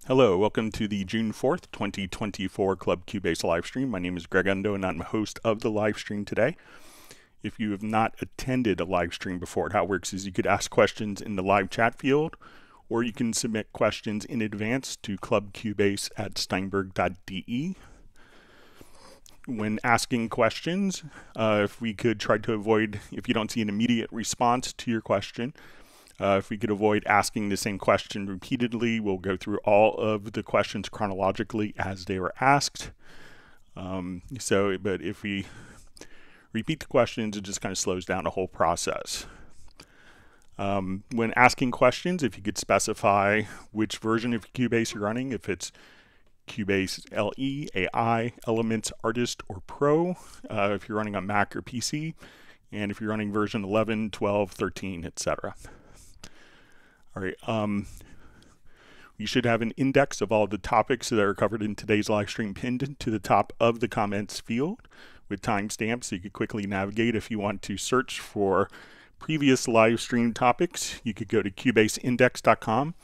Hello, welcome to the June 4th, 2024 Club Cubase live stream. My name is Greg Undo and I'm the host of the live stream today. If you have not attended a live stream before, how it works is you could ask questions in the live chat field, or you can submit questions in advance to clubcubase@steinberg.de. When asking questions, if we could try to avoid, if you don't see an immediate response to your question, if we could avoid asking the same question repeatedly, we'll go through all of the questions chronologically as they were asked. But if we repeat the questions, it just kind of slows down the whole process. When asking questions, if you could specify which version of Cubase you're running, if it's Cubase LE, AI, Elements, Artist, or Pro, if you're running on Mac or PC, and if you're running version 11, 12, 13, etc. All right, you should have an index of all the topics that are covered in today's live stream pinned to the top of the comments field with timestamps so you could quickly navigate. If you want to search for previous live stream topics, you could go to cubaseindex.com,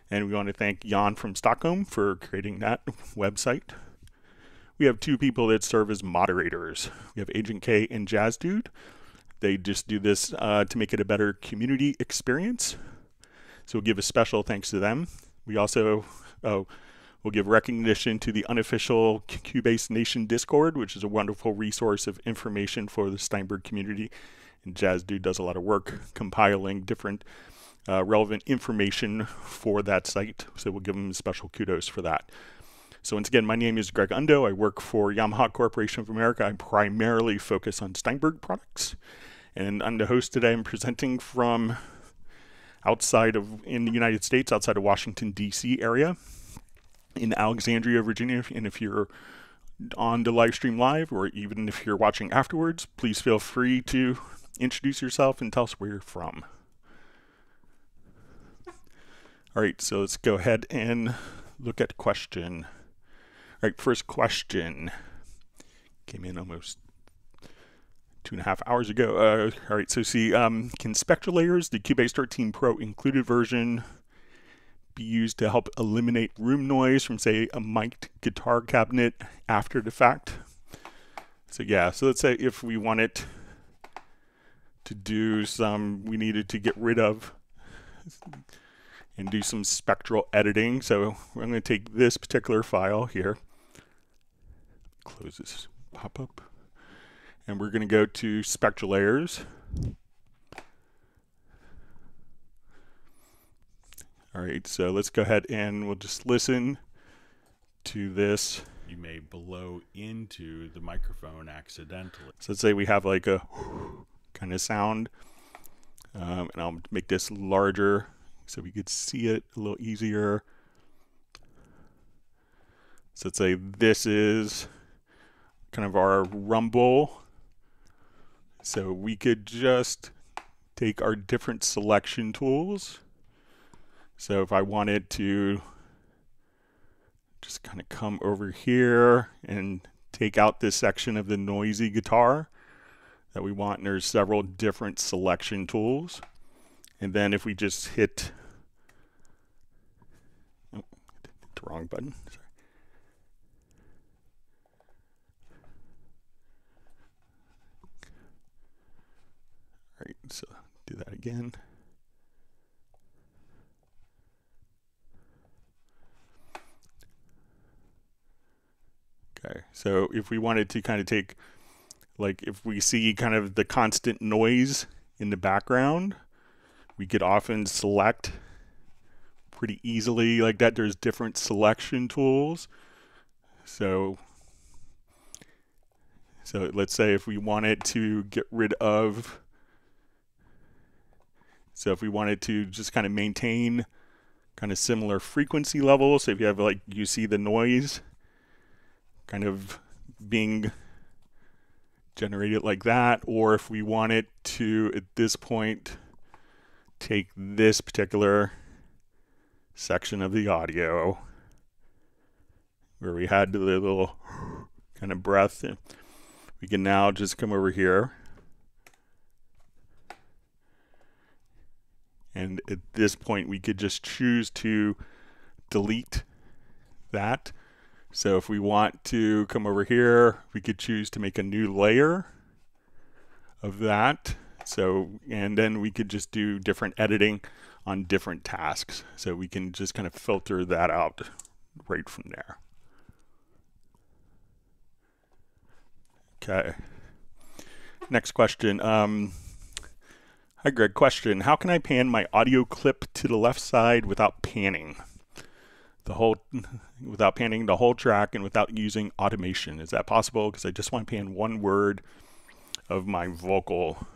and we want to thank Jan from Stockholm for creating that website. We have two people that serve as moderators. We have Agent K and Jazz Dude. They just do this to make it a better community experience. So we'll give a special thanks to them. We also will give recognition to the unofficial Cubase Nation Discord, which is a wonderful resource of information for the Steinberg community. And Jazz Dude does a lot of work compiling different relevant information for that site. So we'll give him special kudos for that. So once again, my name is Greg Undo. I work for Yamaha Corporation of America. I primarily focus on Steinberg products. And I'm the host today. I'm presenting from in the United States, outside of Washington, D.C. area, in Alexandria, Virginia. And if you're on the live stream live, or even if you're watching afterwards, please feel free to introduce yourself and tell us where you're from. All right, so let's go ahead and look at the question. All right, first question came in almost 2.5 hours ago. All right, so see, can spectral layers, the Cubase 13 Pro included version, be used to help eliminate room noise from, say, a mic'd guitar cabinet after the fact? So yeah, so let's say if we wanted to do we needed to get rid of and do some spectral editing. So I'm going to take this particular file here, close this pop-up, and we're going to go to spectral layers. All right, so let's go ahead and we'll just listen to this. You may blow into the microphone accidentally. So let's say we have like a kind of sound, and I'll make this larger so we could see it a little easier. So let's say this is kind of our rumble. So we could just take our different selection tools. So if I wanted to just kind of come over here and take out this section of the noisy guitar that we want, and there's several different selection tools. And then if we just hit, oh, hit the wrong button, sorry. All right, so do that again. Okay, so if we wanted to kind of take, like if we see kind of the constant noise in the background, we could often select pretty easily like that. There's different selection tools. So let's say if we wanted to get rid of, so if we wanted to just kind of maintain kind of similar frequency levels, so if you have like, you see the noise kind of being generated like that, or if we wanted to, at this point, take this particular section of the audio where we had the little kind of breath, we can now just come over here, and at this point we could just choose to delete that. So if we want to come over here, we could choose to make a new layer of that. So, and then we could just do different editing on different tasks. So we can just kind of filter that out right from there. Okay. Next question. Hi Greg, question. How can I pan my audio clip to the left side without panning the whole track and without using automation? Is that possible? Because I just want to pan one word of my vocal.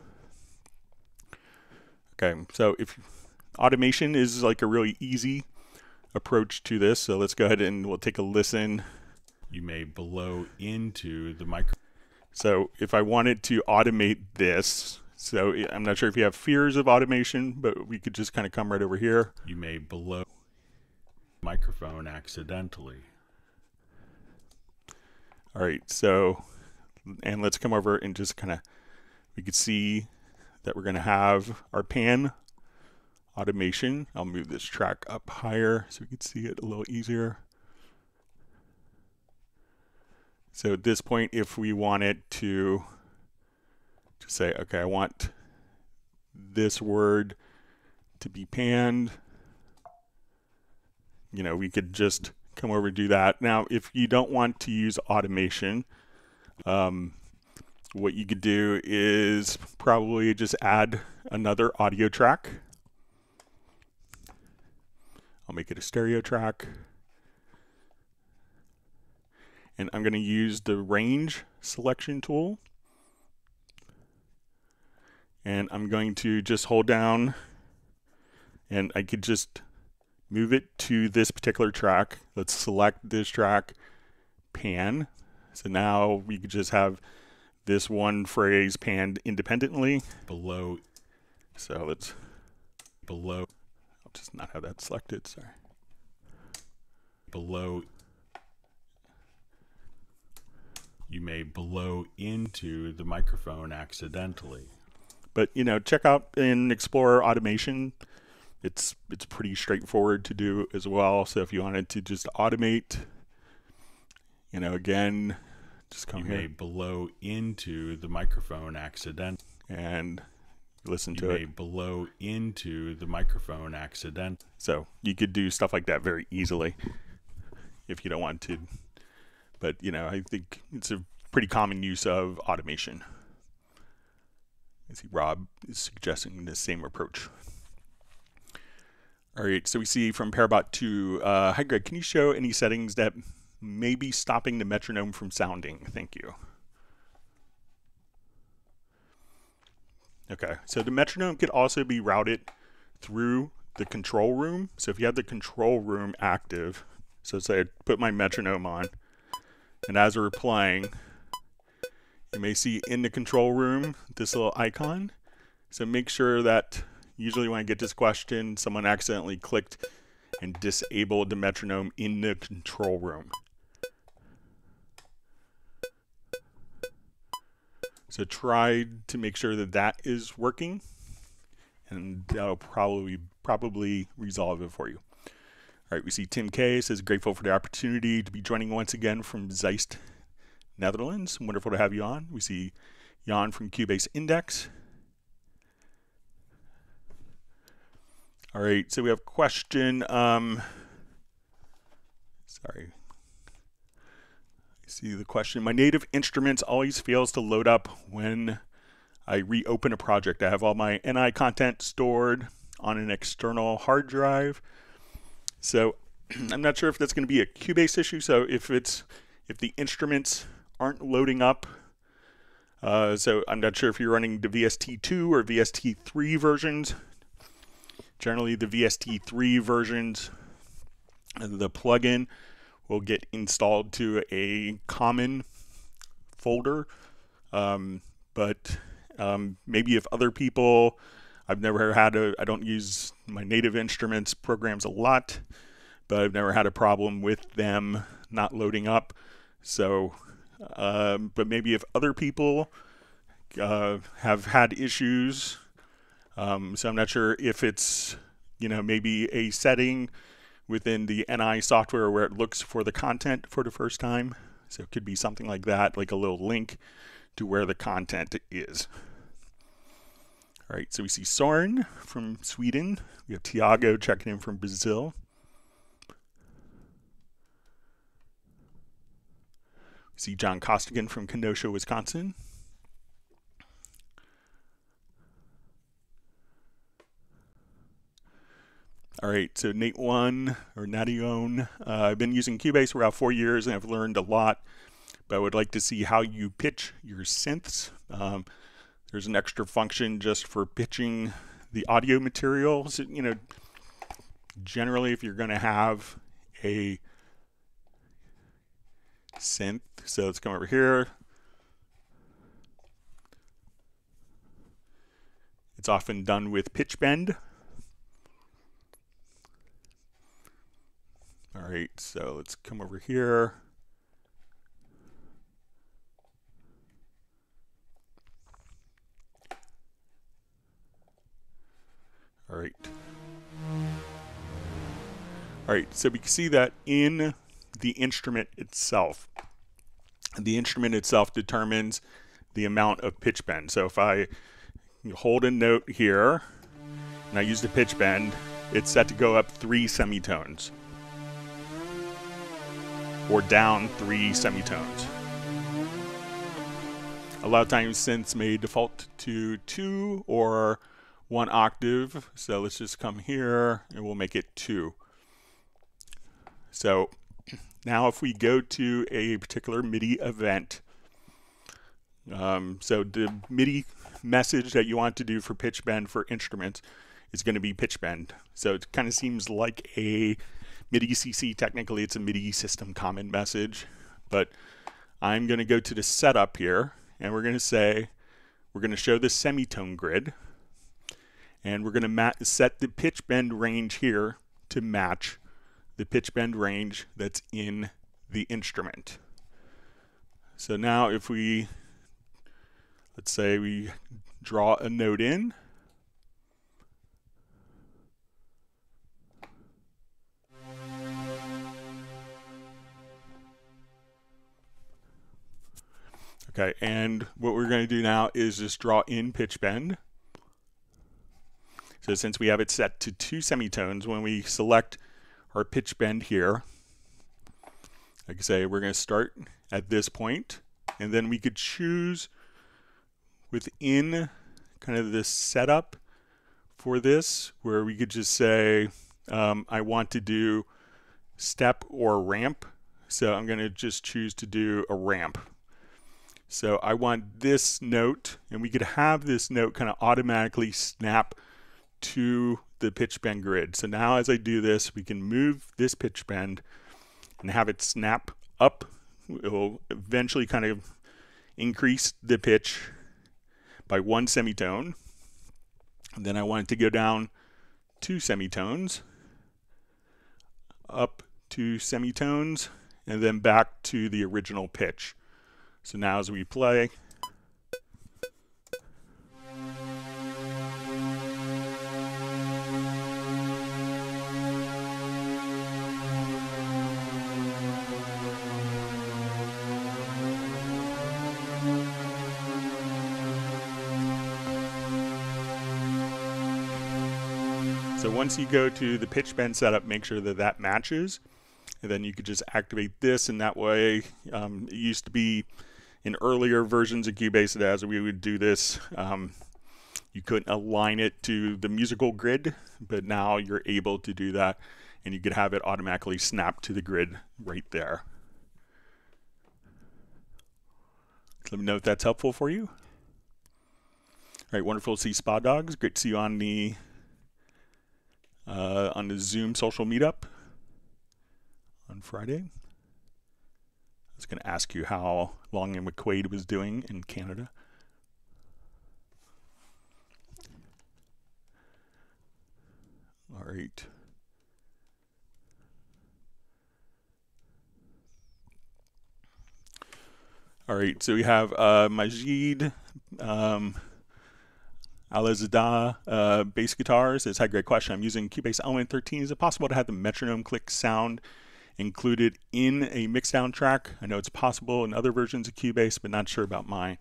Okay, so if automation is like a really easy approach to this, so let's go ahead and we'll take a listen. You may blow into the microphone. So if I wanted to automate this, so I'm not sure if you have fears of automation, but we could just kind of come right over here. You may blow microphone accidentally. All right, so, and let's come over and just kind of, we could see that we're going to have our pan automation. I'll move this track up higher so we can see it a little easier. So at this point, if we wanted to just say, okay, I want this word to be panned, you know, we could just come over and do that. Now, if you don't want to use automation, what you could do is probably just add another audio track. I'll make it a stereo track. And I'm going to use the range selection tool. And I'm going to just hold down, and I could just move it to this particular track. Let's select this track, pan. So now we could just have this one phrase panned independently. Below. So let's below. I'll just not have that selected, sorry. Below. You may blow into the microphone accidentally. But, you know, check out in Explorer automation. It's pretty straightforward to do as well. So if you wanted to just automate, you know, again, just come here. You may blow into the microphone accidentally. And listen to it. You may blow into the microphone accidentally. So you could do stuff like that very easily if you don't want to. But, you know, I think it's a pretty common use of automation. I see Rob is suggesting the same approach. All right, so we see from Parabot 2, hi Greg, can you show any settings that may be stopping the metronome from sounding? Thank you. Okay, so the metronome could also be routed through the control room. So if you have the control room active, so say I put my metronome on, and as we're playing, you may see in the control room this little icon. So make sure that usually when I get this question, someone accidentally clicked and disabled the metronome in the control room. So try to make sure that that is working, and that'll probably resolve it for you. All right, we see Tim K says, grateful for the opportunity to be joining once again from Zeist, Netherlands. Wonderful to have you on. We see Jan from Cubase Index. All right, so we have a question. Sorry. I see the question. My native instruments always fails to load up when I reopen a project. I have all my NI content stored on an external hard drive. So I'm not sure if that's going to be a Cubase issue. So if the instruments aren't loading up, so I'm not sure if you're running the VST2 or VST3 versions. Generally, the VST3 versions, the plugin will get installed to a common folder. But maybe if other people, I don't use my native instruments programs a lot, but I've never had a problem with them not loading up. So, but maybe if other people have had issues, so I'm not sure if it's, maybe a setting within the NI software where it looks for the content for the first time. So it could be something like that, like a little link to where the content is. All right, so we see Soren from Sweden. We have Tiago checking in from Brazil. We see John Costigan from Kenosha, Wisconsin. All right, so Nate1 or Nation, I've been using Cubase for about 4 years and I've learned a lot, but I would like to see how you pitch your synths. There's an extra function just for pitching the audio materials. You know, generally if you're going to have a synth, so let's come over here. It's often done with pitch bend. All right, so let's come over here. All right. All right, so we can see that in the instrument itself. The instrument itself determines the amount of pitch bend. So if I hold a note here and I use the pitch bend, it's set to go up 3 semitones or down 3 semitones. A lot of times synths may default to 2 or 1 octave. So let's just come here and we'll make it 2. So now if we go to a particular MIDI event, so the MIDI message that you want to do for pitch bend for instruments is going to be pitch bend. So it kind of seems like a MIDI CC. Technically it's a MIDI system common message, but I'm going to go to the setup here and we're going to say, we're going to show the semitone grid and we're going to set the pitch bend range here to match the pitch bend range that's in the instrument. So now if we, let's say we draw a note in, okay, and what we're going to do now is just draw in pitch bend. So since we have it set to 2 semitones, when we select our pitch bend here, like I say, we're going to start at this point, and then we could choose within kind of this setup for this, where we could just say, I want to do step or ramp. So I'm going to just choose to do a ramp. So I want this note, and we could have this note kind of automatically snap to the pitch bend grid. So now as I do this, we can move this pitch bend and have it snap up. It will eventually kind of increase the pitch by 1 semitone. And then I want it to go down 2 semitones, up 2 semitones, and then back to the original pitch. So now as we play, so once you go to the pitch bend setup, make sure that that matches, and then you could just activate this, and that way, it used to be in earlier versions of Cubase that as we would do this, you couldn't align it to the musical grid, but now you're able to do that, and you could have it automatically snap to the grid right there. So let me know if that's helpful for you. All right, wonderful to see Spa Dogs. Great to see you on the Zoom social meetup on Friday. I was going to ask you how Long and McQuaid was doing in Canada. All right. All right, so we have Majid. Alizada bass guitar says, hi, great question. I'm using Cubase Element 13. Is it possible to have the metronome click sound included in a mixdown track? I know it's possible in other versions of Cubase, but not sure about mine.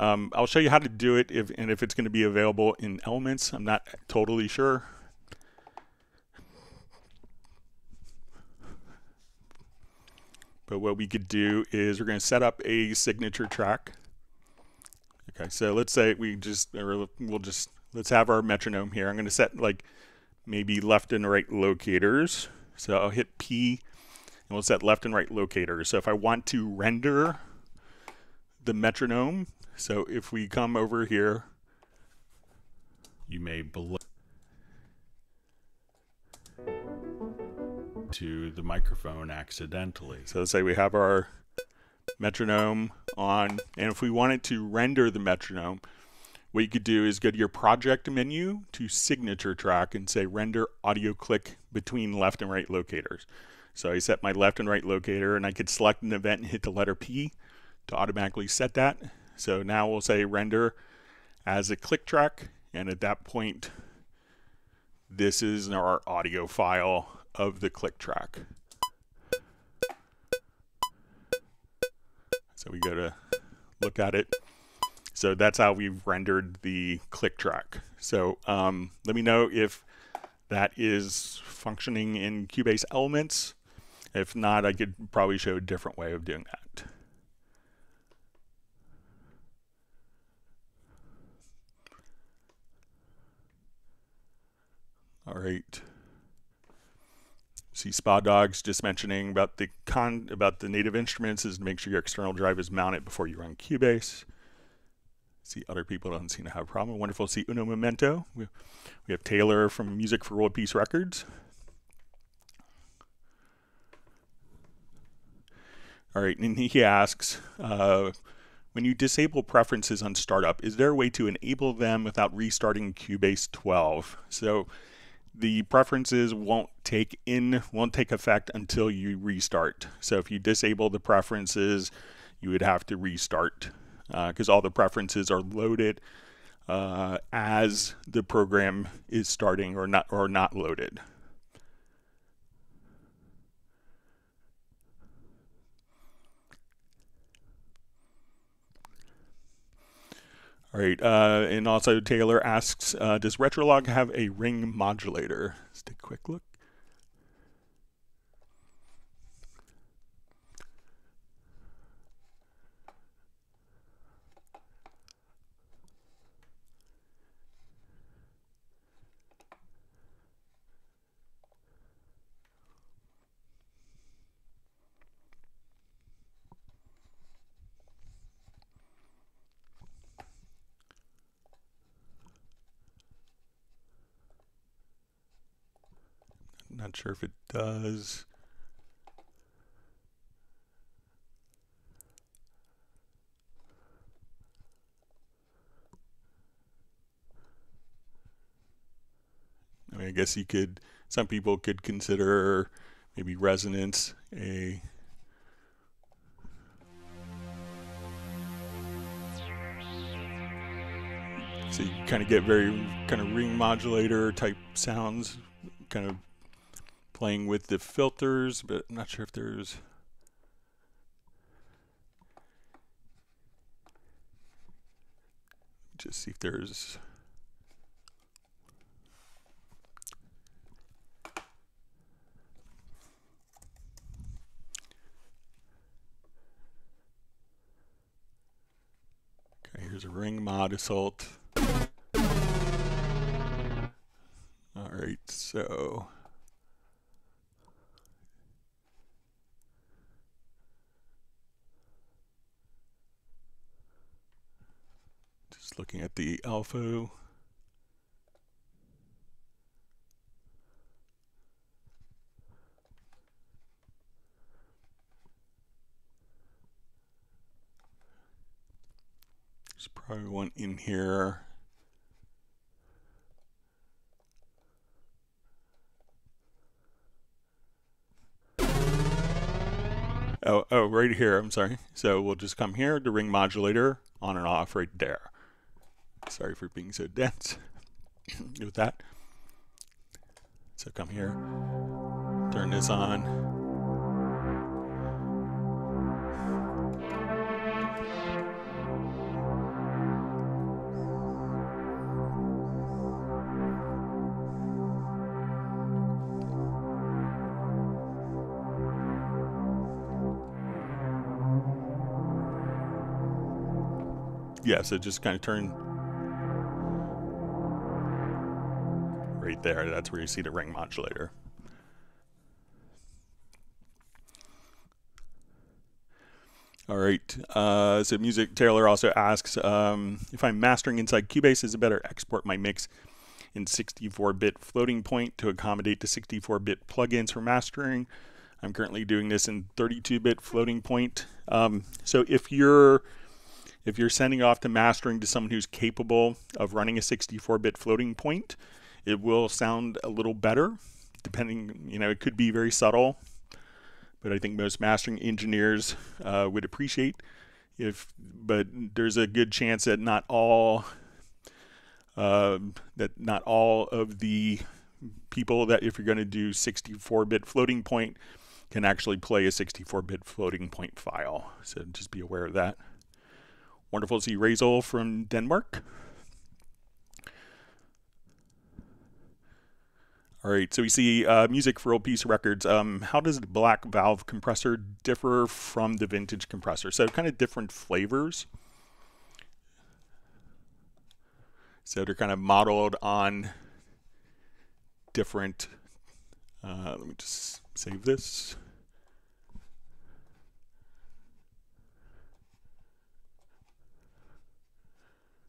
I'll show you how to do it if it's going to be available in Elements. I'm not totally sure. But what we could do is we're going to set up a signature track. Okay, so let's say let's have our metronome here. I'm going to set like maybe left and right locators. So I'll hit P and we'll set left and right locators. So if I want to render the metronome, so if we come over here, you may below to the microphone accidentally. So let's say we have our metronome on, and if we wanted to render the metronome, what you could do is go to your project menu to signature track and say render audio click between left and right locators. So I set my left and right locator, and I could select an event and hit the letter P to automatically set that. So now we'll say render as a click track, and at that point this is our audio file of the click track. So we go to look at it. So that's how we've rendered the click track. So let me know if that is functioning in Cubase Elements. If not, I could probably show a different way of doing that. All right. See Spa Dogs just mentioning about the native instruments is to make sure your external drive is mounted before you run Cubase. See other people don't seem to have a problem. Wonderful to see Uno Memento. We have Taylor from Music for World Peace Records. All right, and he asks, when you disable preferences on startup, is there a way to enable them without restarting Cubase 12? So the preferences won't take effect until you restart. So if you disable the preferences, you would have to restart because all the preferences are loaded as the program is starting or not loaded. All right, and also Taylor asks, does Retrolog have a ring modulator? Let's take a quick look. Not sure if it does. I mean, I guess some people could consider maybe resonance a so you kind of get very kind of ring modulator type sounds, kind of playing with the filters, but I'm not sure if there's just see if there's okay, here's a ring mod assault. All right, so looking at the alpha. There's probably one in here. Oh, right here, I'm sorry. So we'll just come here to ring modulator, on and off right there. Sorry for being so dense with that. So come here, turn this on. Yeah, so just kind of turn right there. That's where you see the ring modulator. All right, so Music Taylor also asks, if I'm mastering inside Cubase, is it better export my mix in 64-bit floating point to accommodate the 64-bit plugins for mastering? I'm currently doing this in 32-bit floating point. So if you're sending off to mastering to someone who's capable of running a 64-bit floating point, it will sound a little better, depending, it could be very subtle. But I think most mastering engineers would appreciate but there's a good chance that not all of the people that if you're going to do 64-bit floating point can actually play a 64-bit floating point file. So just be aware of that. Wonderful to see Razel from Denmark. All right, so we see music for old piece records. How does the black valve compressor differ from the vintage compressor? So kind of different flavors. So they're kind of modeled on different, let me just save this.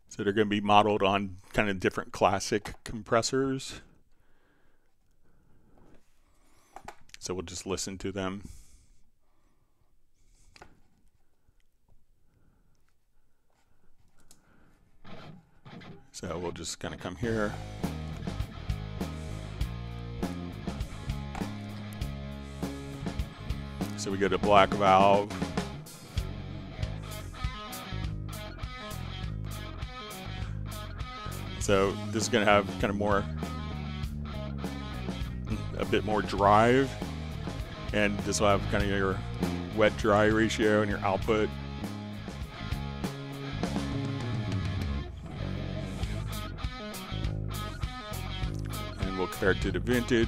So they're going to be modeled on kind of different classic compressors. So we'll just listen to them. So we'll just kind of come here. So we go to black valve. So this is going to have kind of a bit more drive. And this will have kind of your wet-dry ratio and your output. And we'll compare it to the vintage.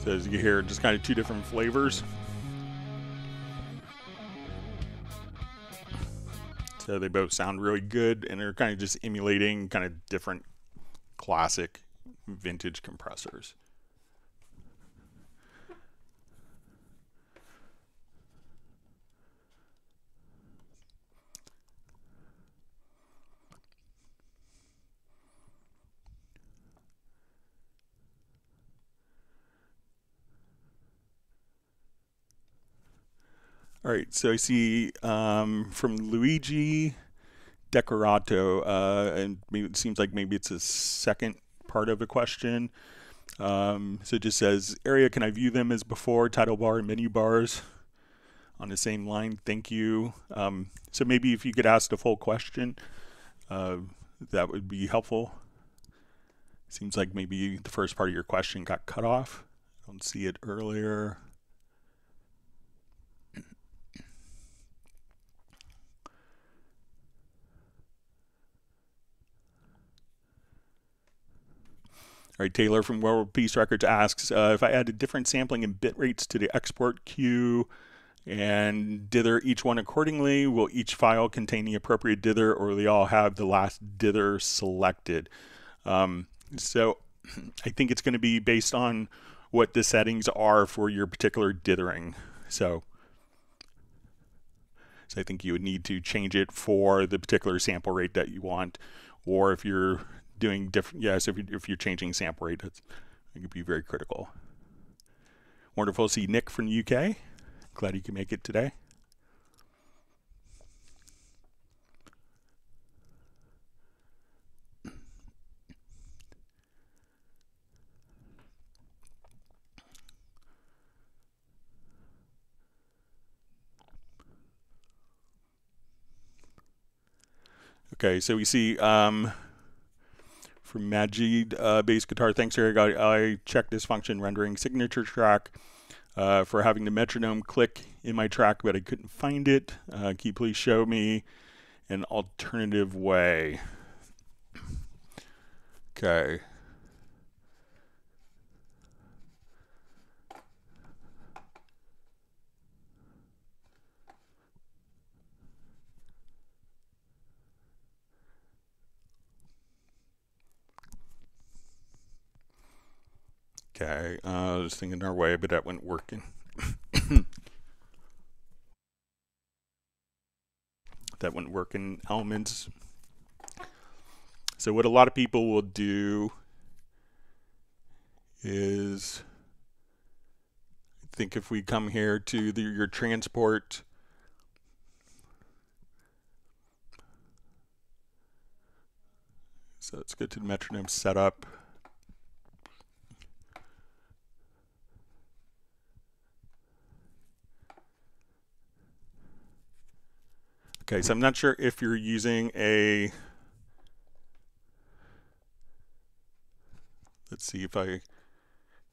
So as you hear, just kind of two different flavors. So they both sound really good, and they're kind of just emulating kind of different classic vintage compressors. All right, so I see from Luigi Decorato, and maybe it seems like maybe it's a second part of a question. So it just says, area, can I view them as before, title bar and menu bars on the same line? Thank you. So maybe if you could ask the full question, that would be helpful. Seems like maybe the first part of your question got cut off. I don't see it earlier. All right, Taylor from World Peace Records asks, if I added different sampling and bit rates to the export queue and dither each one accordingly, will each file contain the appropriate dither, or will they all have the last dither selected? So I think it's going to be based on what the settings are for your particular dithering. So I think you would need to change it for the particular sample rate that you want, or if you're doing different, yes, if you're changing sample rate, it could be very critical. Wonderful to see Nick from the UK. Glad you can make it today. Okay, so we see from Majid bass guitar. Thanks, Eric. I checked this function rendering signature track for having the metronome click in my track, but I couldn't find it. Can you please show me an alternative way? Okay. Okay, I was thinking our way, but that wasn't working. That wouldn't work in Elements. So what a lot of people will do is, I think if we come here to your transport, so let's go to the metronome setup. Okay, so I'm not sure if you're using a, let's see if I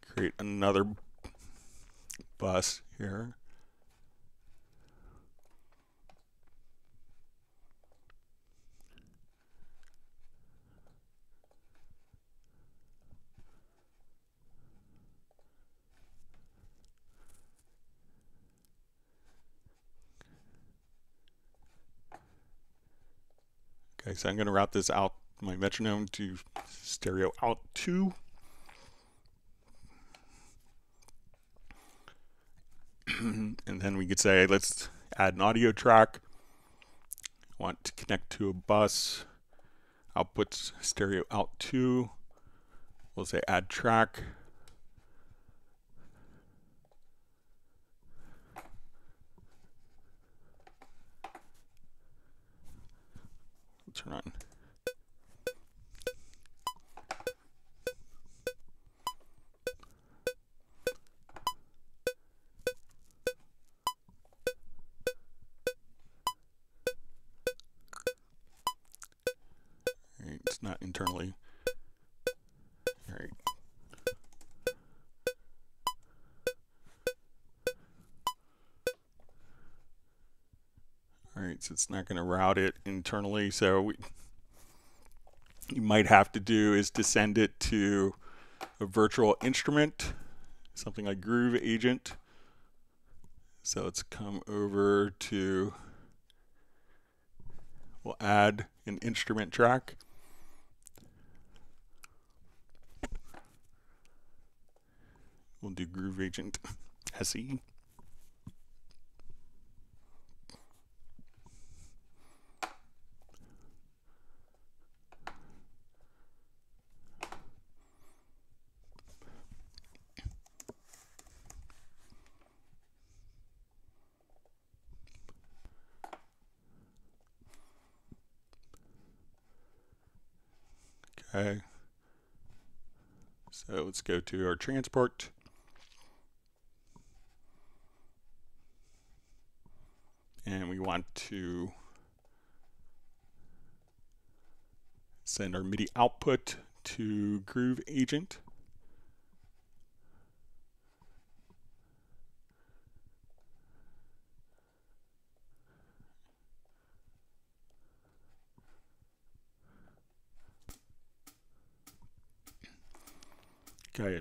create another bus here. Okay, so I'm going to route this out, my metronome, to stereo out 2. And then we could say, let's add an audio track. Want to connect to a bus. Outputs stereo out 2. We'll say add track. Turn on. Right, it's not internally. All right. All right, so it's not going to route it internally. So you might have to do is to send it to a virtual instrument, something like Groove Agent. So let's come over to, we'll add an instrument track. We'll do Groove Agent SE. Okay. So let's go to our transport. And we want to send our MIDI output to Groove Agent. Okay.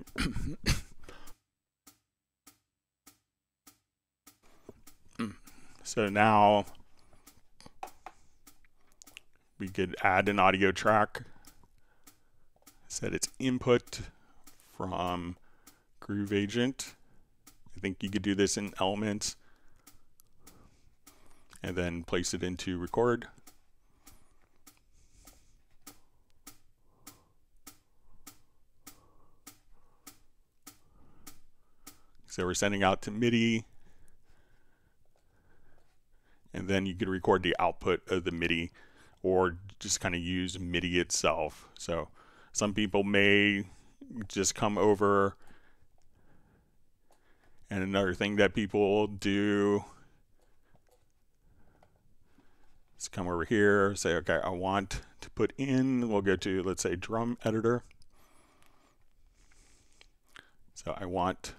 So now we could add an audio track, set its input from Groove Agent. I think you could do this in Elements and then place it into Record. So we're sending out to MIDI, and then you could record the output of the MIDI or just kind of use MIDI itself. So some people may just come over, and another thing that people do, Let's come over here, say, okay, I want to put in, we'll go to, let's say, drum editor. So I want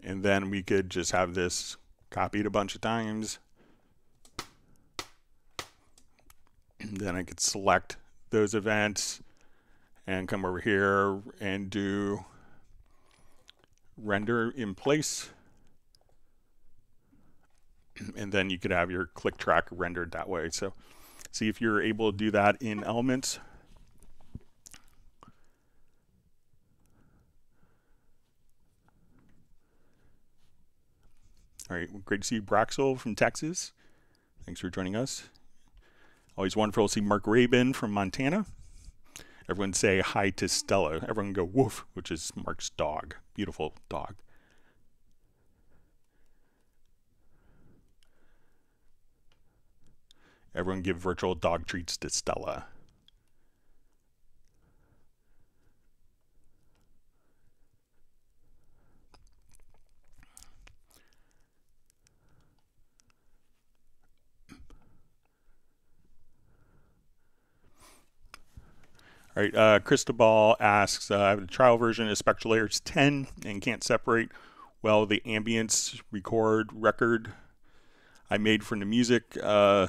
and then we could just have this copied a bunch of times. And then I could select those events and come over here and do render in place. And then you could have your click track rendered that way. So see if you're able to do that in Elements. All right, great to see you, Braxel from Texas. Thanks for joining us. Always wonderful to see Mark Rabin from Montana. Everyone say hi to Stella. Everyone go woof, which is Mark's dog. Beautiful dog. Everyone give virtual dog treats to Stella. All right, Cristobal asks, I have a trial version of Spectral Layers 10 and can't separate well the ambience record I made from the music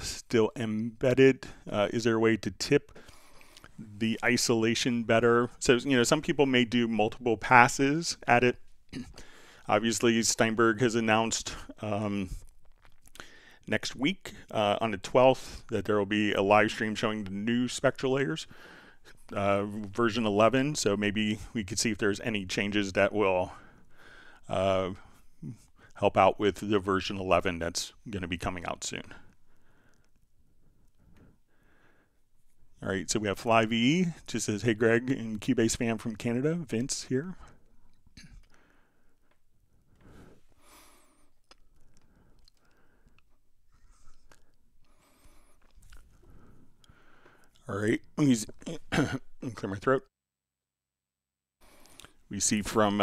still embedded. Is there a way to tip the isolation better? So, you know, some people may do multiple passes at it. Obviously, Steinberg has announced next week on the 12th that there will be a live stream showing the new Spectral Layers. Version 11, so maybe we could see if there's any changes that will help out with the version 11 that's going to be coming out soon. All right, so we have FlyVE, just says, hey Greg, and Cubase fan from Canada, Vince here. All right, let me clear my throat. We see from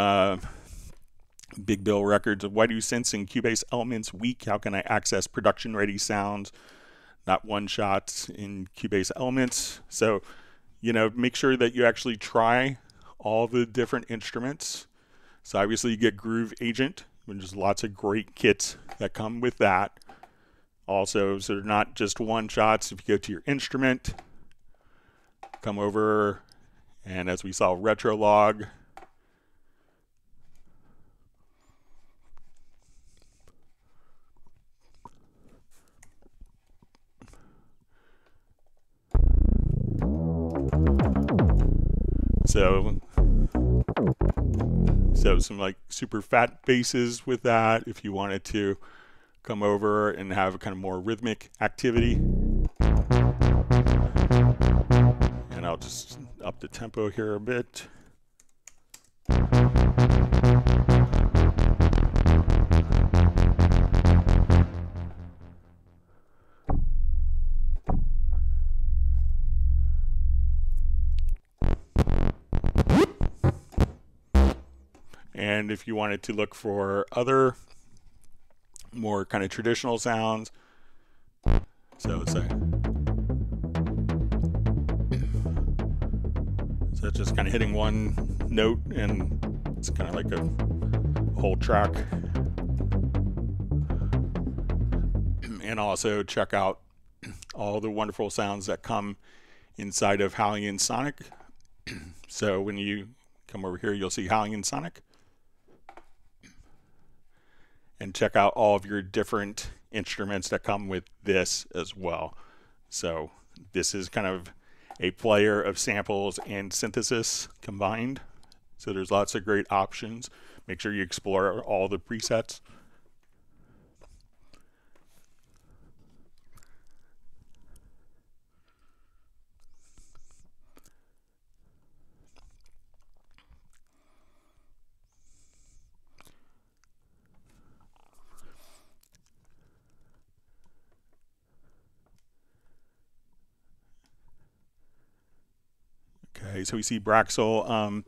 Big Bill Records, why do you sense in Cubase Elements weak? How can I access production ready sounds, not one shots in Cubase Elements? So, you know, make sure that you actually try all the different instruments. So obviously you get Groove Agent, which is lots of great kits that come with that. Also, so they're not just one shots. If you go to your instrument, come over, and as we saw, Retro Log. So some like super fat basses with that if you wanted to come over and have a kind of more rhythmic activity. And I'll just up the tempo here a bit. And if you wanted to look for other more kind of traditional sounds, so just kind of hitting one note and it's kind of like a whole track. And also check out all the wonderful sounds that come inside of Hallian Sonic. So when you come over here, you'll see Hallian Sonic. And check out all of your different instruments that come with this as well. So this is kind of a player of samples and synthesis combined. So there's lots of great options. Make sure you explore all the presets. Okay, so we see Braxel.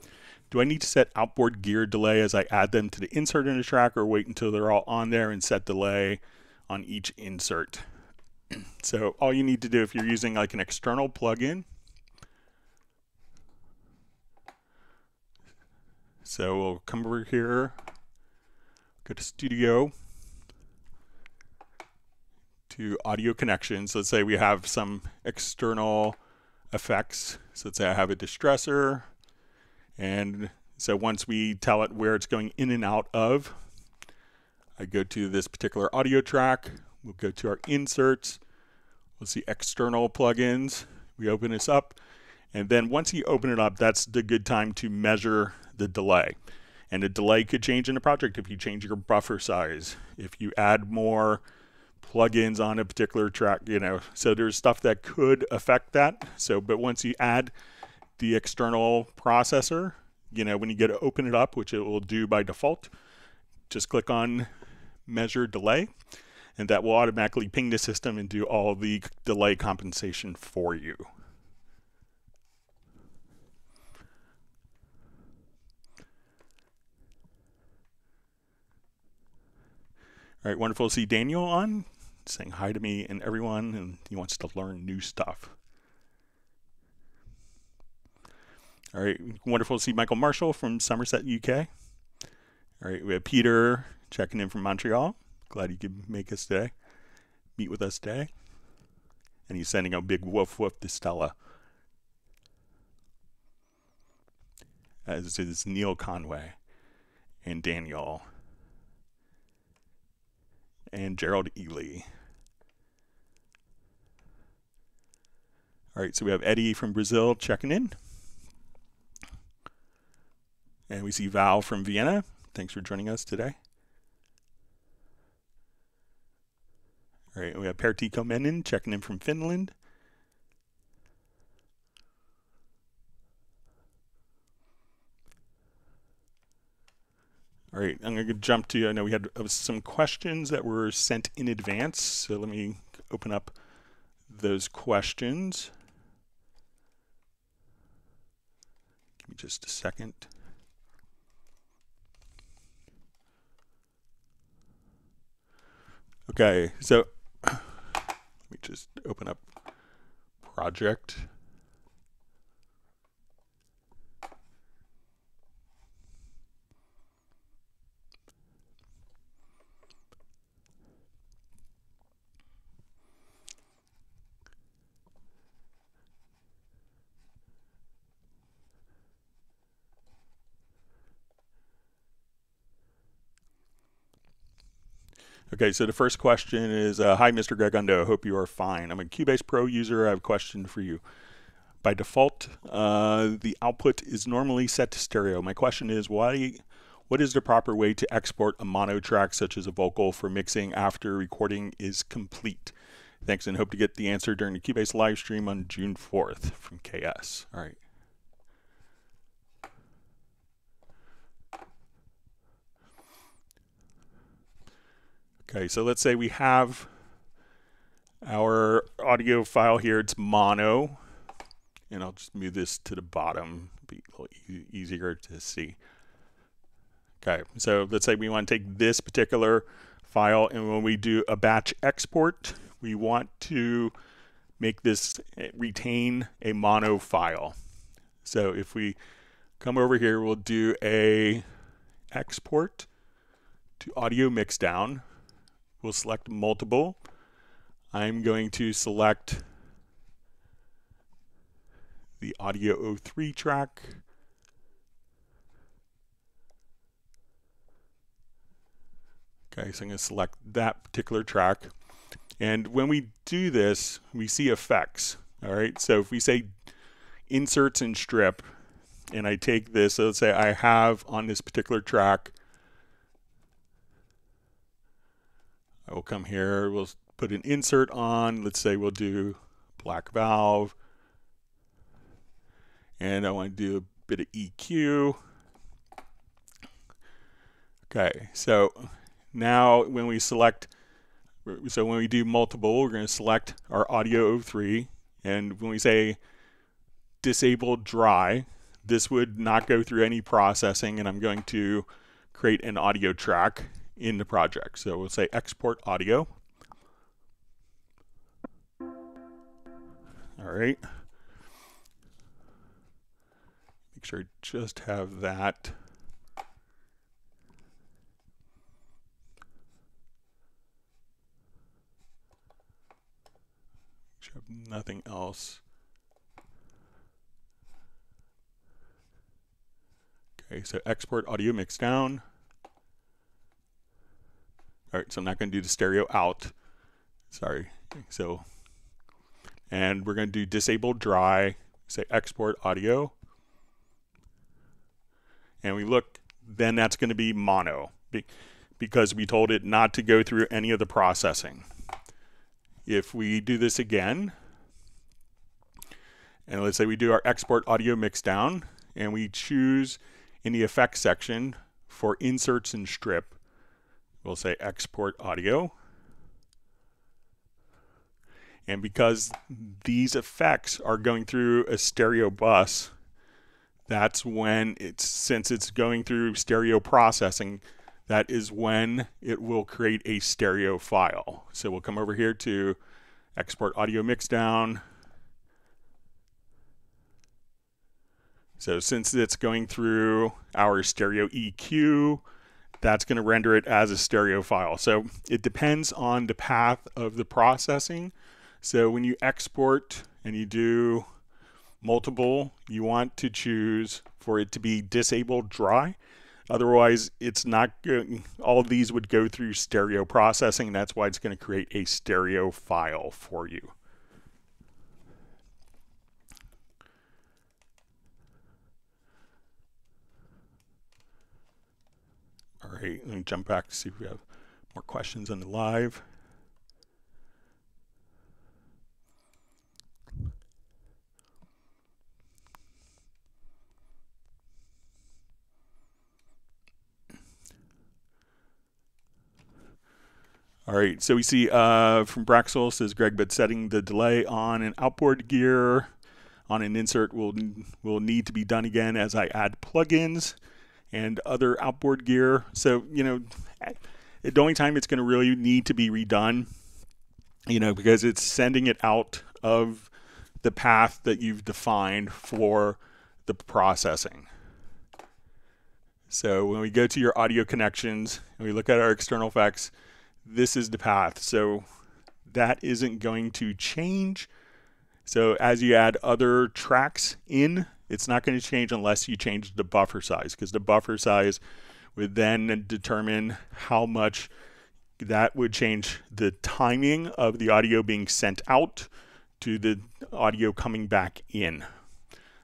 Do I need to set outboard gear delay as I add them to the insert in the track, or wait until they're all on there and set delay on each insert? So all you need to do if you're using like an external plugin, so we'll come over here, go to Studio, to Audio Connections. Let's say we have some external effects. So let's say I have a distressor, and so once we tell it where it's going in and out of, I go to this particular audio track, we'll go to our inserts, we'll see external plugins, we open this up, and then once you open it up, that's the good time to measure the delay. And the delay could change in the project if you change your buffer size, if you add more plugins on a particular track, you know, so there's stuff that could affect that. So, but once you add the external processor, you know, when you get to open it up, which it will do by default, just click on measure delay, and that will automatically ping the system and do all the delay compensation for you. All right, wonderful to see Daniel on, saying hi to me and everyone, and he wants to learn new stuff. All right, wonderful to see Michael Marshall from Somerset, UK. All right, we have Peter checking in from Montreal. Glad you could make us today, meet with us today. And he's sending a big woof woof to Stella. As is Neil Conway and Daniel and Gerald Ely. All right, so we have Eddie from Brazil checking in. And we see Val from Vienna. Thanks for joining us today. All right, we have Pertti Komenin checking in from Finland. All right, I'm going to jump to, I know we had some questions that were sent in advance, so let me open up those questions. Give me just a second. Okay, so let me just open up project. Okay, so the first question is, hi, Mr. Gregundo, hope you are fine. I'm a Cubase Pro user. I have a question for you. By default, the output is normally set to stereo. My question is, what is the proper way to export a mono track, such as a vocal, for mixing after recording is complete? Thanks, and hope to get the answer during the Cubase live stream on June 4th from KS. All right. Okay, so let's say we have our audio file here. It's mono, and I'll just move this to the bottom, be a little easier to see. Okay, so let's say we want to take this particular file, and when we do a batch export, we want to make this retain a mono file. So if we come over here, we'll do a export to audio mixdown. We'll select multiple. I'm going to select the audio 03 track. Okay, so I'm going to select that particular track. And when we do this, we see effects. All right, so if we say inserts and strip, and I take this, so let's say I have on this particular track, I will come here, we'll put an insert on, let's say we'll do black valve, and I want to do a bit of EQ. Okay, so now when we select, so when we do multiple, we're going to select our audio 03, and when we say disable dry. This would not go through any processing, and I'm going to create an audio track in the project. So we'll say export audio. All right. Make sure I just have that. Should have nothing else. Okay, so export audio mix down. All right, so I'm not going to do the stereo out. Sorry. So, and we're going to do disable dry. Say export audio. And we look, then that's going to be mono because we told it not to go through any of the processing. If we do this again, and let's say we do our export audio mix down, and we choose in the effects section for inserts and strip, we'll say export audio. And because these effects are going through a stereo bus, that's when since it's going through stereo processing, that is when it will create a stereo file. So we'll come over here to export audio mix down. So since it's going through our stereo EQ, that's going to render it as a stereo file. So it depends on the path of the processing. So when you export and you do multiple, you want to choose for it to be disabled dry. Otherwise, it's not going, all of these would go through stereo processing. That's why it's going to create a stereo file for you. All right, let me jump back to see if we have more questions on the live. All right, so we see from Braxel says Greg, but setting the delay on an outboard gear on an insert will need to be done again as I add plugins and other outboard gear. So, you know, the only time it's going to really need to be redone, you know, because it's sending it out of the path that you've defined for the processing. So when we go to your audio connections and we look at our external effects, this is the path. So that isn't going to change. So as you add other tracks in, it's not going to change unless you change the buffer size, because the buffer size would then determine how much that would change the timing of the audio being sent out to the audio coming back in.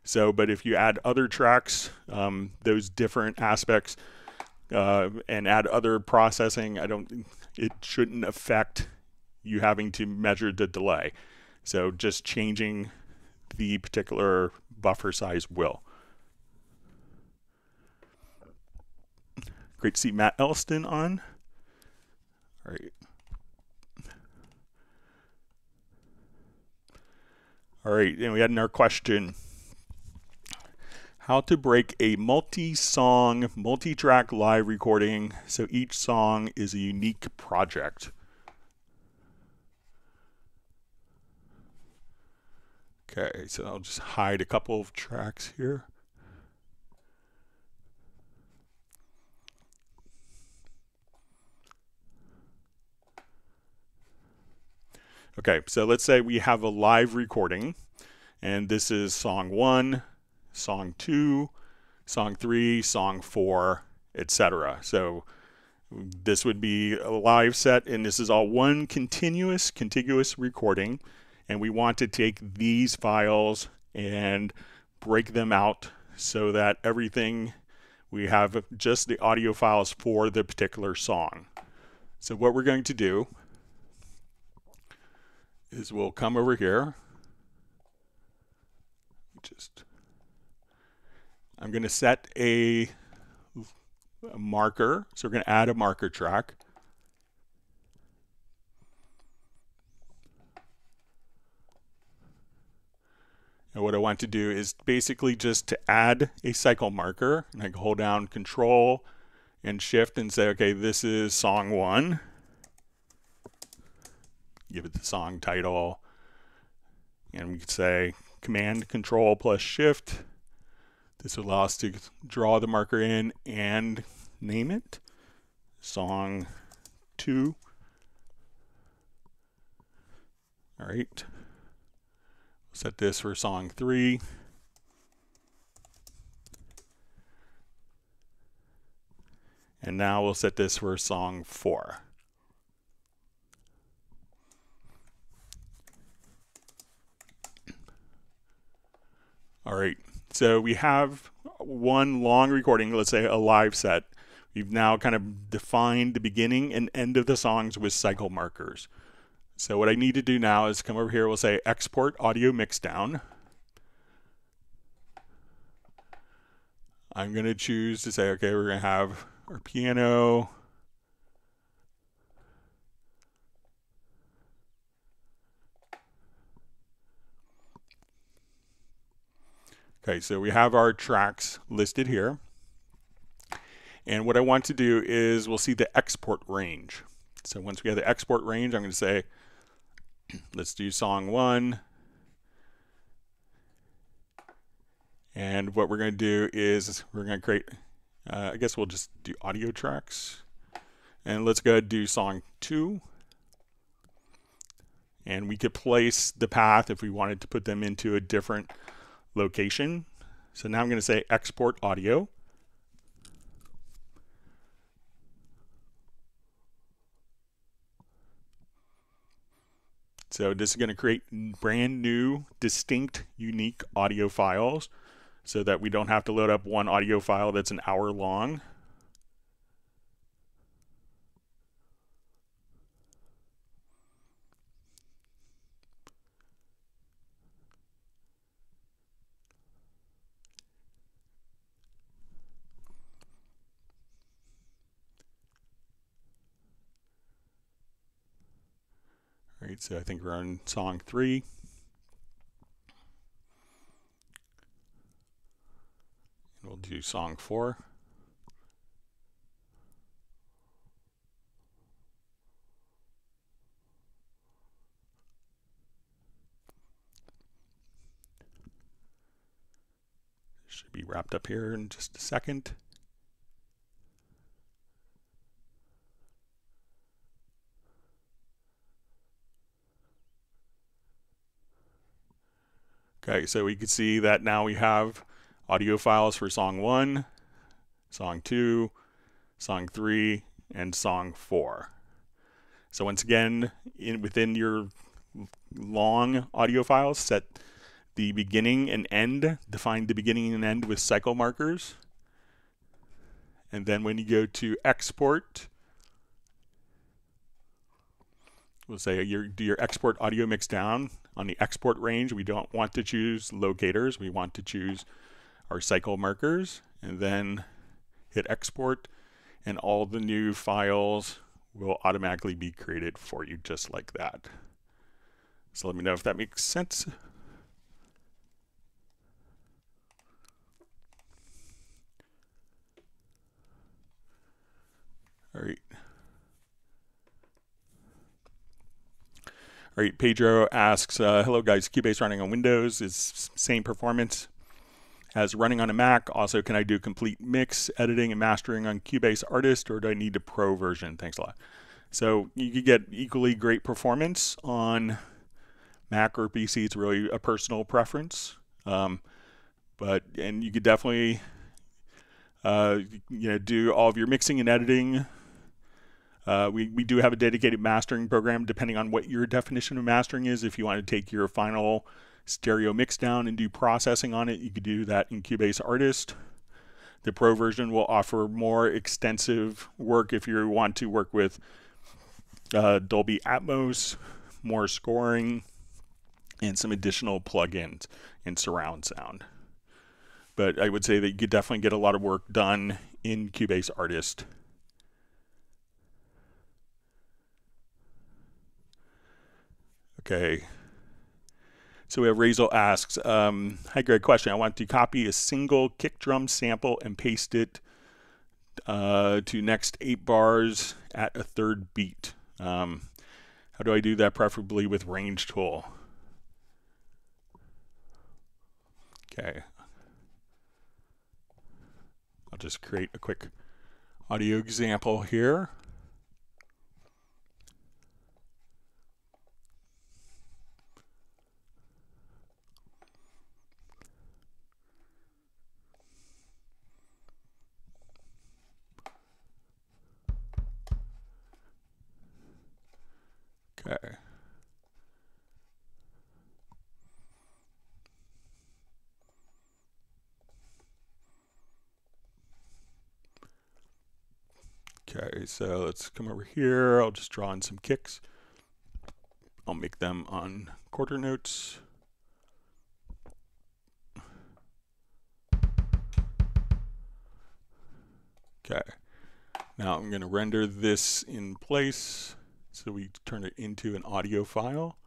So, but if you add other tracks, those different aspects, and add other processing, it shouldn't affect you having to measure the delay. So just changing the particular buffer size will. Great to see Matt Elston on. All right. All right, and we had another question. How to break a multi-song, multi-track live recording so each song is a unique project. Okay, so I'll just hide a couple of tracks here. Okay, so let's say we have a live recording, and this is song 1, song 2, song 3, song 4, etc. So this would be a live set, and this is all one contiguous recording, and we want to take these files and break them out so that everything, we have just the audio files for the particular song. So what we're going to do is we'll come over here. I'm going to set a marker. So we're going to add a marker track. And what I want to do is basically just to add a cycle marker, and I can hold down Control and Shift and say, okay, this is song 1. Give it the song title, and we could say Command Control plus Shift. This will allow us to draw the marker in and name it song 2. All right. Set this for song 3. And now we'll set this for song 4. All right, so we have one long recording, let's say a live set. We've now kind of defined the beginning and end of the songs with cycle markers. So what I need to do now is come over here, we'll say Export Audio Mixdown. I'm going to choose to say, okay, we're going to have our piano. Okay, so we have our tracks listed here. And what I want to do is we'll see the export range. So once we have the export range, I'm going to say, let's do song 1. And what we're going to do is we're going to create, I guess we'll just do audio tracks. And let's go ahead and do song 2. And we could place the path if we wanted to put them into a different location. So now I'm going to say export audio. So this is going to create brand new, distinct, unique audio files so that we don't have to load up one audio file that's an hour long. All right, so I think we're on song 3. And we'll do song 4. Should be wrapped up here in just a second. Okay, so we can see that now we have audio files for song 1, song 2, song 3, and song 4. So once again, within your long audio files, set the beginning and end, define the beginning and end with cycle markers. And then when you go to export, we'll say do your export audio mix down. On the export range, we don't want to choose locators. We want to choose our cycle markers, and then hit export, and all the new files will automatically be created for you just like that. So let me know if that makes sense. All right. All right, Pedro asks, hello guys, Cubase running on Windows is same performance as running on a Mac. Also, can I do complete mix, editing, and mastering on Cubase Artist, or do I need a Pro version? Thanks a lot. So you could get equally great performance on Mac or PC. It's really a personal preference. And you could definitely do all of your mixing and editing. We do have a dedicated mastering program depending on what your definition of mastering is. If you want to take your final stereo mix down and do processing on it, you could do that in Cubase Artist. The Pro version will offer more extensive work if you want to work with Dolby Atmos, more scoring, and some additional plugins and surround sound. But I would say that you could definitely get a lot of work done in Cubase Artist. Okay, So we have Razel asks, hi Greg, question. I want to copy a single kick drum sample and paste it to next 8 bars at a third beat. How do I do that, preferably with range tool? Okay. I'll just create a quick audio example here. Okay. Okay, so let's come over here. I'll just draw in some kicks. I'll make them on quarter notes. Okay. Now I'm going to render this in place so we turn it into an audio file.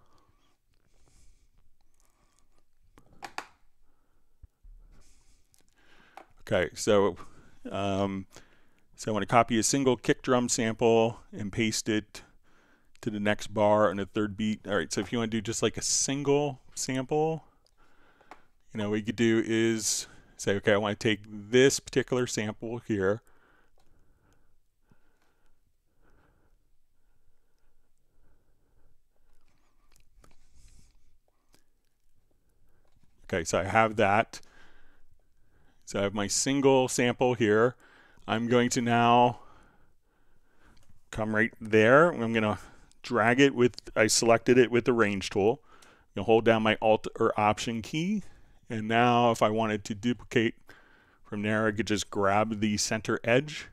Okay, so I want to copy a single kick drum sample and paste it to the next bar on a third beat. All right, so if you want to do just like a single sample, what you could do is say, okay, I want to take this particular sample here. Okay, so I have that. So I have my single sample here. I'm going to now come right there. I'm going to drag it with, I selected it with the range tool. I'm going to hold down my Alt or Option key. And now if I wanted to duplicate from there, I could just grab the center edge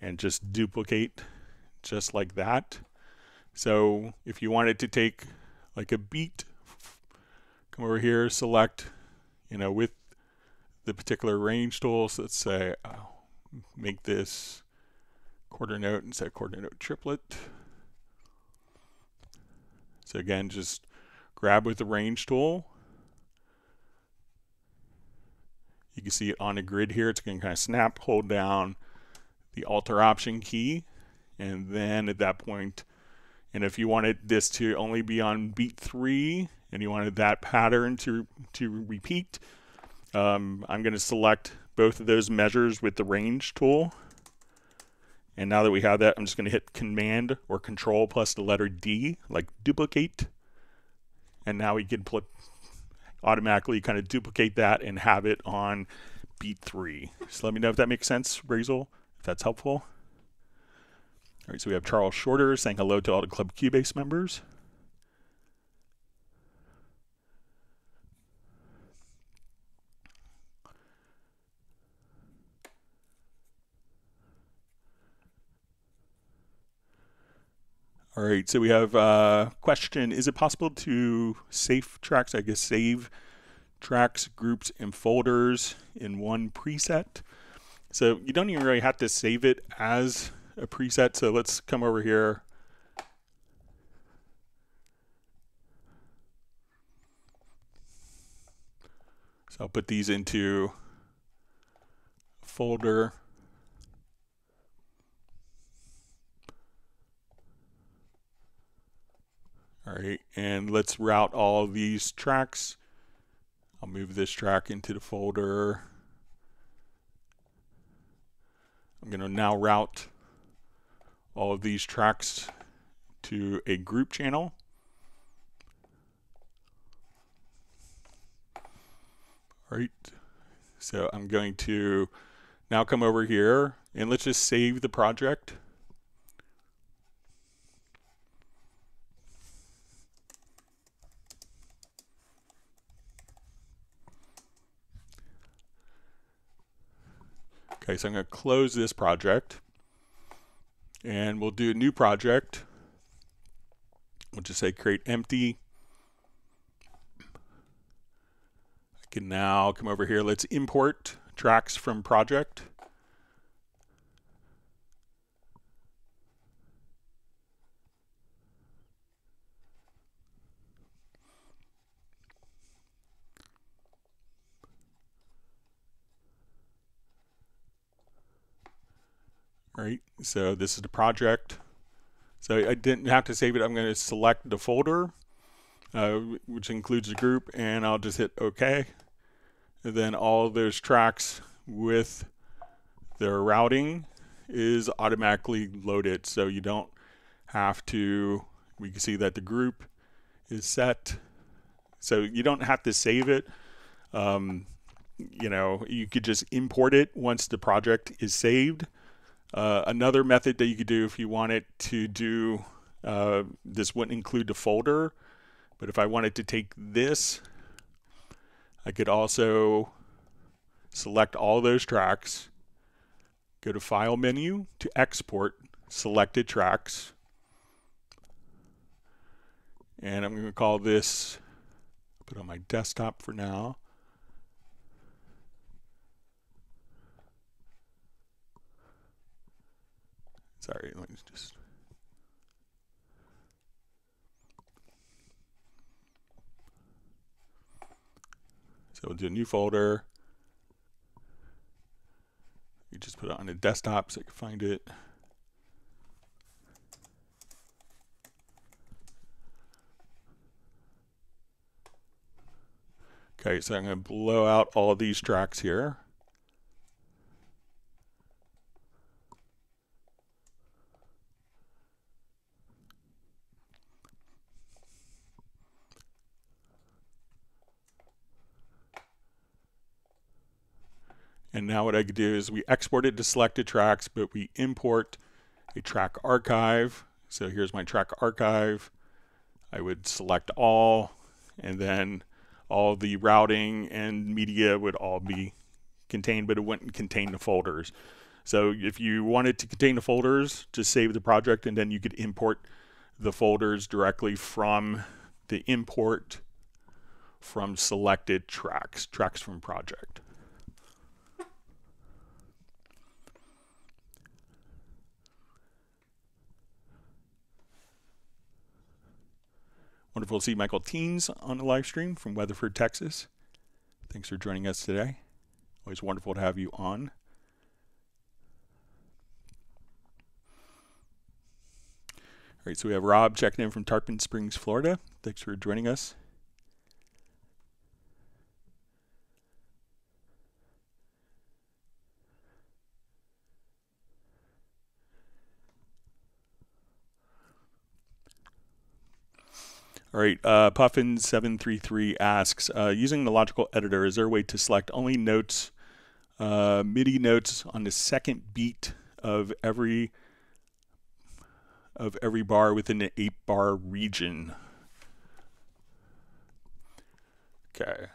and just duplicate just like that. So if you wanted to take like a beat, come over here, select, with the particular range tool. So let's say I'll make this quarter note instead of quarter note triplet. So again, just grab with the range tool. You can see it on a grid here. It's going to kind of snap, hold down the Alt or Option key, and then at that point, and if you wanted this to only be on beat 3 and you wanted that pattern to repeat, I'm going to select both of those measures with the range tool. And now that we have that, I'm just going to hit Command or Control plus the letter D, like duplicate. And now we can automatically kind of duplicate that and have it on beat 3. So let me know if that makes sense, Razel, if that's helpful. All right, so we have Charles Shorter saying hello to all the Club Cubase members. All right, so we have a question. Is it possible to save tracks, save tracks, groups, and folders in one preset? So you don't even really have to save it as a preset. So let's come over here. So I'll put these into a folder. All right, and let's route all of these tracks. I'll move this track into the folder. I'm going to now route all of these tracks to a group channel. All right, so I'm going to now come over here and let's just save the project. Okay, so I'm going to close this project and we'll do a new project. We'll just say create empty. I can now come over here. Let's import tracks from project. right? So this is the project. So I didn't have to save it. I'm going to select the folder, which includes the group, and I'll just hit OK. And then all those tracks with their routing is automatically loaded, so you don't have to. We can see that the group is set, so you don't have to save it. You know, you could just import it once the project is saved. Another method that you could do if you wanted to do this wouldn't include the folder, but if I wanted to take this, I could also select all those tracks, go to File menu to export selected tracks, and I'm going to call this, put on my desktop for now. Sorry, let me just. So we'll do a new folder. You just put it on a desktop so you can find it. Okay, so I'm going to blow out all of these tracks here. And now what I could do is we export it to selected tracks, but we import a track archive. So here's my track archive. I would select all, and then all the routing and media would all be contained, but it wouldn't contain the folders. So if you wanted to contain the folders, just save the project, and then you could import the folders directly from the import from selected tracks from project. Wonderful to see Michael Teens on the live stream from Weatherford, Texas. Thanks for joining us today. Always wonderful to have you on. All right, so we have Rob checking in from Tarpon Springs, Florida. Thanks for joining us. All right, Puffin733 asks, using the logical editor, is there a way to select only notes, MIDI notes on the second beat of every bar within the 8-bar region? Okay.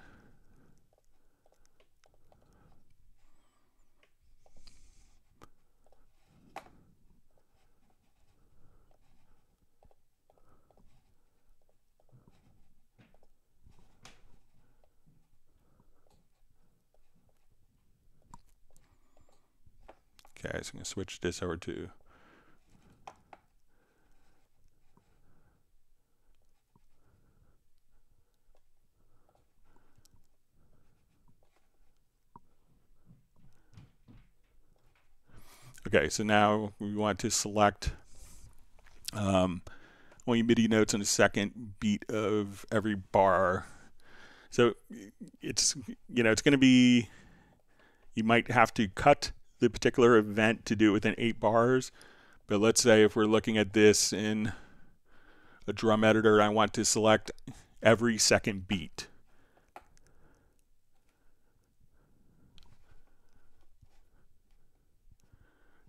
Okay, so I'm going to switch this over to okay, so now we want to select only MIDI notes on the second beat of every bar. So it's, you know, it's going to be, you might have to cut the particular event to do it within 8 bars. But let's say if we're looking at this in a drum editor, I want to select every second beat.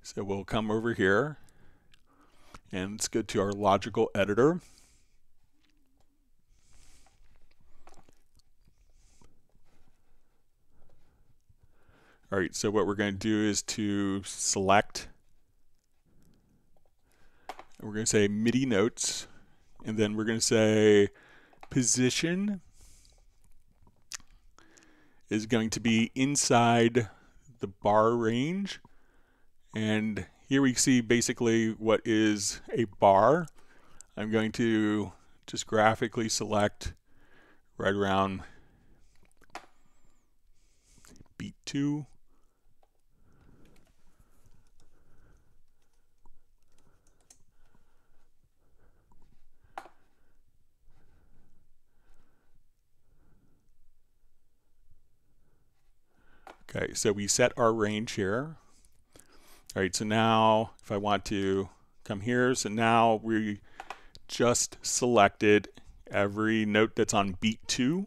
So we'll come over here and let's go to our logical editor. All right, so what we're going to do is to select, and we're going to say MIDI notes, and then we're going to say position is going to be inside the bar range. And here we see basically what is a bar. I'm going to just graphically select right around beat 2. Okay, so we set our range here. All right, so now if I want to come here, so now we just selected every note that's on beat 2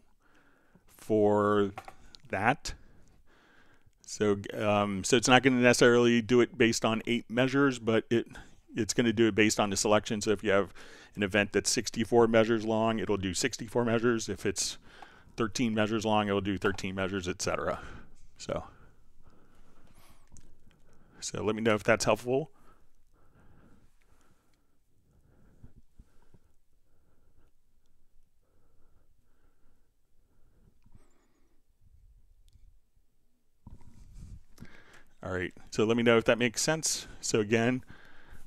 for that. So so it's not going to necessarily do it based on 8 measures, but it's going to do it based on the selection. So if you have an event that's 64 measures long, it'll do 64 measures. If it's 13 measures long, it'll do 13 measures, etc. So let me know if that's helpful. All right, so let me know if that makes sense. So again,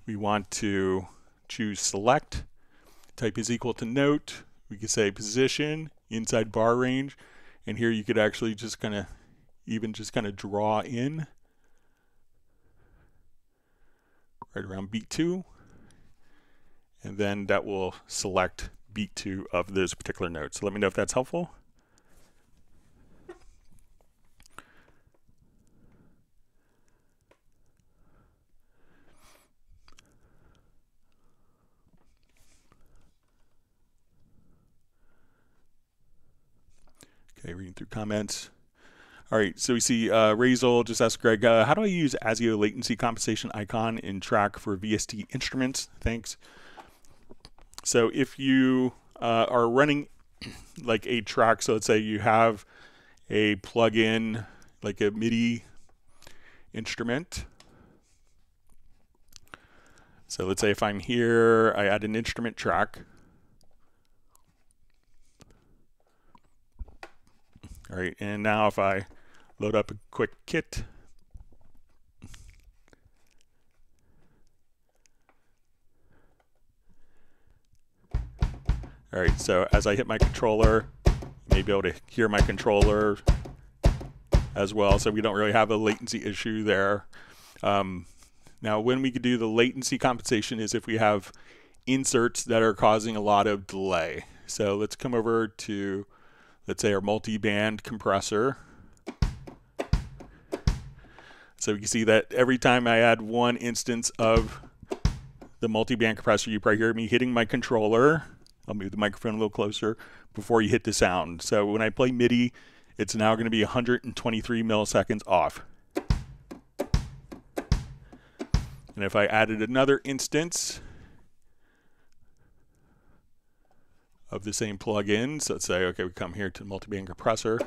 we want to choose select, type is equal to note. We can say position inside bar range, and here you could actually just kind of draw in right around beat 2, and then that will select beat 2 of those particular notes. So let me know if that's helpful. Okay, reading through comments. All right, so we see Razel just asked Greg, how do I use ASIO latency compensation icon in track for VST instruments? Thanks. So if you are running like a track, so let's say you have a plugin like a MIDI instrument. So let's say if I'm here, I add an instrument track. All right, and now if I load up a quick kit, all right, so as I hit my controller, you may be able to hear my controller as well, so we don't really have a latency issue there. Now, when we could do the latency compensation is if we have inserts that are causing a lot of delay. So let's come over to, let's say, our multi-band compressor. So you can see that every time I add one instance of the multi-band compressor, you probably hear me hitting my controller. I'll move the microphone a little closer before you hit the sound. So when I play MIDI, it's now going to be 123 milliseconds off. And if I added another instance of the same plugin, so let's say, okay, we come here to the multi-band compressor.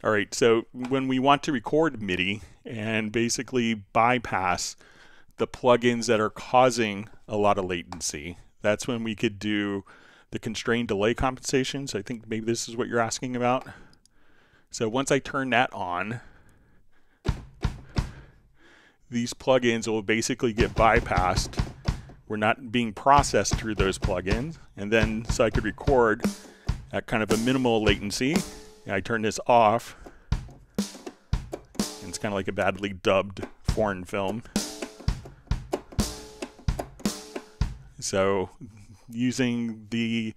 All right, so when we want to record MIDI and basically bypass the plugins that are causing a lot of latency, that's when we could do the constrained delay compensation. So I think maybe this is what you're asking about. So once I turn that on, these plugins will basically get bypassed. We're not being processed through those plugins. And then, so I could record at kind of a minimal latency. And I turn this off. And it's kind of like a badly dubbed foreign film. So using the,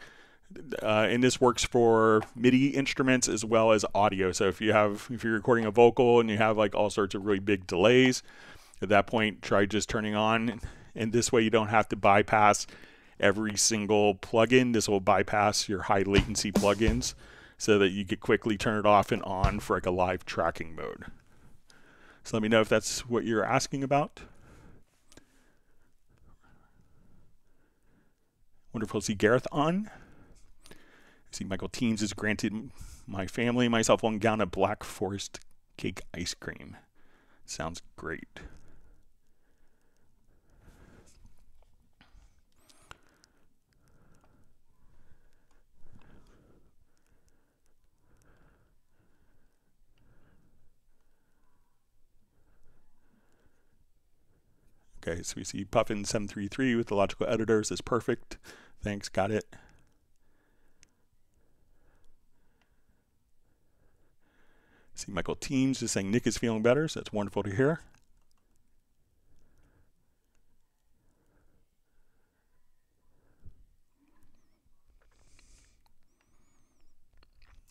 and this works for MIDI instruments as well as audio. So if you're recording a vocal and you have like all sorts of really big delays, at that point, try just turning on, and this way you don't have to bypass every single plugin. This will bypass your high latency plugins so that you could quickly turn it off and on for like a live tracking mode. So let me know if that's what you're asking about. Wonderful to see Gareth on. I see Michael Teams has granted my family and myself 1 gallon of Black Forest cake ice cream. Sounds great. Okay, so we see Puffin733 with the logical editors is perfect. Thanks, got it. See Michael Teams just saying Nick is feeling better, so that's wonderful to hear.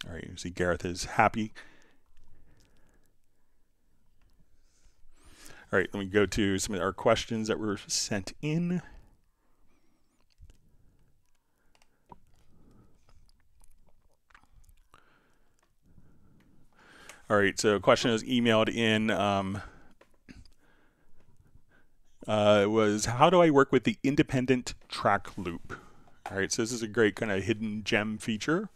All right, You see Gareth is happy. All right, let me go to some of our questions that were sent in. All right, so a question was emailed in. Was how do I work with the independent track loop? All right, so this is a great kind of hidden gem feature.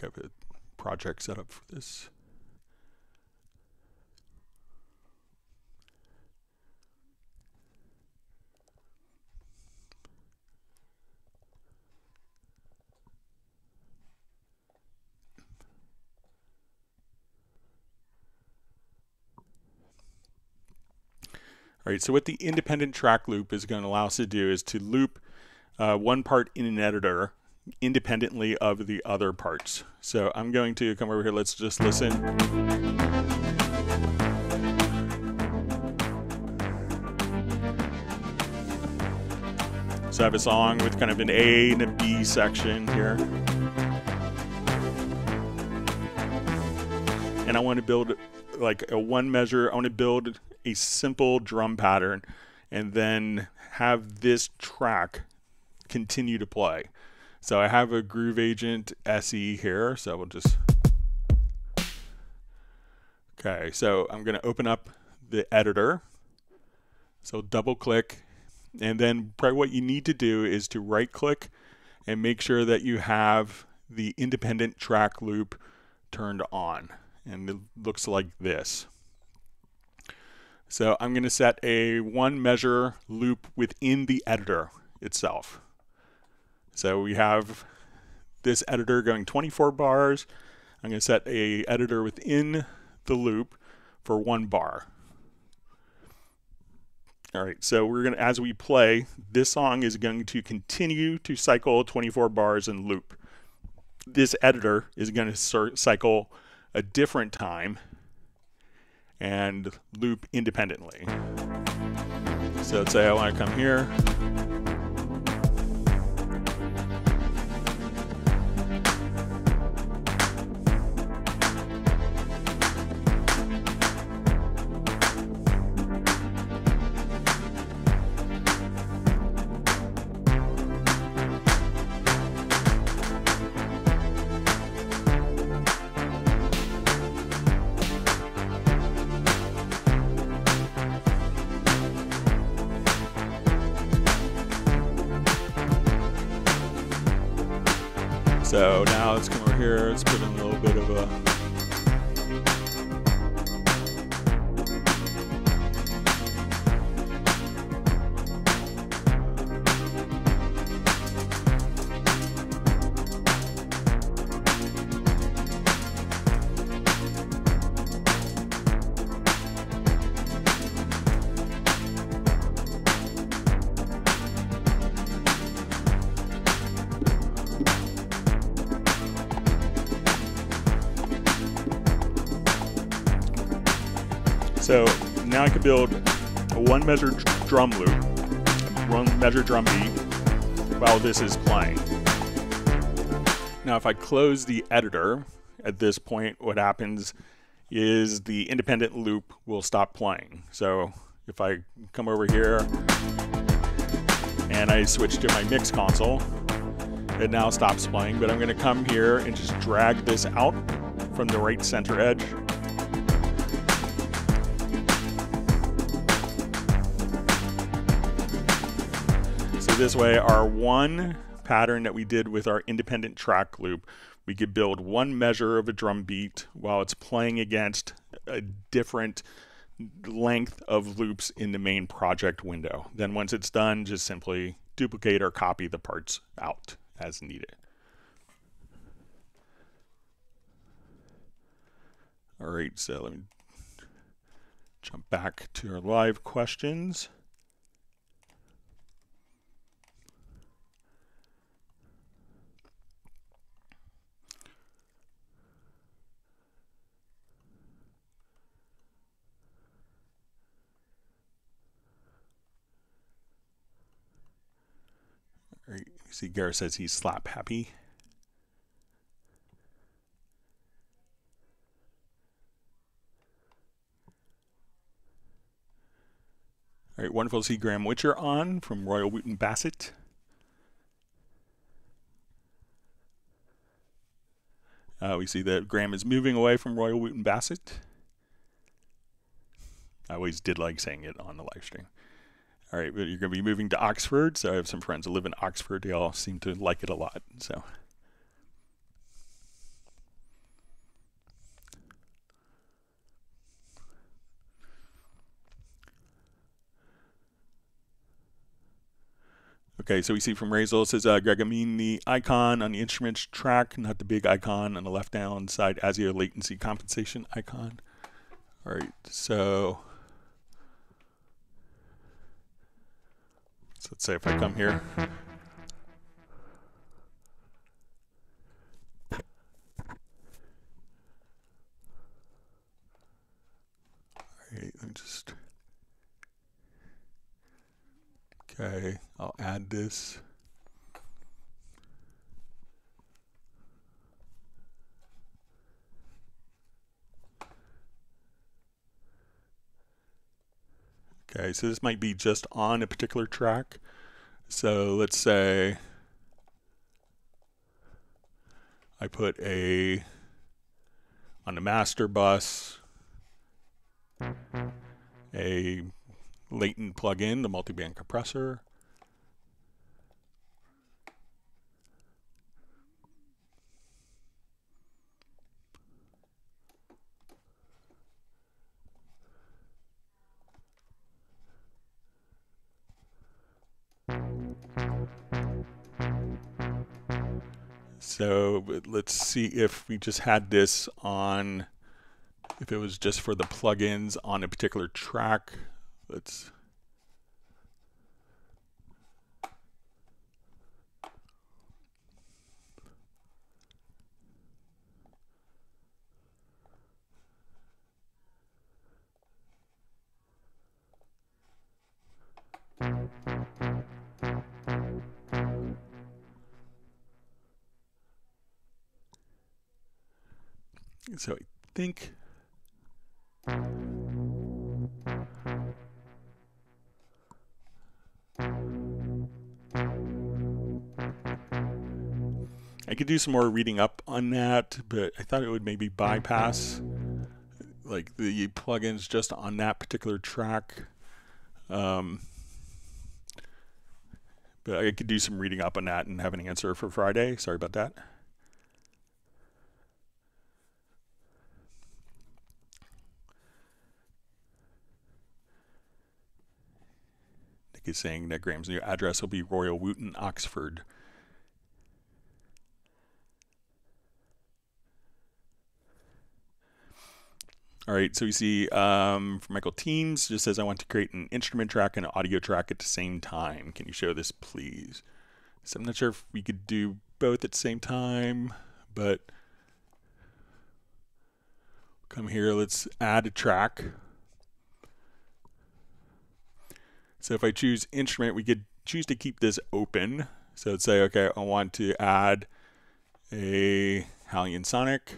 I have a project set up for this. All right, so what the independent track loop is going to allow us to do is to loop one part in an editor independently of the other parts. So I'm going to come over here, let's just listen. So I have a song with kind of an A and a B section here. And I want to build like a one measure, I want to build a simple drum pattern and then have this track continue to play. So I have a Groove Agent SE here, so we'll just, okay, so I'm going to open up the editor. So double click, and then probably what you need to do is to right click and make sure that you have the independent track loop turned on. And it looks like this. So I'm going to set a one measure loop within the editor itself. So we have this editor going 24 bars. I'm going to set a editor within the loop for 1 bar. All right, so we're going to, as we play, this song is going to continue to cycle 24 bars and loop. This editor is going to cycle a different time and loop independently. So let's say I want to come here. So now let's come over here, let's put in a little bit of a So now I can build a one measure drum loop, one measure drum beat while this is playing. Now if I close the editor at this point, what happens is the independent loop will stop playing. So if I come over here and I switch to my mix console, it now stops playing, but I'm going to come here and just drag this out from the right center edge. This way, our one pattern that we did with our independent track loop, we could build one measure of a drum beat while it's playing against a different length of loops in the main project window. Then once it's done, just simply duplicate or copy the parts out as needed. All right, so let me jump back to our live questions. You see Gareth says he's slap happy. All right, wonderful to see Graham Witcher on from Royal Wooten Bassett. We see that Graham is moving away from Royal Wooten Bassett. I always did like saying it on the live stream. All right, but you're going to be moving to Oxford. So I have some friends that live in Oxford. They all seem to like it a lot. So. Okay, so we see from Razel, it says, Greg, I mean the icon on the instruments track, not the big icon on the left-down side, ASIO latency compensation icon. All right, so let's say if I come here. All right, let me just... Okay, I'll add this. Okay, so this might be just on a particular track. So let's say I put on the master bus a latent plugin, the multiband compressor. So let's see if we just had this on, if it was just for the plugins on a particular track. Let's so I think I could do some more reading up on that, but I thought it would maybe bypass like the plugins just on that particular track. But I could do some reading up on that and have an answer for Friday. Sorry about that. Nick is saying that Graham's new address will be Royal Wooten, Oxford. All right, so we see from Michael Teams, just says, I want to create an instrument track and an audio track at the same time. Can you show this, please? So I'm not sure if we could do both at the same time, but come here, let's add a track. So if I choose instrument, we could choose to keep this open. So let's say, okay, I want to add a Hallian Sonic,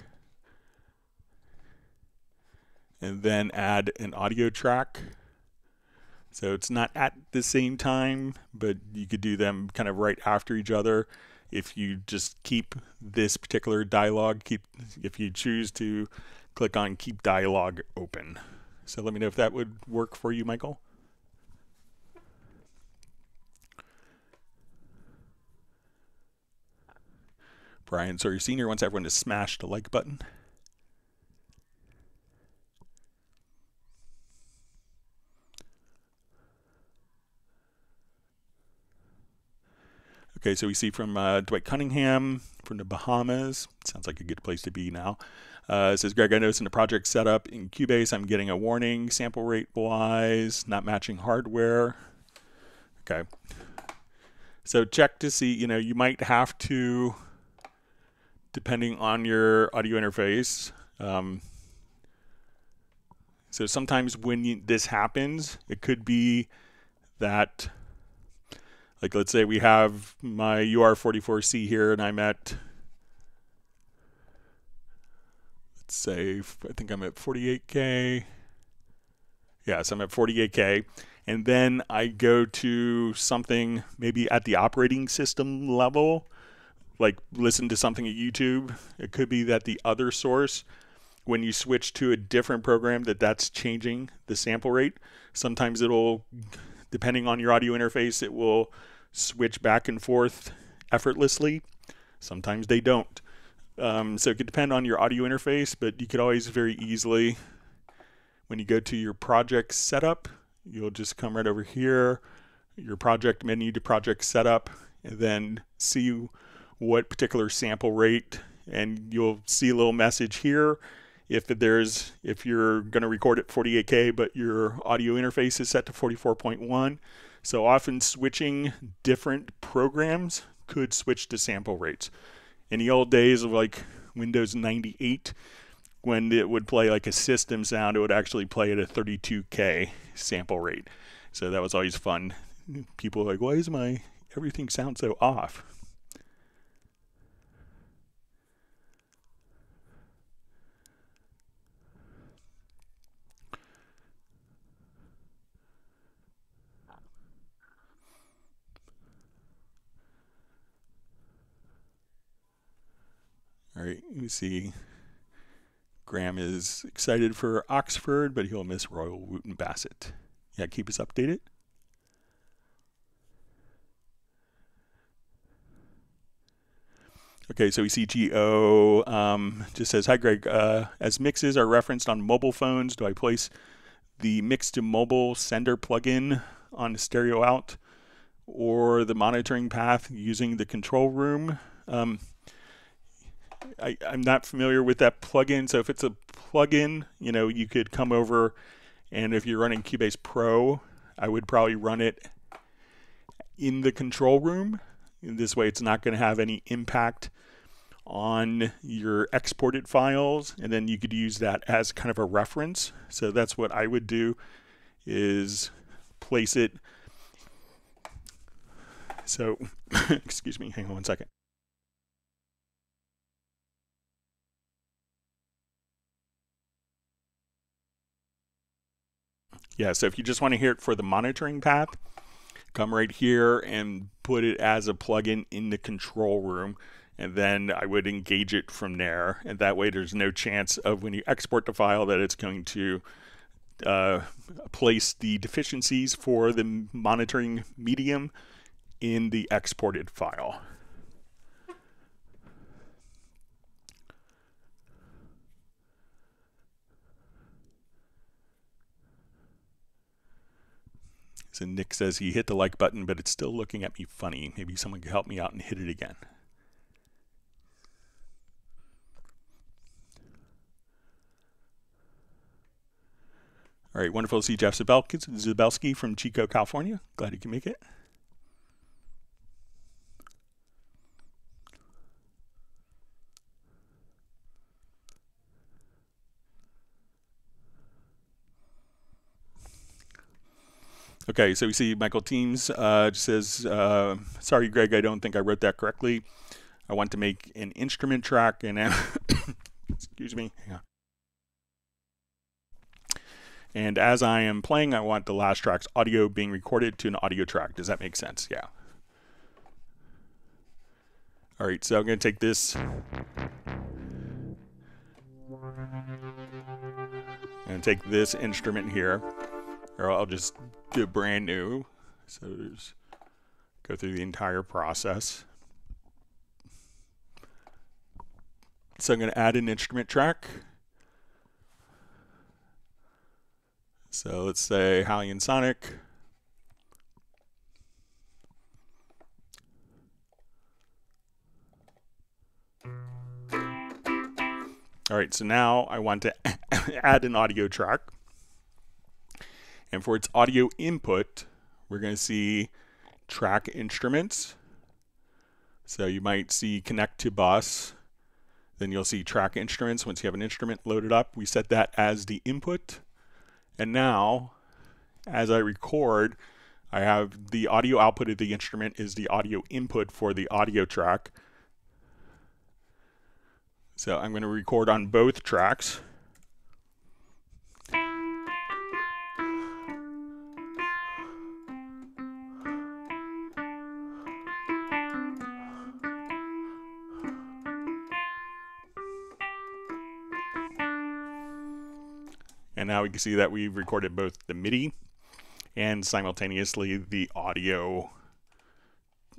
and then add an audio track. So it's not at the same time, but you could do them kind of right after each other. If you just keep this particular dialog, if you choose to click on keep dialog open. So let me know if that would work for you, Michael. Brian Sawyer Sr. wants everyone to smash the like button. Okay, so we see from Dwight Cunningham from the Bahamas. Sounds like a good place to be now. It says, Greg, I noticed in the project setup in Cubase, I'm getting a warning, sample rate wise, not matching hardware. Okay. So check to see, you might have to, depending on your audio interface. So sometimes when this happens, it could be that Like let's say we have my UR44C here and I'm at, let's say, I think I'm at 48K. Yes, I'm at 48K. And then I go to something maybe at the operating system level, like listen to something at YouTube. It could be that the other source, when you switch to a different program, that's changing the sample rate. Sometimes it'll, depending on your audio interface, it will switch back and forth effortlessly. Sometimes they don't. So it could depend on your audio interface, but you could always very easily, when you go to your project setup, you'll just come right over here, your project menu to project setup, and then see what particular sample rate, and you'll see a little message here. If you're going to record at 48K, but your audio interface is set to 44.1. So often switching different programs could switch to sample rates. In the old days of like Windows 98, when it would play like a system sound, it would actually play at a 32K sample rate. So that was always fun. People were like, why is everything sound so off? All right, you see Graham is excited for Oxford, but he'll miss Royal Wootton Bassett. Yeah, keep us updated. Okay, so we see GO just says, hi Greg, as mixes are referenced on mobile phones, do I place the mix to mobile sender plugin on stereo out or the monitoring path using the control room? I'm not familiar with that plugin, so if it's a plugin, you could come over, and if you're running Cubase Pro, I would probably run it in the control room. In this way, it's not going to have any impact on your exported files, and then you could use that as kind of a reference. So that's what I would do, is place it. So, excuse me, hang on one second. Yeah, so if you just want to hear it for the monitoring path, come right here and put it as a plugin in the control room, and then I would engage it from there, and that way there's no chance of when you export the file that it's going to place the deficiencies for the monitoring medium in the exported file. So Nick says he hit the like button, but it's still looking at me funny. Maybe someone could help me out and hit it again. All right, wonderful to see Jeff Zabelski from Chico, California. Glad you can make it. Okay, so we see Michael Teams says, sorry, Greg, I don't think I wrote that correctly. I want to make an instrument track and excuse me, hang on. And as I am playing, I want the last track's audio being recorded to an audio track. Does that make sense? Yeah. All right, so I'm going to take this and take this instrument here, or I'll just do brand new. So there's, go through the entire process. So I'm going to add an instrument track. So let's say Hallian Sonic. All right, so now I want to add an audio track. And for its audio input, we're going to see track instruments. So you might see connect to bus. Then you'll see track instruments. Once you have an instrument loaded up, we set that as the input. And now, as I record, I have the audio output of the instrument is the audio input for the audio track. So I'm going to record on both tracks. And now we can see that we've recorded both the MIDI and simultaneously the audio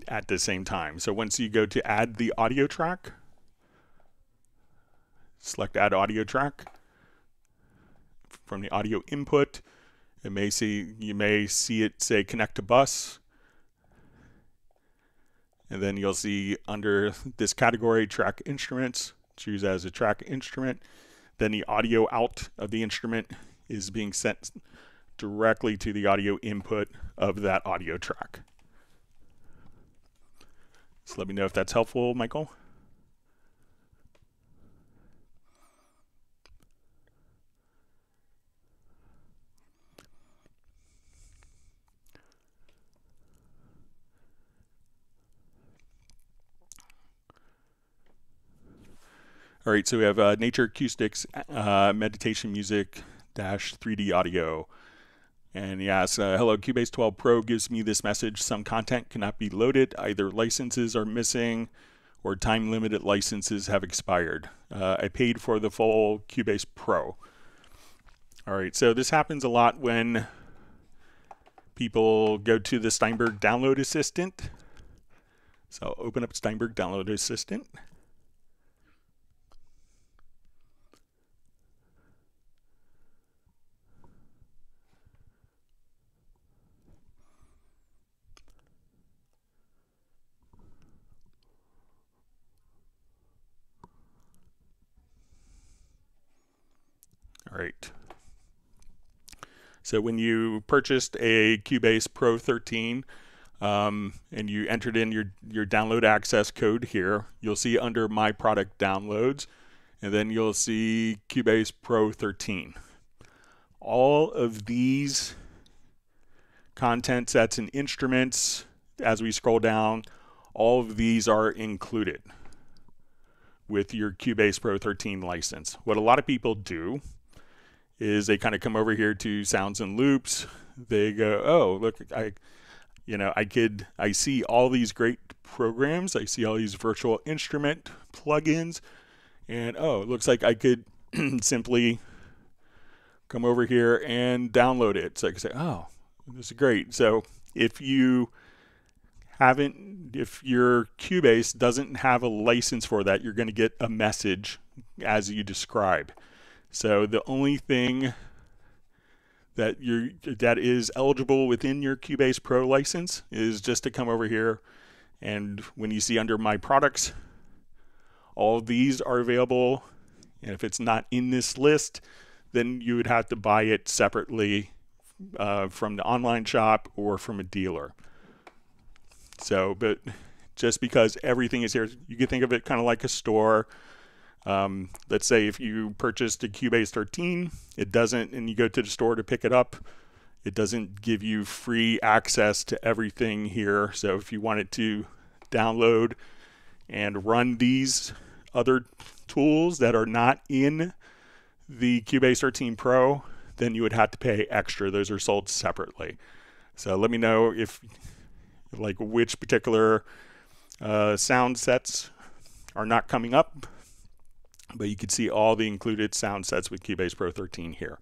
at the same time. So once you go to add the audio track, select add audio track. From the audio input, you may see it say connect to bus. And then you'll see under this category, track instruments, choose as a track instrument. Then the audio out of the instrument is being sent directly to the audio input of that audio track. So let me know if that's helpful, Michael. All right, so we have Nature Acoustics, Meditation Music, -3D Audio. And he asks, hello, Cubase 12 Pro gives me this message. Some content cannot be loaded. Either licenses are missing or time-limited licenses have expired. I paid for the full Cubase Pro. All right, so this happens a lot when people go to the Steinberg Download Assistant. So I'll open up Steinberg Download Assistant. All right. So when you purchased a Cubase Pro 13 and you entered in your download access code here, you'll see under My Product Downloads, and then you'll see Cubase Pro 13. All of these content sets and instruments, as we scroll down, all of these are included with your Cubase Pro 13 license. What a lot of people do is they kind of come over here to sounds and loops. They go, oh, look, I see all these great programs. I see all these virtual instrument plugins, and oh, it looks like I could simply come over here and download it. So I can say, oh, this is great. So if your Cubase doesn't have a license for that, you're going to get a message as you describe. So the only thing that is eligible within your Cubase Pro license is just to come over here, and when you see under My Products, all of these are available. And if it's not in this list, then you would have to buy it separately from the online shop or from a dealer. So, but just because everything is here, you can think of it kind of like a store. Let's say if you purchased a Cubase 13, it doesn't, and you go to the store to pick it up, it doesn't give you free access to everything here. So if you wanted to download and run these other tools that are not in the Cubase 13 Pro, then you would have to pay extra. Those are sold separately. So let me know if, like, which particular sound sets are not coming up. But you can see all the included sound sets with Cubase Pro 13 here.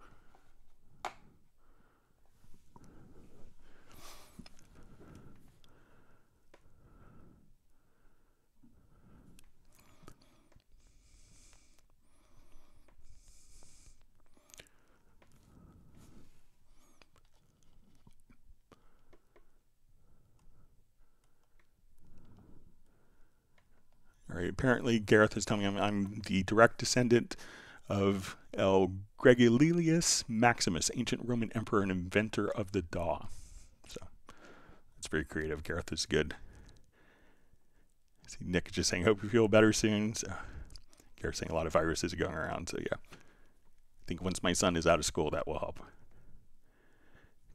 All right, apparently Gareth is telling me I'm the direct descendant of L. Gregulilius Maximus, ancient Roman emperor and inventor of the DAW. So that's very creative. Gareth is good. See Nick is just saying, hope you feel better soon. So Gareth's saying a lot of viruses are going around. So yeah, I think once my son is out of school, that will help.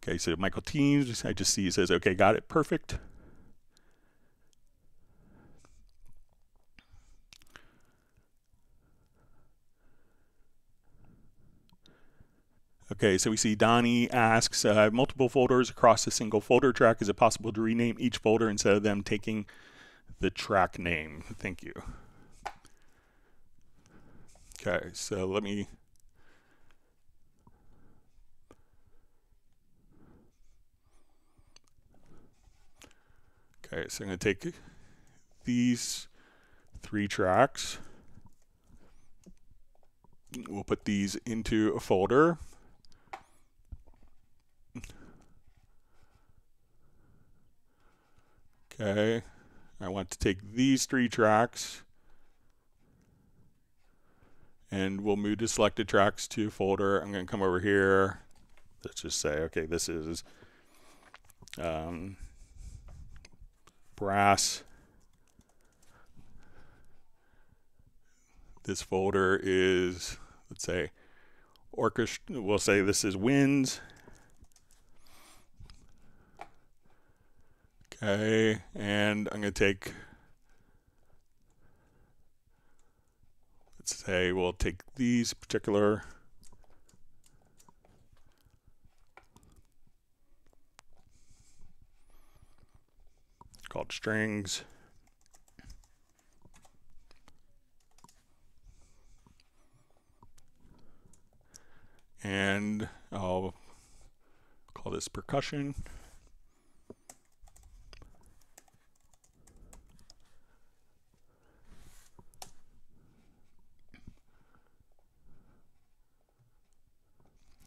Okay, so Michael Teams, I just see it says, okay, got it, perfect. Okay, so we see Donnie asks, I have multiple folders across a single folder track. Is it possible to rename each folder instead of them taking the track name? Thank you. Okay, so let me... Okay, so I'm going to take these 3 tracks. We'll put these into a folder. Okay, I want to take these 3 tracks and we'll move the selected tracks to a folder. I'm going to come over here. Let's just say, okay, this is brass. This folder is, let's say, orchestra. We'll say this is winds. Okay, and I'm going to take, let's say we'll take these particular called strings. And I'll call this percussion.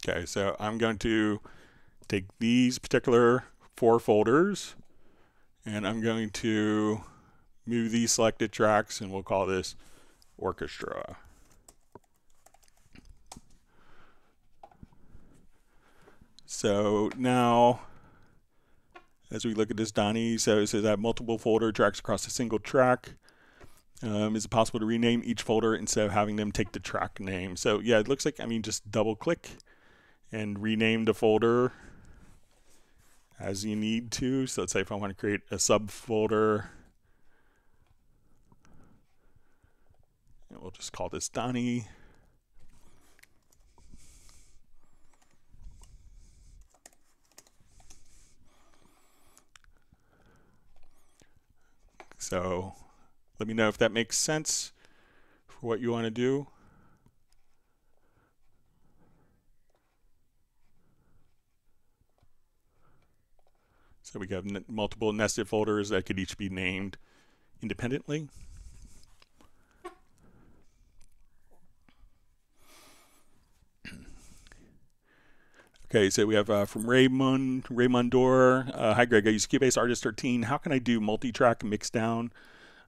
Okay, so I'm going to take these particular 4 folders and I'm going to move these selected tracks and we'll call this orchestra. So now, as we look at this, Donnie, so it says I have multiple folder tracks across a single track. Is it possible to rename each folder instead of having them take the track name? So yeah, it looks like, I mean, just double click and rename the folder as you need to. So let's say if I want to create a subfolder, and we'll just call this Donnie. So let me know if that makes sense for what you want to do. So we have multiple nested folders that could each be named independently. Okay, so we have from Raymond Dorr. Hi Greg, I use Cubase Artist 13. How can I do multi-track mixdown?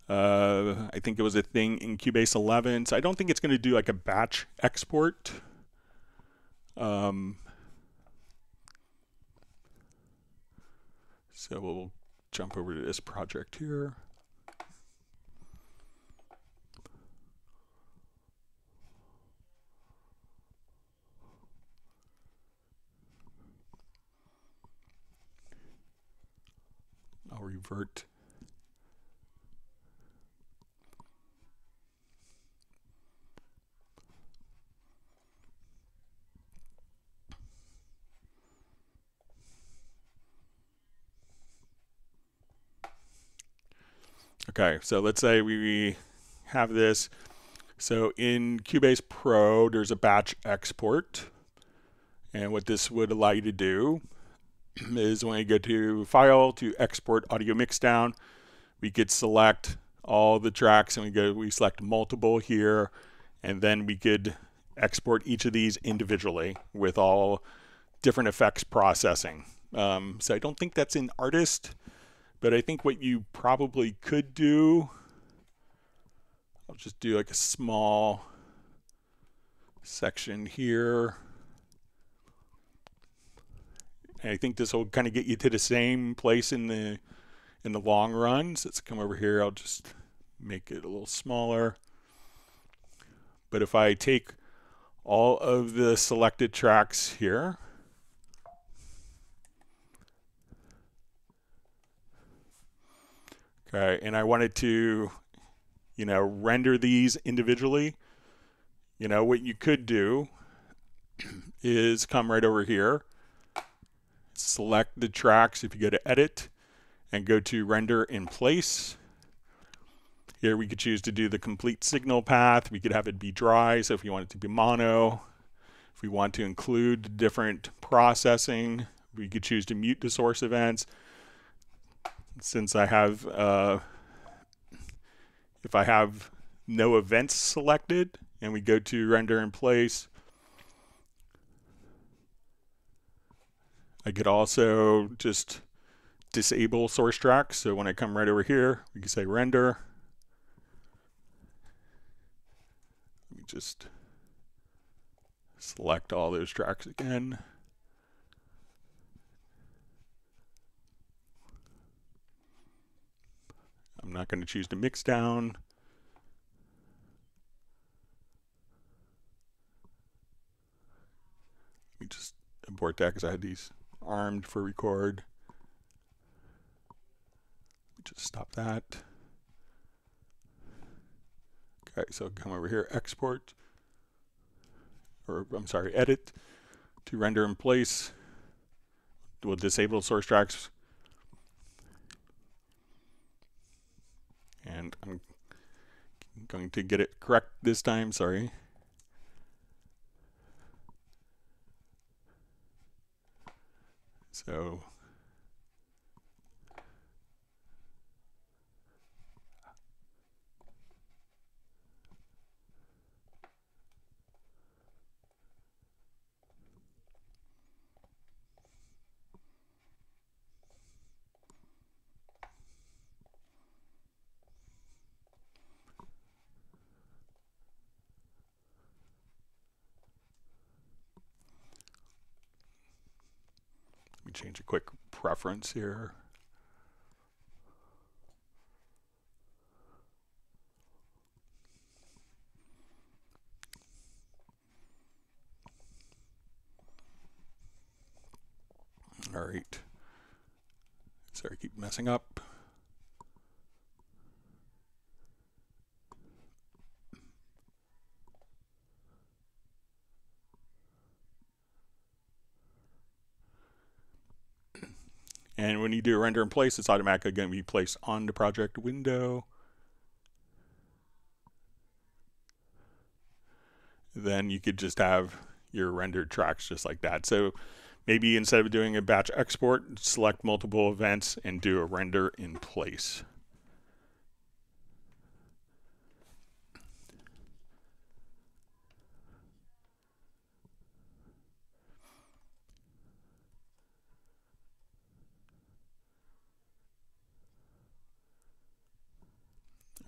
I think it was a thing in Cubase 11. So I don't think it's going to do like a batch export. So we'll jump over to this project here. I'll revert. Okay, so let's say we have this. So in Cubase Pro, there's a batch export. And what this would allow you to do is when you go to File, to Export Audio Mixdown, we could select all the tracks and we select multiple here, and then we could export each of these individually with all different effects processing. So I don't think that's in Artist, but I think what you probably could do, I'll just do like a small section here. And I think this will kind of get you to the same place in the long run. So let's come over here. I'll just make it a little smaller. But if I take all of the selected tracks here, Okay, and I wanted to, render these individually. What you could do is come right over here, select the tracks if you go to edit, and go to render in place. Here we could choose to do the complete signal path. We could have it be dry, so if you want it to be mono. If we want to include different processing, we could choose to mute the source events. Since I have, if I have no events selected, and we go to render in place, I could also just disable source tracks. So when I come right over here, we can say render. Let me just select all those tracks again. I'm not going to choose to mix down. Let me just import that because I had these armed for record. Just stop that. Okay, so come over here, export, or I'm sorry, edit to render in place. We'll disable source tracks. And I'm going to get it correct this time, sorry. So let me change a quick preference here. All right. Sorry, keep messing up. And when you do a render in place, it's automatically going to be placed on the project window. Then you could just have your rendered tracks just like that. So maybe instead of doing a batch export, select multiple events and do a render in place.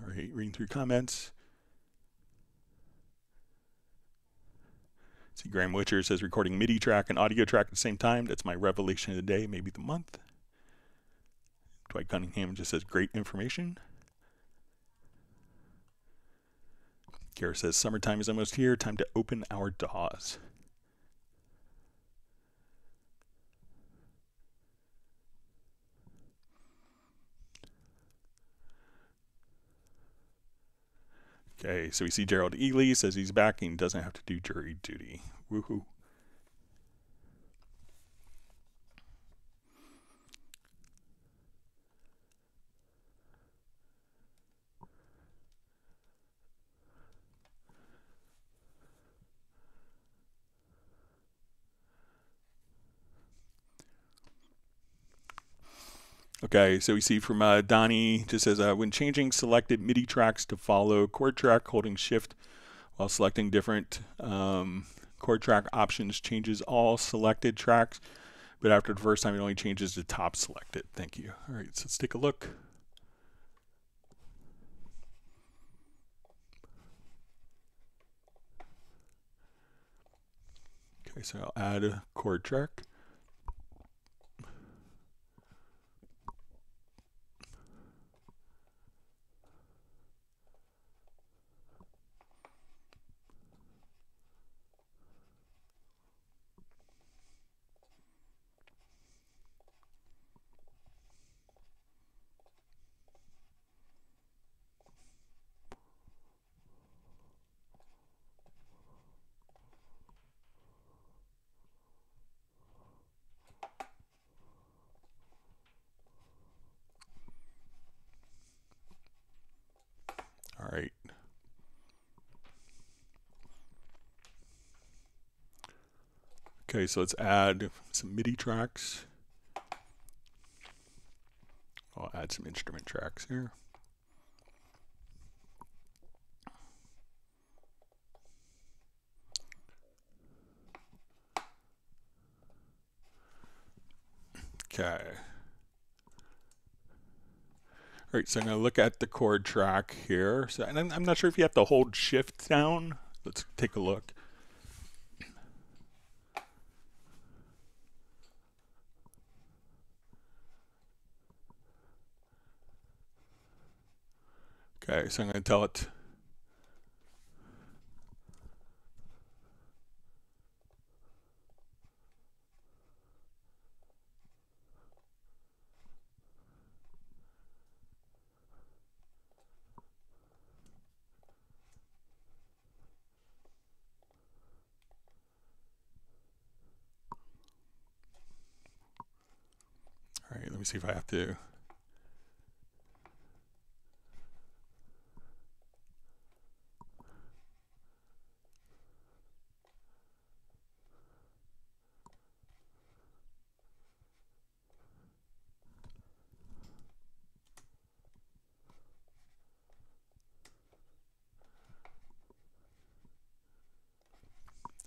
All right, reading through comments. See, Graham Witcher says recording MIDI track and audio track at the same time. That's my revelation of the day, maybe the month. Dwight Cunningham just says great information. Kara says summertime is almost here. Time to open our DAWs. Okay, so we see Gerald Ely says he's back and doesn't have to do jury duty. Woohoo. Okay, so we see from Donnie, just says, when changing selected MIDI tracks to follow chord track, holding shift while selecting different chord track options changes all selected tracks, but after the first time it only changes the top selected. Thank you. All right, so let's take a look. Okay, so I'll add a chord track. Okay, so let's add some MIDI tracks. I'll add some instrument tracks here. Okay. All right, so I'm going to look at the chord track here. So, and I'm not sure if you have to hold shift down. Let's take a look. Okay, so I'm going to tell it. All right, let me see if I have to.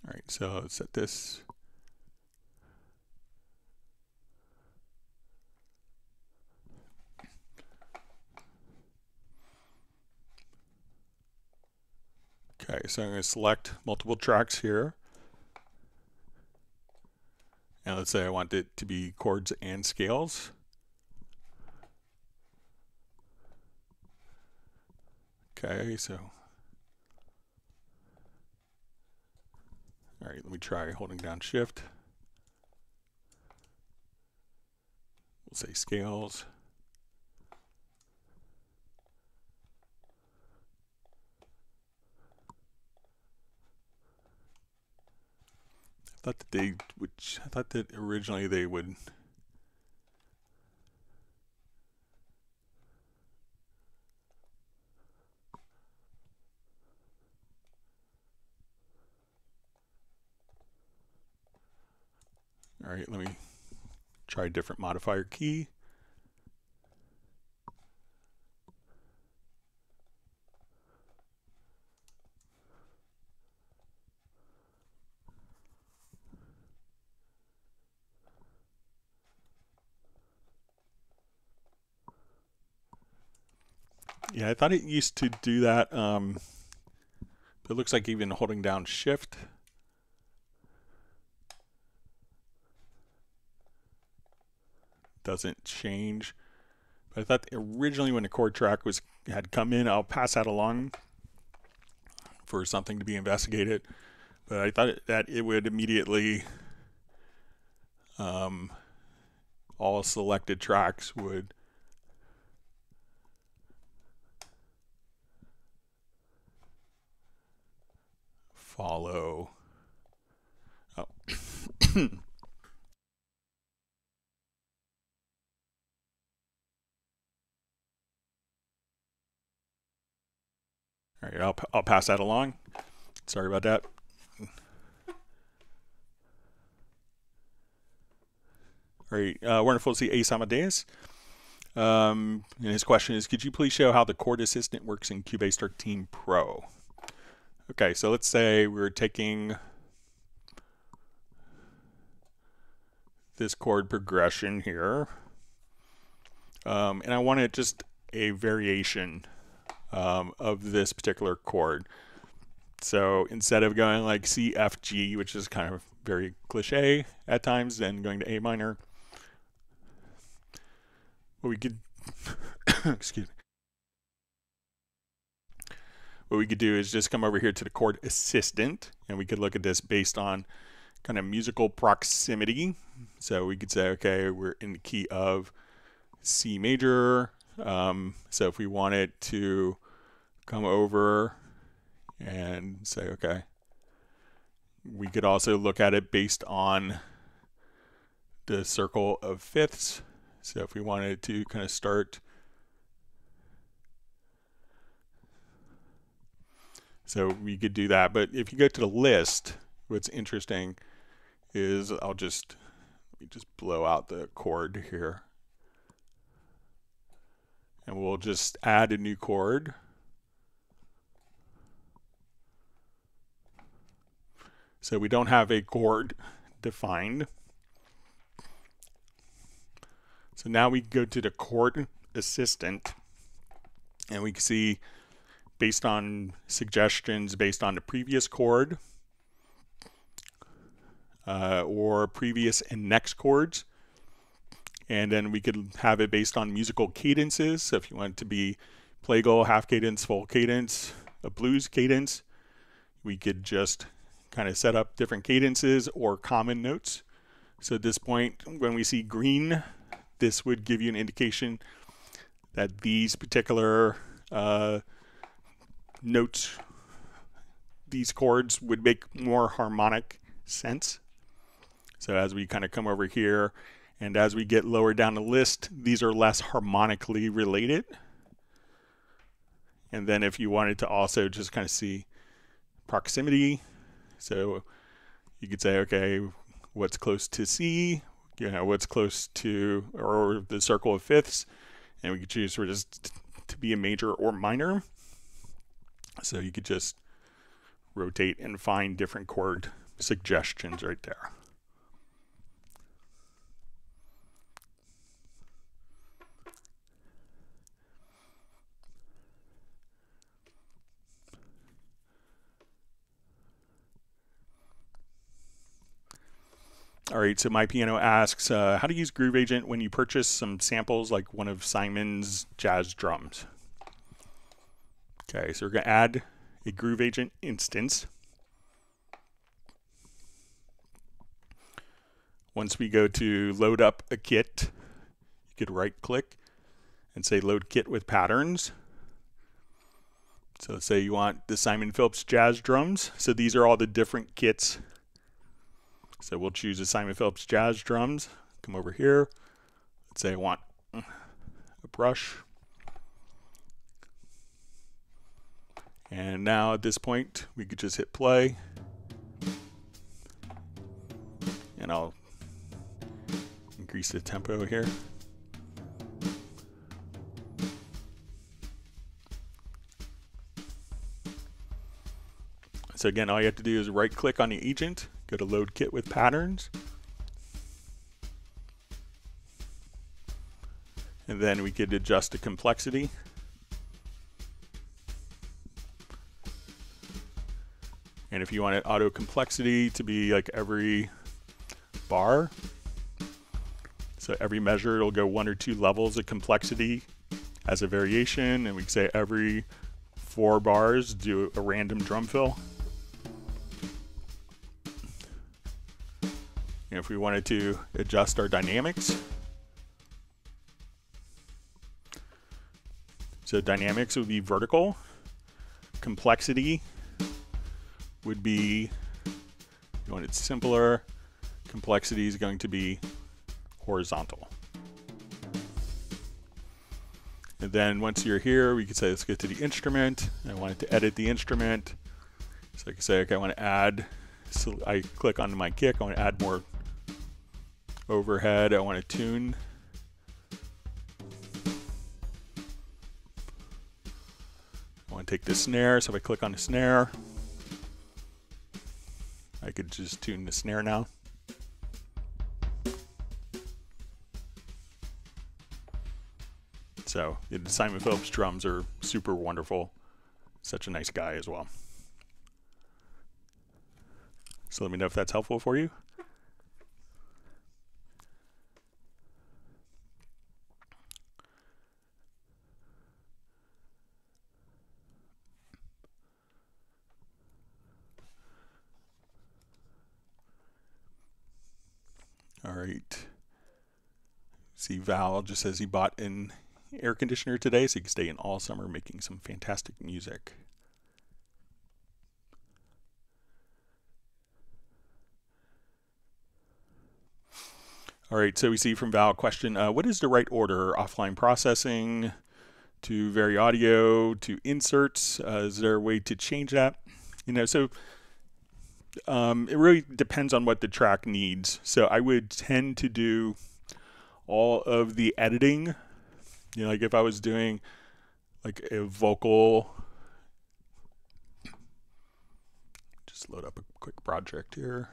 All right, so let's set this. Okay, so I'm going to select multiple tracks here. And let's say I want it to be chords and scales. Okay, so. All right, let me try holding down shift. We'll say scales. I thought that originally they would. All right, let me try a different modifier key. Yeah, I thought it used to do that. But it looks like even holding down shift doesn't change. But I thought originally when the chord track had come in, I'll pass that along for something to be investigated. But I thought that it would immediately, all selected tracks would follow. Oh. All right, I'll pass that along. Sorry about that. All right, wonderful to see Ace Amadeus. And his question is, could you please show how the chord assistant works in Cubase 13 Pro? Okay, so let's say we're taking this chord progression here, and I wanted just a variation of this particular chord. So instead of going like C, F, G, which is kind of very cliche at times, then going to A minor, what we could, excuse me, what we could do is just come over here to the chord assistant, and we could look at this based on kind of musical proximity. So we could say, okay, we're in the key of C major. So if we wanted to come over and say, okay, we could also look at it based on the circle of fifths. So if we wanted to kind of start, so we could do that. But if you go to the list, what's interesting is let me just blow out the chord here. And we'll just add a new chord. So we don't have a chord defined. So now we go to the chord assistant, and we can see, based on suggestions based on the previous chord or previous and next chords. And then we could have it based on musical cadences. So if you want it to be plagal, half cadence, full cadence, a blues cadence, we could just kind of set up different cadences or common notes. So at this point, when we see green, this would give you an indication that these particular notes, these chords would make more harmonic sense. So as we kind of come over here, and as we get lower down the list, these are less harmonically related. And then if you wanted to also just kind of see proximity, so you could say, okay, what's close to C, what's close to, or the circle of fifths, and we could choose for just to be a major or minor. So you could just rotate and find different chord suggestions right there. All right, so My Piano asks, how to use Groove Agent when you purchase some samples like one of Simon's jazz drums. Okay, so we're going to add a Groove Agent instance. Once we go to load up a kit, you could right click and say load kit with patterns. So let's say you want the Simon Phillips jazz drums. So these are all the different kits. So we'll choose the Simon Phillips jazz drums. Come over here. Let's say I want a brush. And now at this point, we could just hit play. And I'll increase the tempo here. So again, all you have to do is right click on the agent, go to load kit with patterns. And then we could adjust the complexity. And if you wanted auto complexity to be like every bar, so every measure it'll go 1 or 2 levels of complexity as a variation, and we can say every 4 bars do a random drum fill. And if we wanted to adjust our dynamics, so dynamics would be vertical, complexity would be, if you want it simpler, complexity is going to be horizontal. And then once you're here, we could say, let's get to the instrument. I wanted to edit the instrument. So I can say, okay, I want to add, so I click on my kick, I want to add more overhead, I want to tune. I want to take the snare, so if I click on the snare, I could just tune the snare now. So the Simon Phillips drums are super wonderful. Such a nice guy as well. So let me know if that's helpful for you. All right. See, Val just says he bought an air conditioner today so he can stay in all summer making some fantastic music. All right, so we see from Val a question, what is the right order? Offline processing to vary audio to inserts? Is there a way to change that? So It really depends on what the track needs. So I would tend to do all of the editing. You know, like if I was doing like a vocal, just load up a quick project here.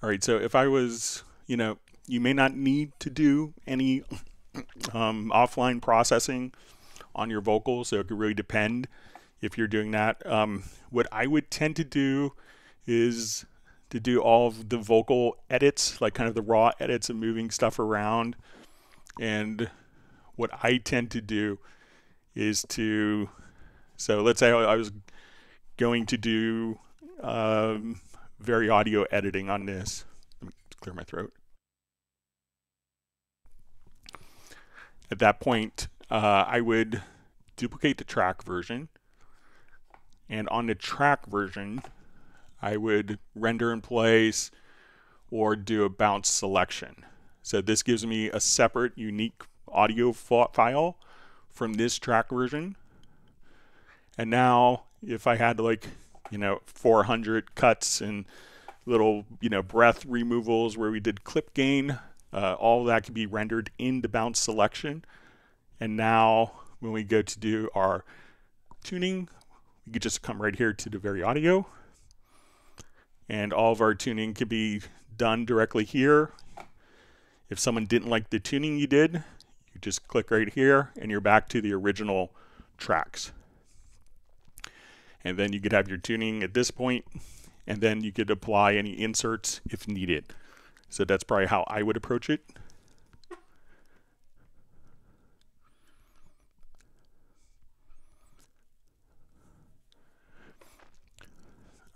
All right, so if I was, you know, you may not need to do any offline processing on your vocals, so it could really depend if you're doing that. What I would tend to do is to do all of the vocal edits, like kind of the raw edits of moving stuff around. And what I tend to do is to, so let's say I was going to do very audio editing on this. Let me clear my throat. At that point, I would duplicate the track version, and on the track version, I would render in place or do a bounce selection. So this gives me a separate, unique audio file from this track version. And now, if I had like, 400 cuts and little, breath removals where we did clip gain, all of that can be rendered in the bounce selection. And now, when we go to do our tuning, we could just come right here to the very audio. And all of our tuning can be done directly here. If someone didn't like the tuning you did, you just click right here and you're back to the original tracks. And then you could have your tuning at this point, and then you could apply any inserts if needed. So that's probably how I would approach it.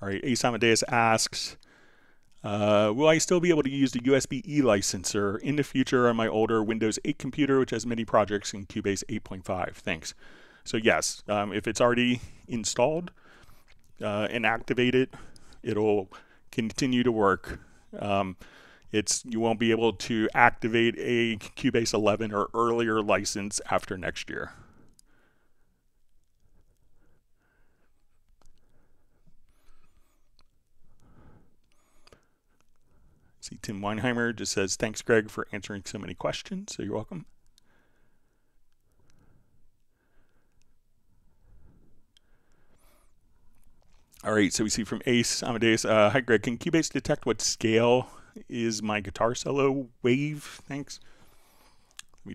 All right, Ace Amadeus asks, will I still be able to use the USB-E licenser in the future on my older Windows 8 computer, which has many projects in Cubase 8.5? Thanks. So yes, if it's already installed and activated, it'll continue to work. You won't be able to activate a Cubase 11 or earlier license after next year. See, Tim Weinheimer just says, thanks, Greg, for answering so many questions. So you're welcome. All right, so we see from Ace Amadeus, hi, Greg, can Cubase detect what scale is my guitar solo wave? Thanks. I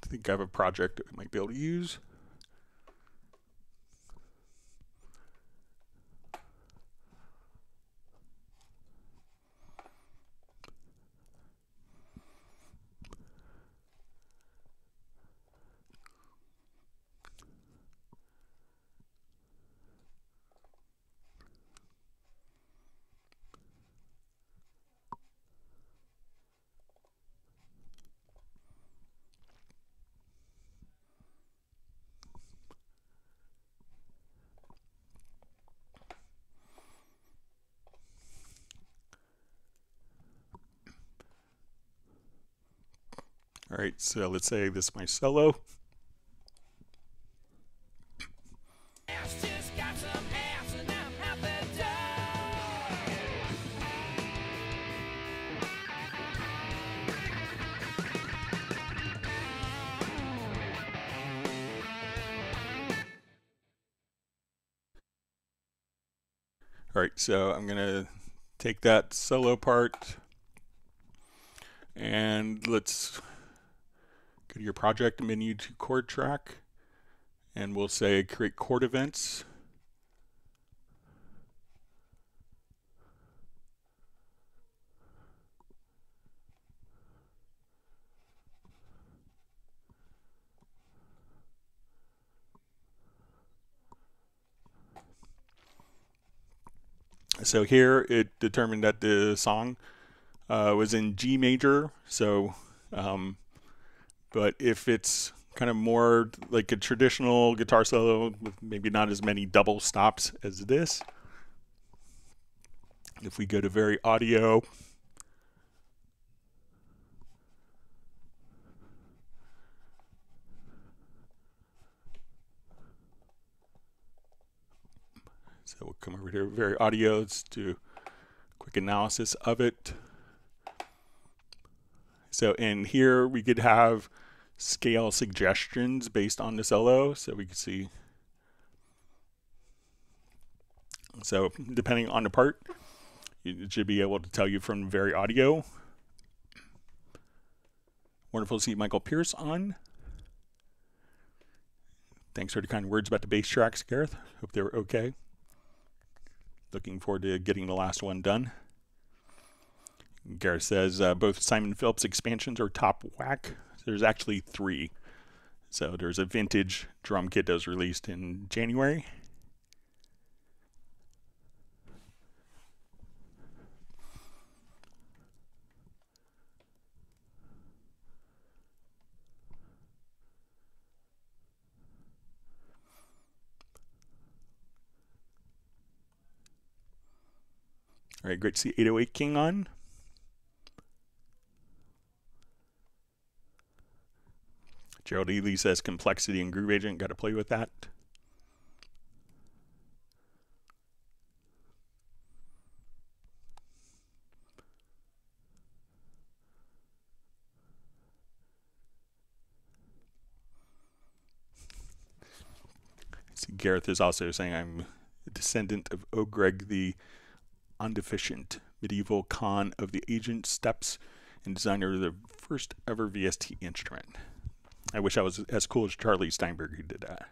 think I have a project that we might be able to use. All right, so let's say this is my solo. All right, so I'm gonna take that solo part and let's go to your project menu to chord track, and we'll say create chord events. So here it determined that the song was in G major. So, but if it's kind of more like a traditional guitar solo with maybe not as many double stops as this. If we go to very audio, so we'll come over here, very audio, let's do a quick analysis of it. So in here we could have scale suggestions based on the solo, so we can see. So depending on the part, it should be able to tell you from very audio. Wonderful to see Michael Pierce on. Thanks for the kind words about the bass tracks, Gareth. Hope they were okay. Looking forward to getting the last one done. Gareth says both Simon Phillips expansions are top whack. There's actually 3. So there's a vintage drum kit that was released in January. All right, great to see 808 King on. Gerald Ely says complexity and groove agent, got to play with that. See, Gareth is also saying I'm a descendant of O'Greg, the undeficient medieval Khan of the agent steps and designer of the first ever VST instrument. I wish I was as cool as Charlie Steinberg who did that.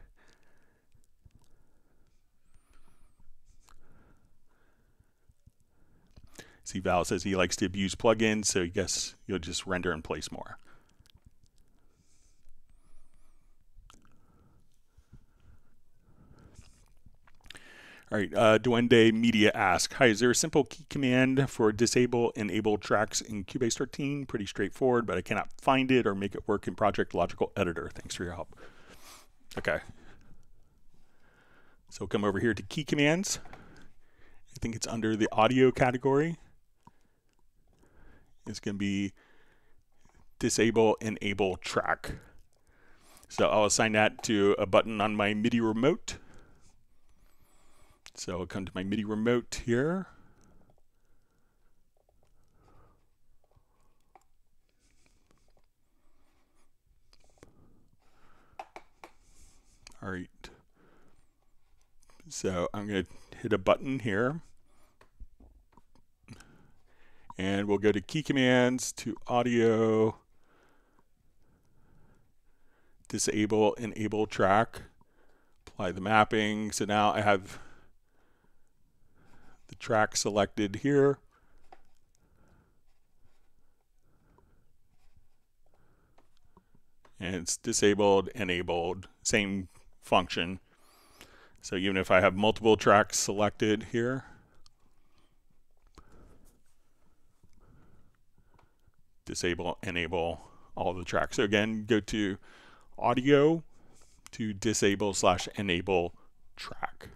See, Val says he likes to abuse plugins, so I guess you'll just render and place more. All right, Duende Media asks, hi, is there a simple key command for disable enable tracks in Cubase 13? Pretty straightforward, but I cannot find it or make it work in Project Logical Editor. Thanks for your help. Okay. So we'll come over here to key commands. I think it's under the audio category. It's going to be disable enable track. So I'll assign that to a button on my MIDI remote. So I'll come to my MIDI remote here. All right. So I'm going to hit a button here. And we'll go to key commands, to audio, disable enable track, apply the mapping. So now I have the track selected here. And it's disabled, enabled, same function. So even if I have multiple tracks selected here, disable, enable all the tracks. So again, go to audio to disable/enable track.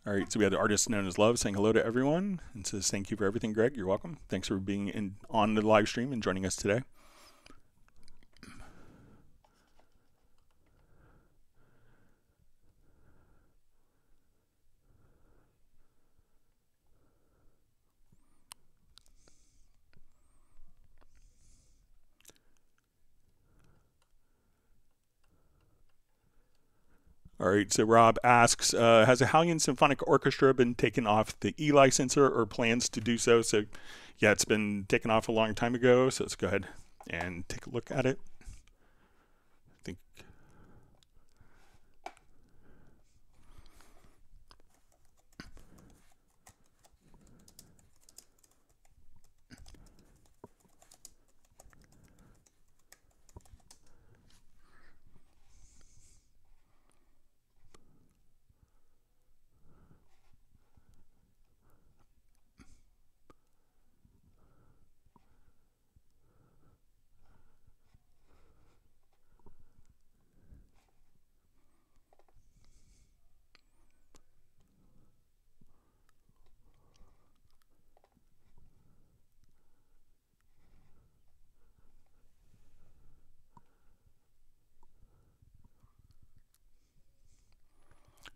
All right, so we have the artist known as Love saying hello to everyone and says thank you for everything, Greg. You're welcome. Thanks for being on the live stream and joining us today. All right, so Rob asks, has a Hallian Symphonic Orchestra been taken off the e-licenser or plans to do so? So yeah, it's been taken off a long time ago, so let's go ahead and take a look at it. I think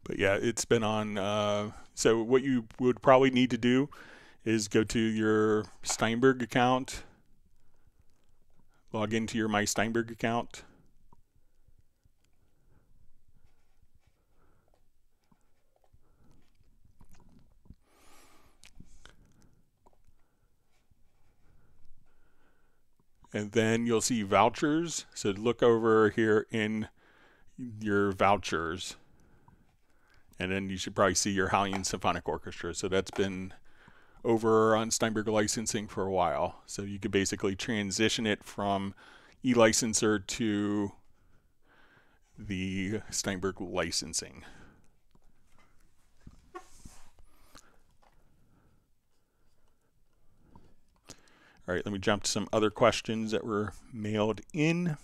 But yeah, it's been on. So what you would probably need to do is go to your Steinberg account, log into your My Steinberg account. And then you'll see vouchers. So look over here in your vouchers. And then you should probably see your Hallyan Symphonic Orchestra. So that's been over on Steinberg licensing for a while. So you could basically transition it from eLicenser to the Steinberg licensing. All right, let me jump to some other questions that were mailed in.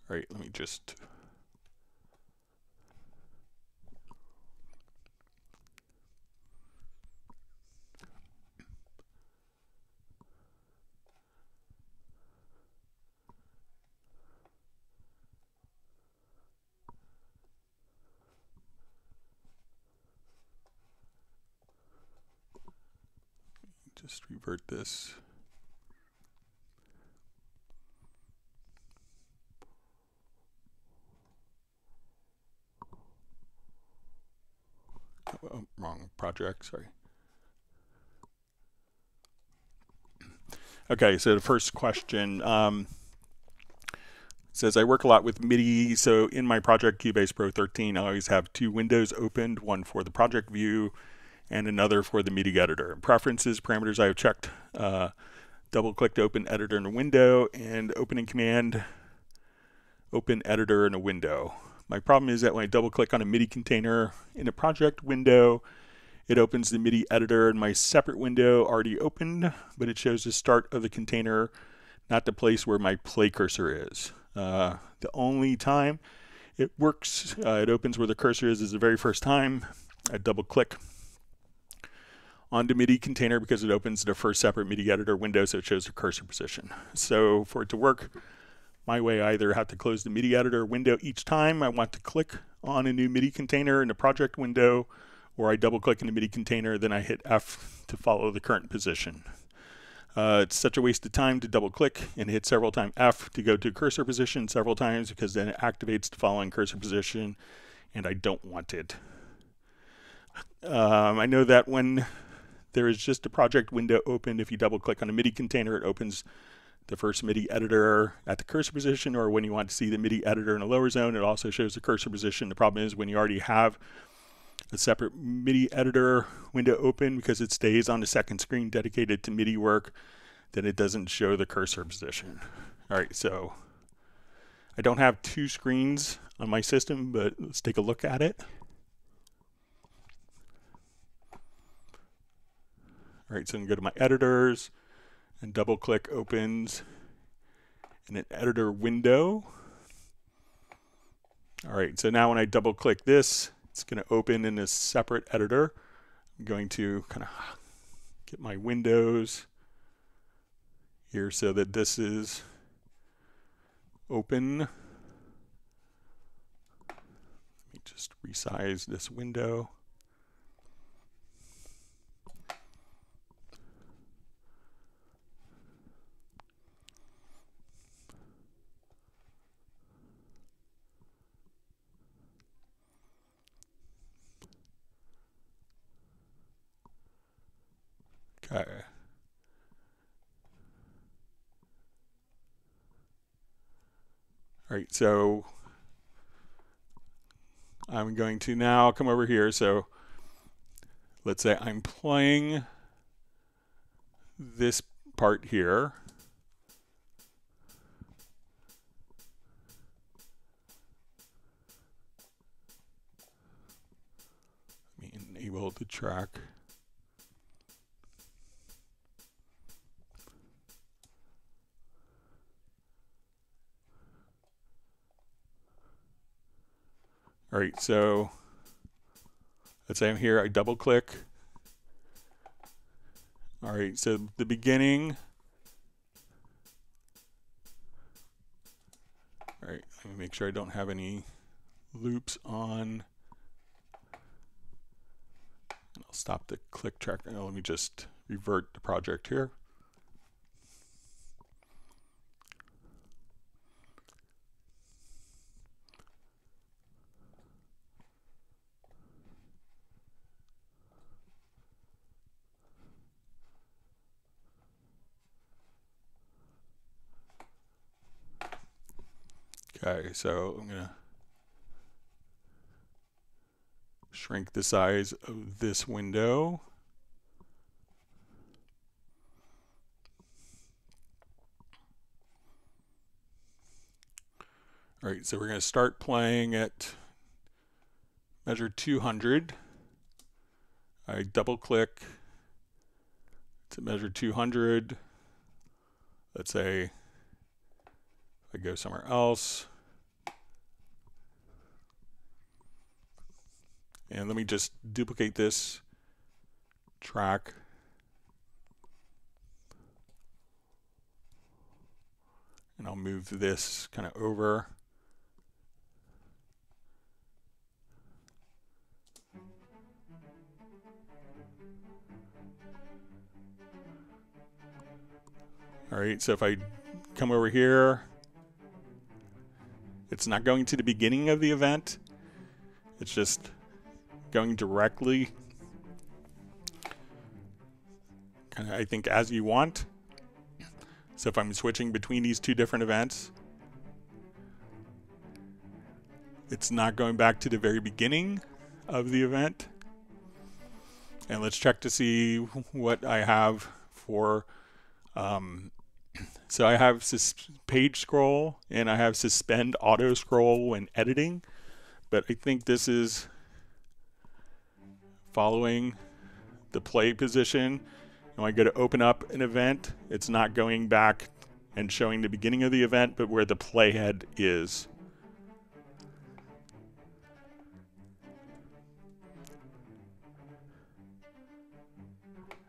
All right, let me just revert this. Oh, wrong project, sorry. Okay, so the first question says, I work a lot with MIDI, so in my project Cubase Pro 13, I always have two windows opened, one for the project view and another for the MIDI editor. Preferences, parameters I have checked, double-click to open editor in a window, and opening command, open editor in a window. My problem is that when I double-click on a MIDI container in a project window, it opens the MIDI editor in my separate window already opened, but it shows the start of the container, not the place where my play cursor is. The only time it works, it opens where the cursor is the very first time. I double-click on the MIDI container because it opens the first separate MIDI editor window, so it shows the cursor position. So for it to work my way, I either have to close the MIDI editor window each time I want to click on a new MIDI container in the project window, or I double click in the MIDI container, then I hit F to follow the current position. It's such a waste of time to double click and hit several times F to go to cursor position several times, because then it activates the following cursor position, and I don't want it. I know that when there is just a project window open, if you double click on a MIDI container, it opens the first MIDI editor at the cursor position, or when you want to see the MIDI editor in a lower zone, it also shows the cursor position. The problem is when you already have a separate MIDI editor window open, because it stays on the second screen dedicated to MIDI work, then it doesn't show the cursor position. All right, so I don't have two screens on my system, but let's take a look at it. All right, so I'm going to go to my editors, and double click opens in an editor window. All right, so now when I double click this, it's going to open in a separate editor. I'm going to kind of get my windows here so that this is open. Let me just resize this window. Okay. All right, so I'm going to now come over here. So let's say I'm playing this part here. Let me enable the track. All right, so let's say I'm here, I double click. All right, so the beginning All right, let me make sure I don't have any loops on. I'll stop the click track. Now let me just revert the project here. Okay, so I'm gonna shrink the size of this window. All right, so we're going to start playing at measure 200. I double click to measure 200. Let's say if I go somewhere else. And let me just duplicate this track. And I'll move this kind of over. All right, so if I come over here, it's not going to the beginning of the event. It's just going directly, kind of, I think, as you want. So if I'm switching between these two different events, it's not going back to the very beginning of the event. And let's check to see what I have for, so I have page scroll and I have suspend auto scroll when editing, but I think this is following the play position. When I go to open up an event, it's not going back and showing the beginning of the event, but where the playhead is.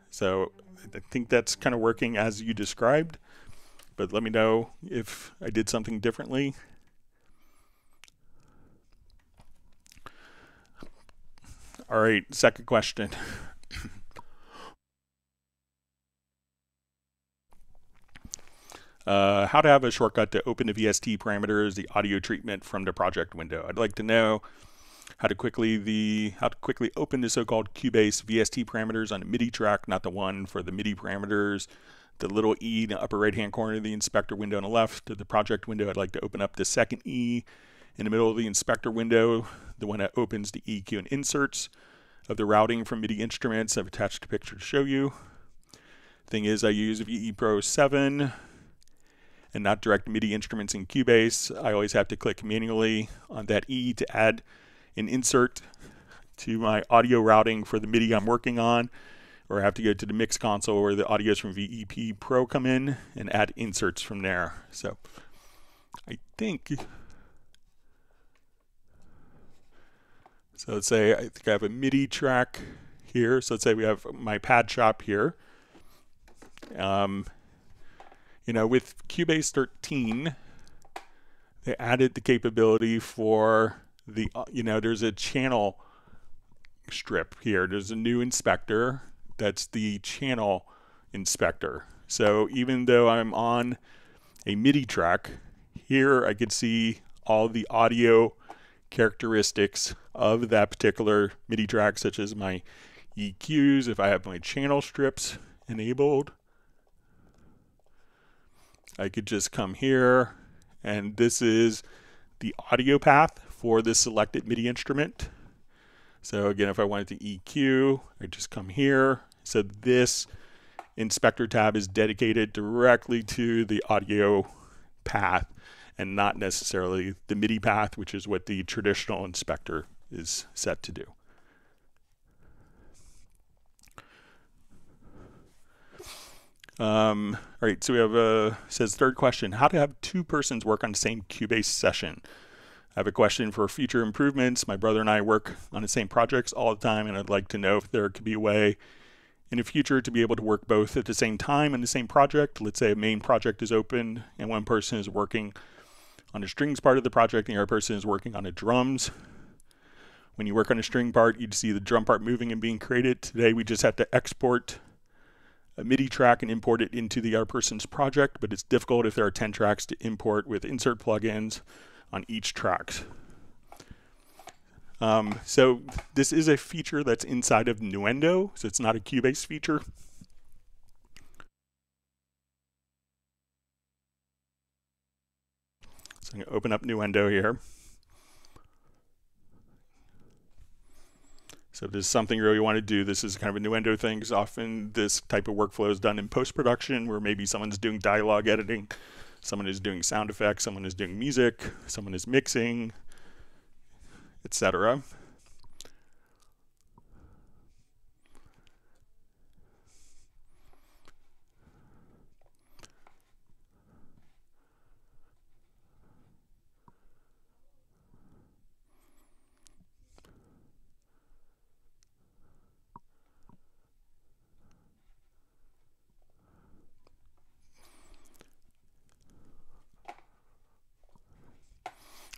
So I think that's kind of working as you described, but let me know if I did something differently. All right, second question. How to have a shortcut to open the VST parameters, the audio treatment from the project window. I'd like to know how to quickly open the so-called Cubase VST parameters on a MIDI track, not the one for the MIDI parameters. The little E in the upper right-hand corner of the inspector window on the left of the project window. I'd like to open up the second E in the middle of the inspector window, the one that opens the EQ and inserts of the routing from MIDI instruments. I've attached a picture to show you. Thing is, I use VE Pro 7 and not direct MIDI instruments in Cubase. I always have to click manually on that E to add an insert to my audio routing for the MIDI I'm working on, or I have to go to the mix console where the audios from VEP Pro come in and add inserts from there. So I think, so let's say I think I have a MIDI track here. So let's say we have my pad shop here. You know, with Cubase 13, they added the capability for the, there's a channel strip here. There's a new inspector that's the channel inspector. So even though I'm on a MIDI track, here I could see all the audio characteristics of that particular MIDI track, such as my EQs, if I have my channel strips enabled. I could just come here, and this is the audio path for this selected MIDI instrument. So again, if I wanted to EQ, I just come here. So this inspector tab is dedicated directly to the audio path and not necessarily the MIDI path, which is what the traditional inspector is set to do. All right, so we have says third question, how to have two persons work on the same Cubase session. I have a question for future improvements. My brother and I work on the same projects all the time, and I'd like to know if there could be a way in the future to be able to work both at the same time in the same project. Let's say a main project is open and one person is working on a strings part of the project, and the other person is working on the drums. When you work on a string part, you'd see the drum part moving and being created. Today, we just have to export a MIDI track and import it into the other person's project, but it's difficult if there are 10 tracks to import with insert plugins on each track. So this is a feature that's inside of Nuendo, so it's not a Cubase feature. So I'm going to open up Nuendo here. So if this is something you really want to do, this is kind of a Nuendo thing, because often this type of workflow is done in post-production, where maybe someone's doing dialogue editing, someone is doing sound effects, someone is doing music, someone is mixing, etc.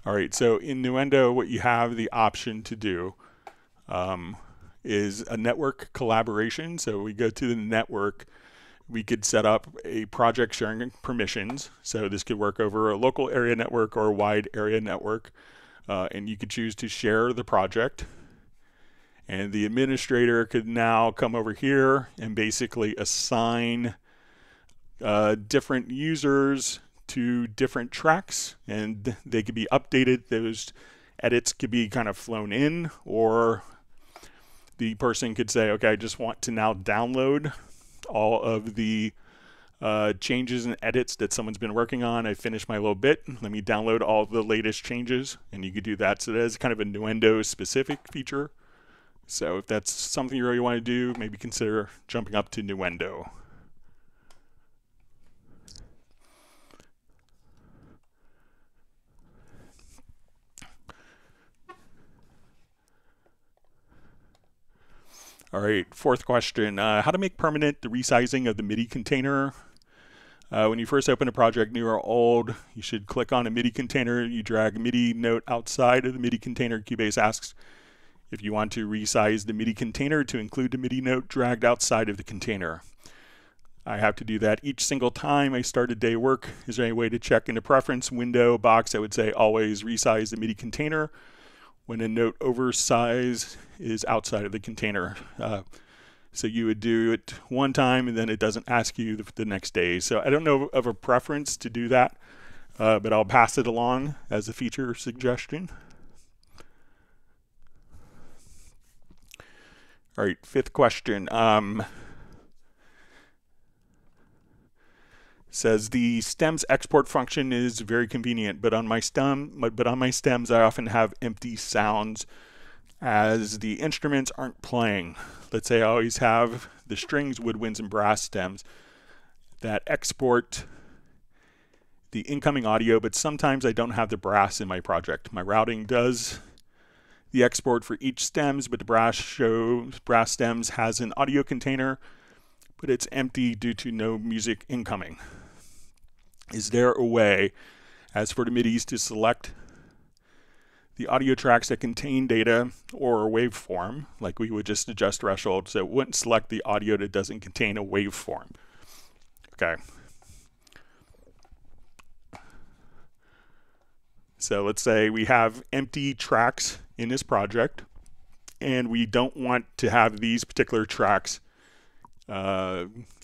All right, so in Nuendo, what you have the option to do is a network collaboration. So we go to the network, we could set up a project sharing permissions. So this could work over a local area network or a wide area network. And you could choose to share the project. And the administrator could now come over here and basically assign different users to different tracks, and they could be updated. Those edits could be kind of flown in, or the person could say, okay, I just want to now download all of the changes and edits that someone's been working on. I finished my little bit. Let me download all the latest changes, and you could do that. So that is kind of a Nuendo specific feature. So if that's something you really want to do, maybe consider jumping up to Nuendo. All right, fourth question, how to make permanent the resizing of the MIDI container. When you first open a project, new or old, you should click on a MIDI container. You drag a MIDI note outside of the MIDI container. Cubase asks if you want to resize the MIDI container to include the MIDI note dragged outside of the container. I have to do that each single time I start a day of work. Is there any way to check in the preference window box that would say always resize the MIDI container when a note oversize is outside of the container? So you would do it one time and then it doesn't ask you the next day. So I don't know of a preference to do that, but I'll pass it along as a feature suggestion. All right, fifth question. Says the stems export function is very convenient, but on my stems I often have empty sounds as the instruments aren't playing. Let's say I always have the strings, woodwinds, and brass stems that export the incoming audio, but sometimes I don't have the brass in my project. My routing does the export for each stems, but the brass stems has an audio container, but it's empty due to no music incoming. Is there a way, as for the MIDIs, to select the audio tracks that contain data or a waveform, like we would just adjust threshold, so it wouldn't select the audio that doesn't contain a waveform? Okay. So let's say we have empty tracks in this project, and we don't want to have these particular tracks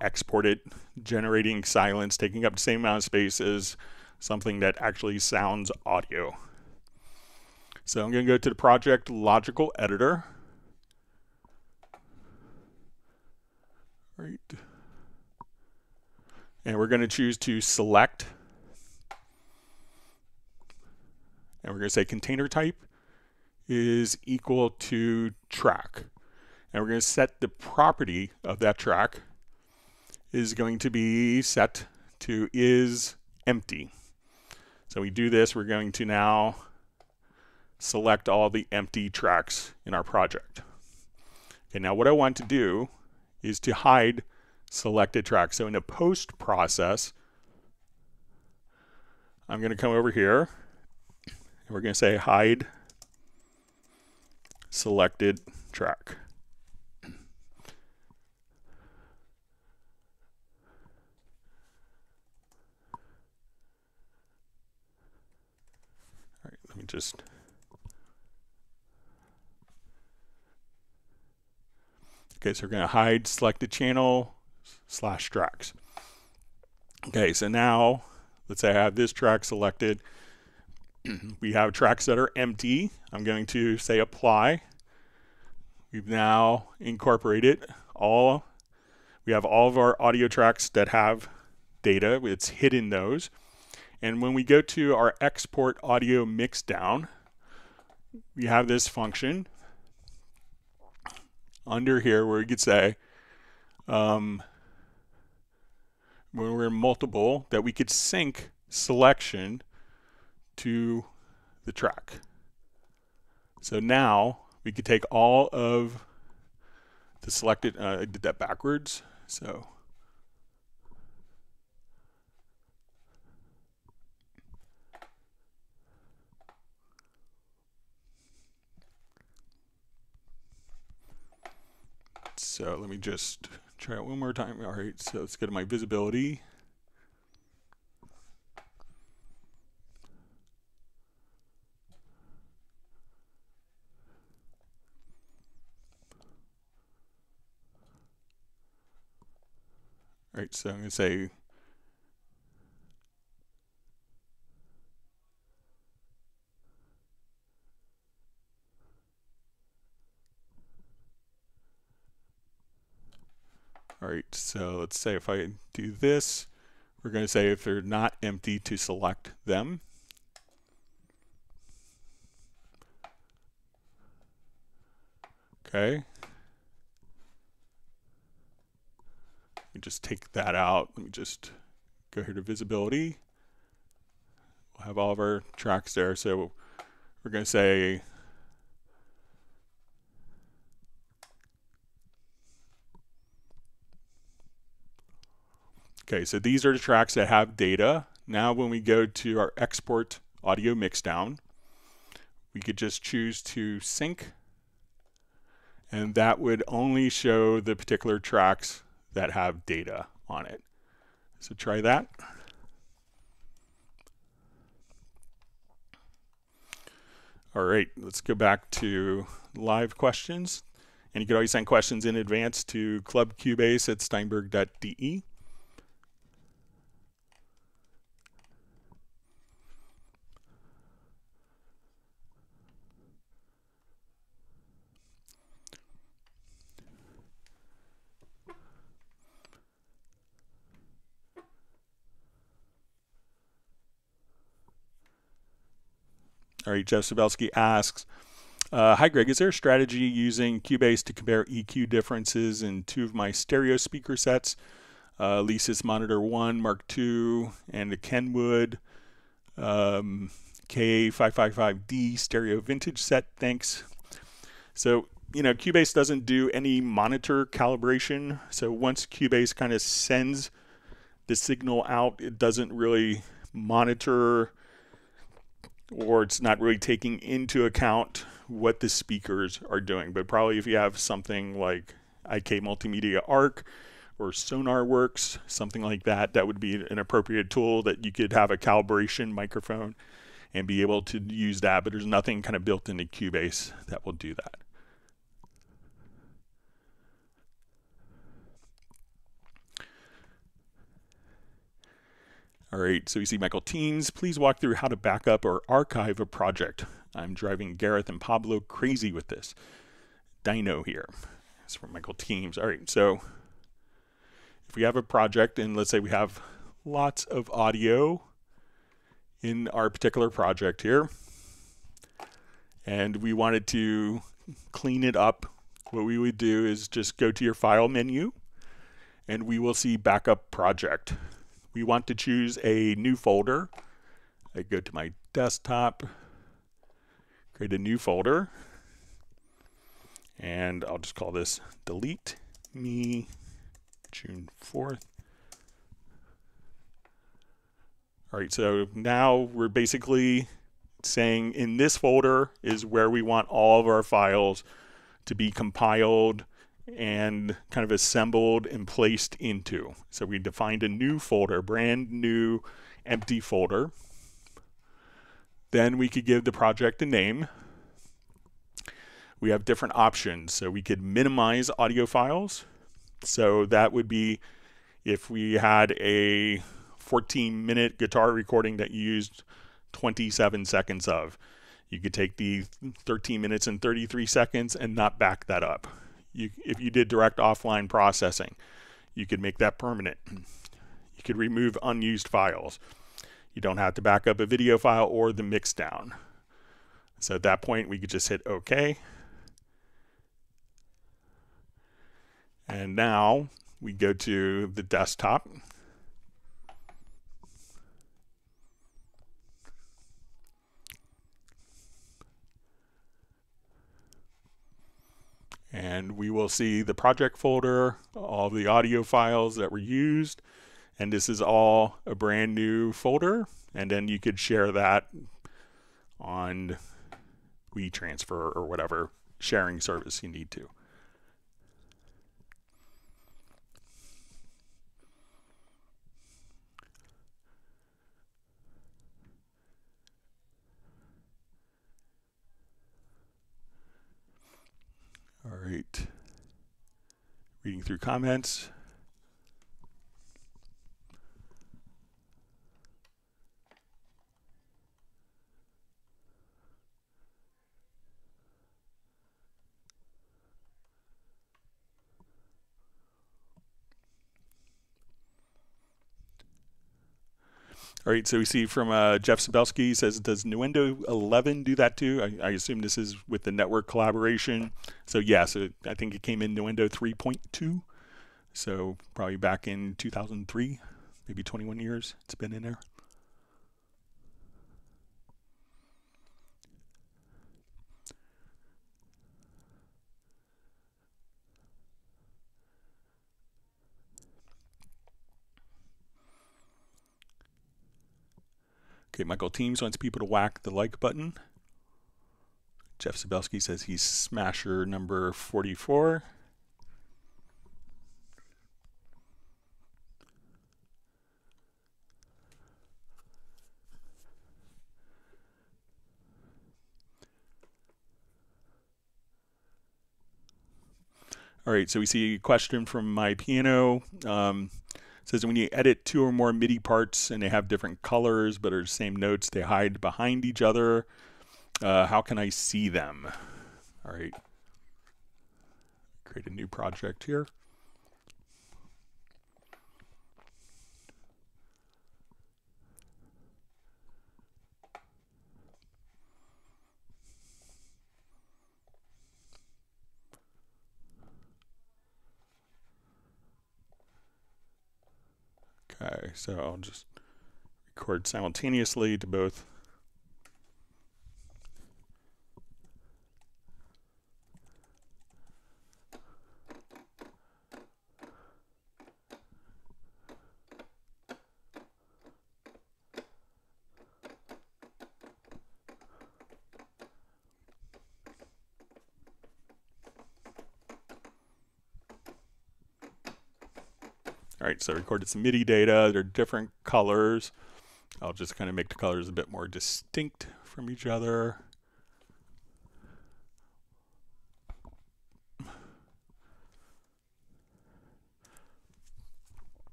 exported, generating silence, taking up the same amount of space as something that actually sounds audio. So I'm going to go to the project logical editor. Right. And we're going to choose to select. And we're going to say container type is equal to track. And we're going to set the property of that track is going to be set to is empty. So we do this, we're going to now select all the empty tracks in our project. Okay, now what I want to do is to hide selected tracks. So in the post process, I'm going to come over here and we're going to say hide selected track. All right, let me just okay, so we're going to hide selected channel / tracks. Okay, so now let's say I have this track selected. We have tracks that are empty. I'm going to say apply. We've now incorporated we have all of our audio tracks that have data. It's hidden those. And when we go to our export audio mix down, we have this function under here where we could say, when we're multiple, that we could sync selection to the track. So now we could take all of the selected, I did that backwards, so let me just try it one more time. All right, so let's go to my visibility. All right, so I'm going to say all right, so let's say if I do this, we're going to say if they're not empty to select them. Okay. Let me just take that out. Let me just go here to visibility. We'll have all of our tracks there. So we're going to say okay, so these are the tracks that have data. Now when we go to our export audio mixdown, we could just choose to sync, and that would only show the particular tracks that have data on it. So try that. All right, let's go back to live questions. And you can always send questions in advance to clubcubase@steinberg.de. All right, Jeff Sabelski asks, hi Greg, is there a strategy using Cubase to compare EQ differences in two of my stereo speaker sets, Lisa's Monitor 1 Mark II and the Kenwood K555D stereo vintage set? Thanks. So, you know, Cubase doesn't do any monitor calibration. So once Cubase kind of sends the signal out, it doesn't really monitor, or it's not really taking into account what the speakers are doing. But probably if you have something like IK Multimedia Arc or SonarWorks, something like that, that would be an appropriate tool that you could have a calibration microphone and be able to use that. But there's nothing kind of built into Cubase that will do that. All right, so you see Michael Teens, please walk through how to back up or archive a project. I'm driving Gareth and Pablo crazy with this. Dino here. It's from Michael Teens. All right, so if we have a project and let's say we have lots of audio in our particular project here, and we wanted to clean it up, what we would do is just go to your file menu and we will see backup project. We want to choose a new folder. I go to my desktop, create a new folder, and I'll just call this Delete Me June 4th. All right, so now we're basically saying in this folder is where we want all of our files to be compiled and kind of assembled and placed into. So we defined a new folder, brand new empty folder. Then we could give the project a name. We have different options. So we could minimize audio files. So that would be if we had a 14-minute guitar recording that you used 27 seconds of. You could take the 13 minutes and 33 seconds and not back that up. If you did direct offline processing, you could make that permanent. You could remove unused files. You don't have to back up a video file or the mix down. So at that point, we could just hit OK. And now we go to the desktop. And we will see the project folder, all the audio files that were used, and this is all a brand new folder. And then you could share that on WeTransfer or whatever sharing service you need to. All right, reading through comments. All right, so we see from Jeff Sabelski says, does Nuendo 11 do that too? I assume this is with the network collaboration. So yes, I think it came in Nuendo 3.2. So probably back in 2003, maybe 21 years it's been in there. Okay, Michael Teams wants people to whack the like button. Jeff Sabelski says he's smasher number 44. All right, so we see a question from My Piano. Says when you edit two or more MIDI parts and they have different colors but are the same notes, they hide behind each other. How can I see them? All right, create a new project here. Okay, so I'll just record simultaneously to both. All right, so I recorded some MIDI data. They're different colors. I'll just kind of make the colors a bit more distinct from each other.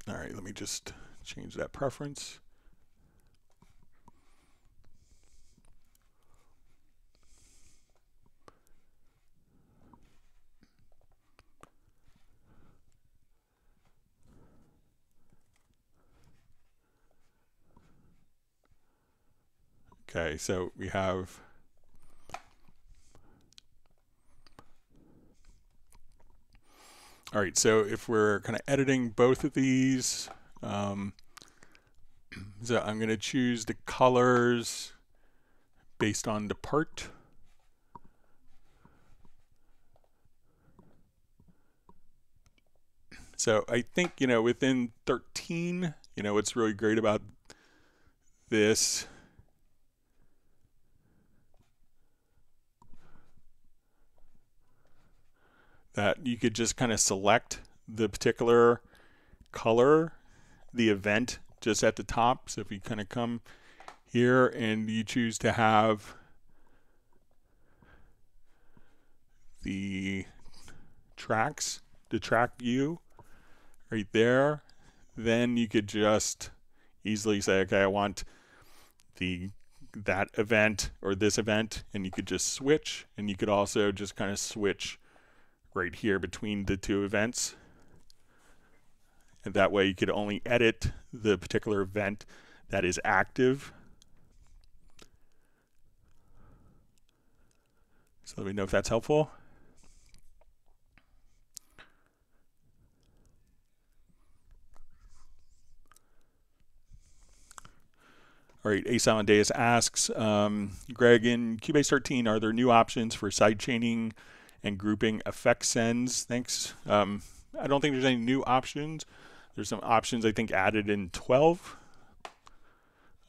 All right, let me just change that preference. Okay, so we have all right, so if we're kind of editing both of these, so I'm going to choose the colors based on the part. So I think, within 13, what's really great about this that you could just kind of select the particular color, the event just at the top. So if you kind of come here and you choose to have the tracks, the track view right there, then you could just easily say, okay, I want that event or this event, and you could just switch, and you could also just kind of switch right here between the two events. And that way you could only edit the particular event that is active. So let me know if that's helpful. All right, Asamadeus asks, Greg, in Cubase 13, are there new options for sidechaining and grouping effect sends? Thanks. I don't think there's any new options. There's some options I think added in 12.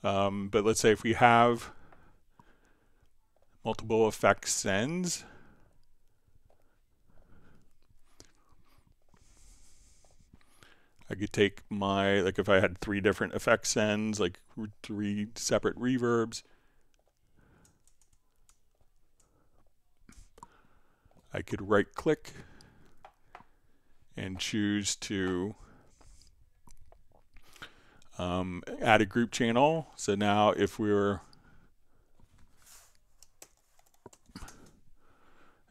But let's say if we have multiple effect sends, I could take my, like if I had 3 different effect sends, like 3 separate reverbs, I could right click and choose to add a group channel. So now if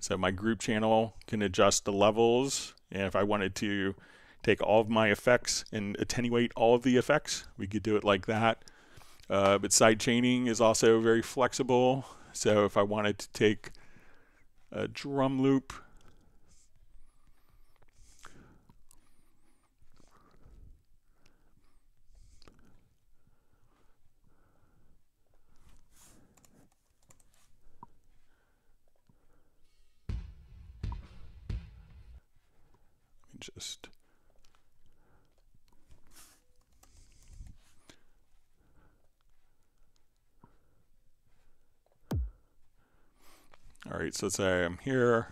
so my group channel can adjust the levels, and if I wanted to take all of my effects and attenuate all of the effects, we could do it like that. But side chaining is also very flexible. So if I wanted to take a drum loop, just all right, so let's say I'm here.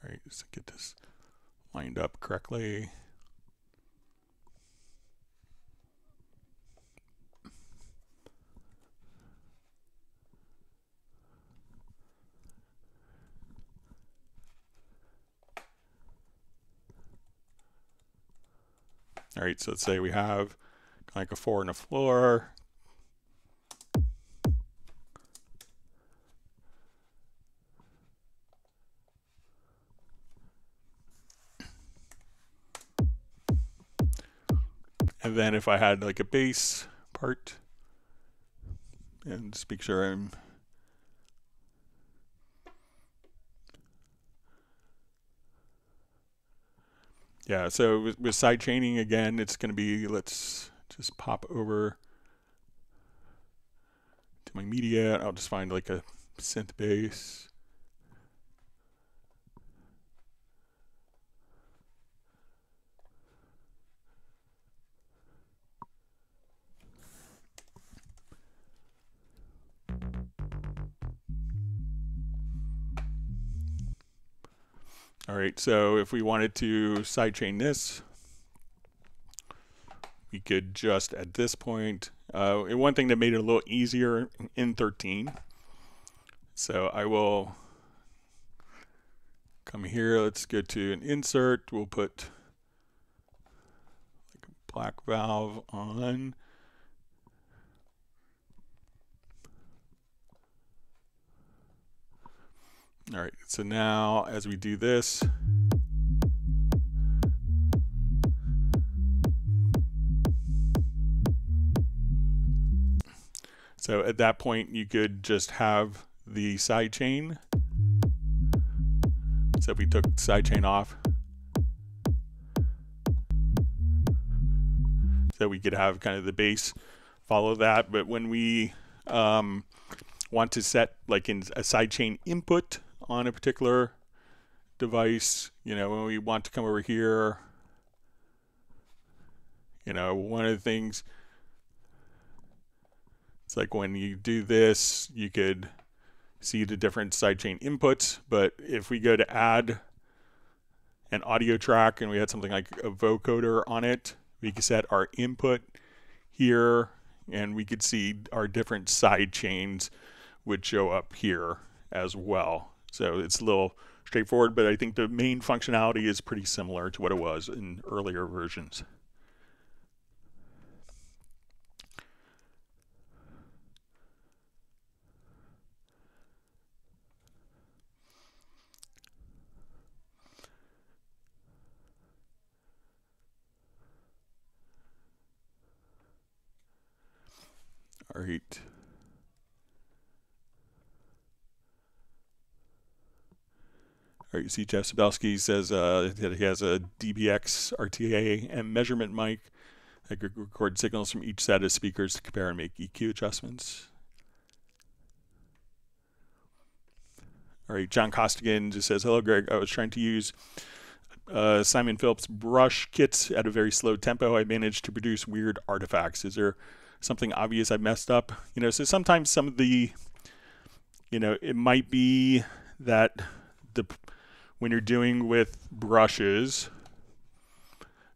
All right, just to get this lined up correctly. All right, so let's say we have like a 4 and a floor. And then if I had like a bass part, and just make sure I'm yeah, so with side chaining again, it's going to be, let's just pop over to my media. I'll just find like a synth bass. All right, so if we wanted to sidechain this, we could just at this point, one thing that made it a little easier in 13. So I will come here, let's go to an insert, we'll put like a black valve on. All right, so now as we do this, so at that point you could just have the sidechain. So if we took sidechain off, so we could have kind of the bass follow that. But when we want to set like in a sidechain input on a particular device, you know, when we want to come over here, you know, one of the things, it's like when you do this, you could see the different sidechain inputs. But if we go to add an audio track and we had something like a vocoder on it, we could set our input here and we could see our different side chains would show up here as well. So it's a little straightforward, but I think the main functionality is pretty similar to what it was in earlier versions. All right. All right, you see Jeff Sabelski says that he has a DBX RTA and measurement mic that could record signals from each set of speakers to compare and make EQ adjustments. All right, John Costigan just says, hello, Greg. I was trying to use Simon Phillips brush kits at a very slow tempo. I managed to produce weird artifacts. Is there something obvious I messed up? You know, so sometimes some of the, you know, it might be that when you're doing with brushes,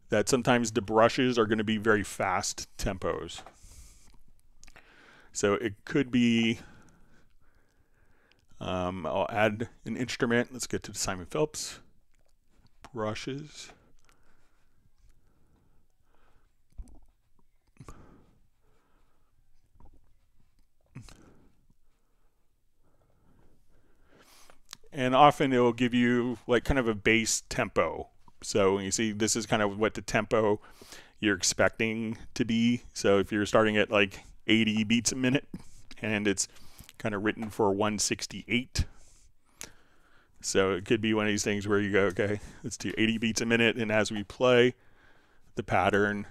that sometimes the brushes are going to be very fast tempos. So it could be, I'll add an instrument. Let's get to the Simon Phillips brushes. And often it will give you like kind of a bass tempo. So you see this is kind of what the tempo you're expecting to be. So if you're starting at like 80 beats a minute and it's kind of written for 168. So it could be one of these things where you go, okay, let's do 80 beats a minute. And as we play the pattern,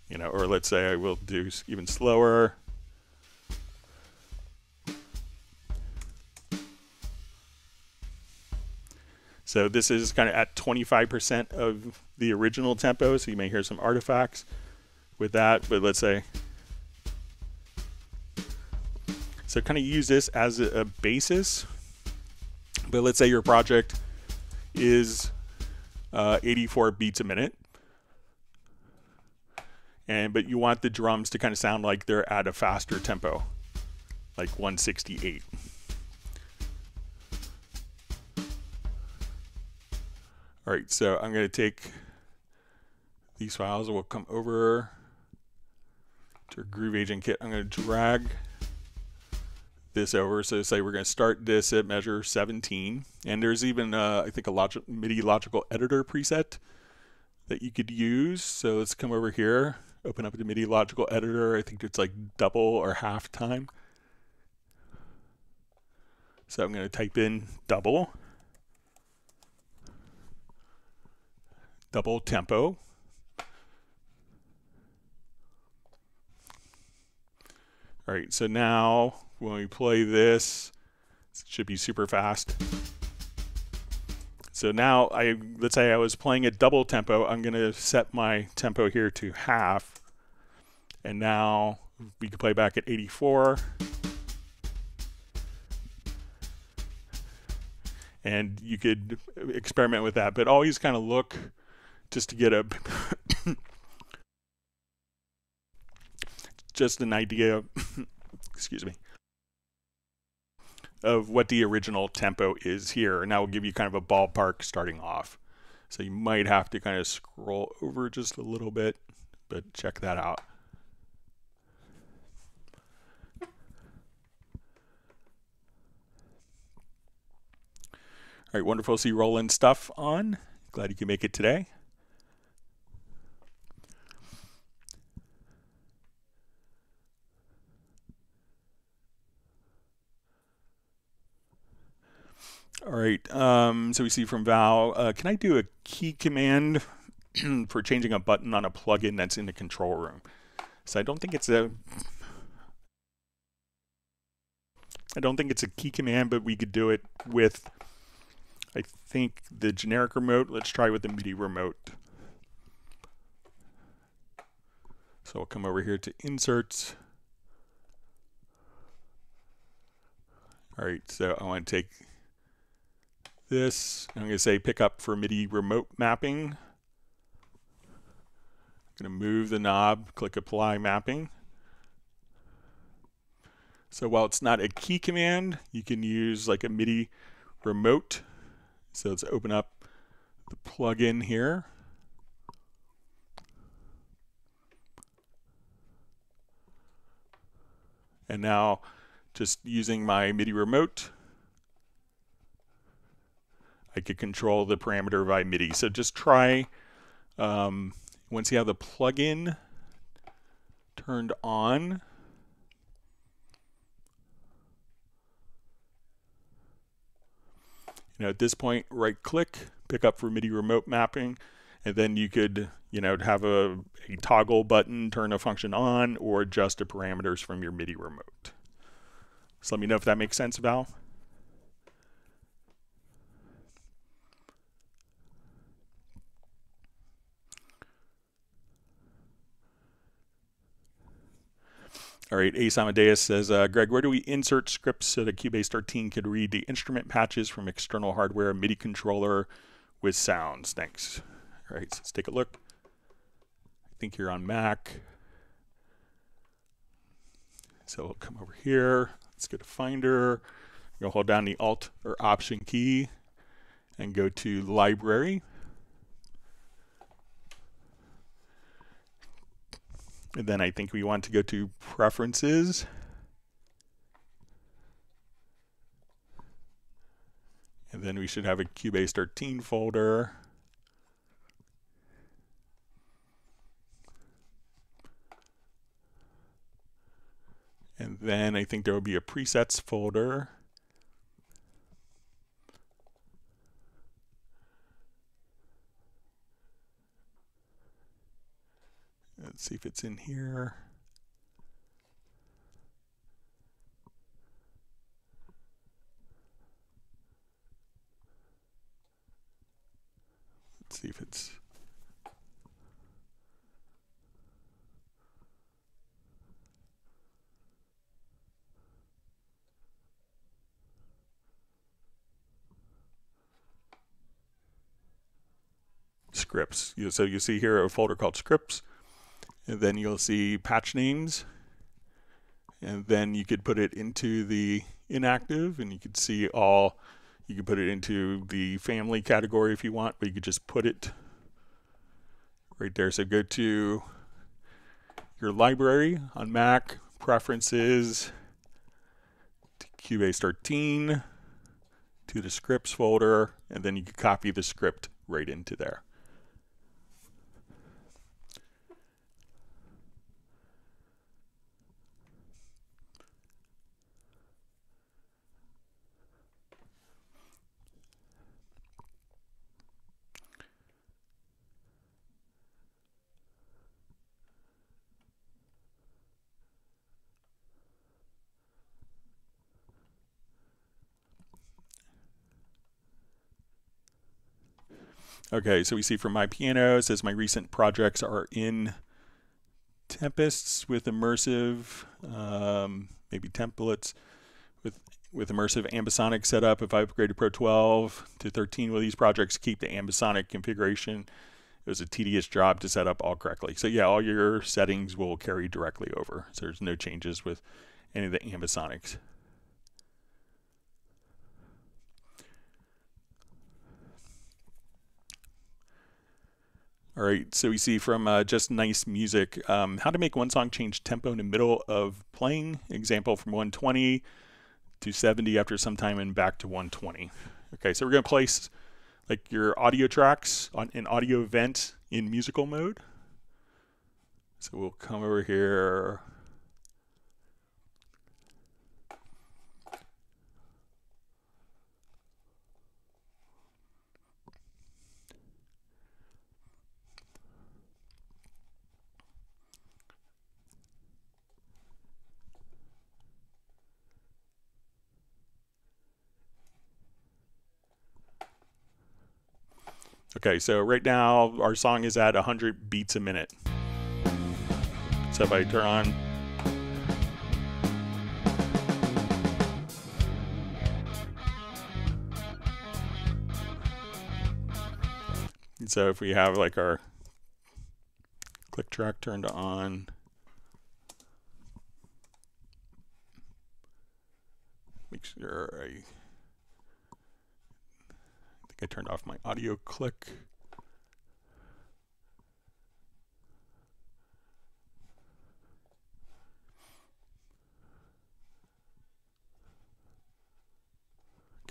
you know, or let's say I will do even slower. So this is kind of at 25% of the original tempo, so you may hear some artifacts with that, but let's say, so kind of use this as a basis, but let's say your project is 84 beats a minute. But you want the drums to kind of sound like they're at a faster tempo, like 168. All right, so I'm going to take these files and we'll come over to our Groove Agent Kit. I'm going to drag this over. So say we're going to start this at measure 17. And there's even, I think, a MIDI logical editor preset that you could use. So let's come over here. Open up the MIDI logical editor. I think it's like double or half time. So I'm going to type in double tempo. All right, so now when we play this, it should be super fast. So now, let's say I was playing at double tempo, I'm going to set my tempo here to half. And now we can play back at 84. And you could experiment with that, but always kind of look just to get a just an idea, excuse me, of what the original tempo is here. And that will give you kind of a ballpark starting off. So you might have to kind of scroll over just a little bit, but check that out. right, wonderful to see you rolling stuff on. Glad you can make it today. All right, so we see from Val, can I do a key command for changing a button on a plugin that's in the control room? So I don't think it's a key command, but we could do it with, I think, the generic remote. Let's try with the MIDI remote. So we'll come over here to Inserts. All right, so I want to take this. I'm going to say pick up for MIDI remote mapping. I'm going to move the knob, click Apply Mapping. So while it's not a key command, you can use like a MIDI remote. So let's open up the plugin here. And now just using my MIDI remote, I could control the parameter by MIDI. So just try, once you have the plugin turned on, at this point, right click, pick up for MIDI remote mapping, and then you could, have a toggle button, turn a function on, or adjust the parameters from your MIDI remote. So let me know if that makes sense, Val. All right, Ace Amadeus says, Greg, where do we insert scripts so that Cubase 13 could read the instrument patches from external hardware, MIDI controller with sounds? Thanks. All right, so let's take a look. I think you're on Mac. So we'll come over here. Let's go to Finder. You'll hold down the Alt or Option key and go to Library. And then I think we want to go to Preferences. And then we should have a Cubase 13 folder. And then I think there will be a Presets folder. Let's see if it's in here. Let's see if it's... Scripts. So you see here a folder called Scripts. And then you'll see patch names, and then you could put it into the inactive, and you could see all, you could put it into the family category if you want, but you could just put it right there. So go to your library on Mac, Preferences, to Cubase 13, to the scripts folder, and then you can copy the script right into there. Okay, so we see from my piano, it says my recent projects are in Tempests with immersive, maybe templates with immersive ambisonic setup. If I upgraded Pro 12 to 13 with these projects, keep the ambisonic configuration. It was a tedious job to set up all correctly. So yeah, all your settings will carry directly over. So there's no changes with any of the ambisonics. All right, so we see from Just Nice Music, how to make one song change tempo in the middle of playing. Example from 120 to 70 after some time and back to 120. Okay, so we're going to place like your audio tracks on an audio event in musical mode. So we'll come over here. Okay, so right now our song is at 100 beats a minute. So if I turn on, so if we have like our click track turned on, make sure I think I turned off my audio click.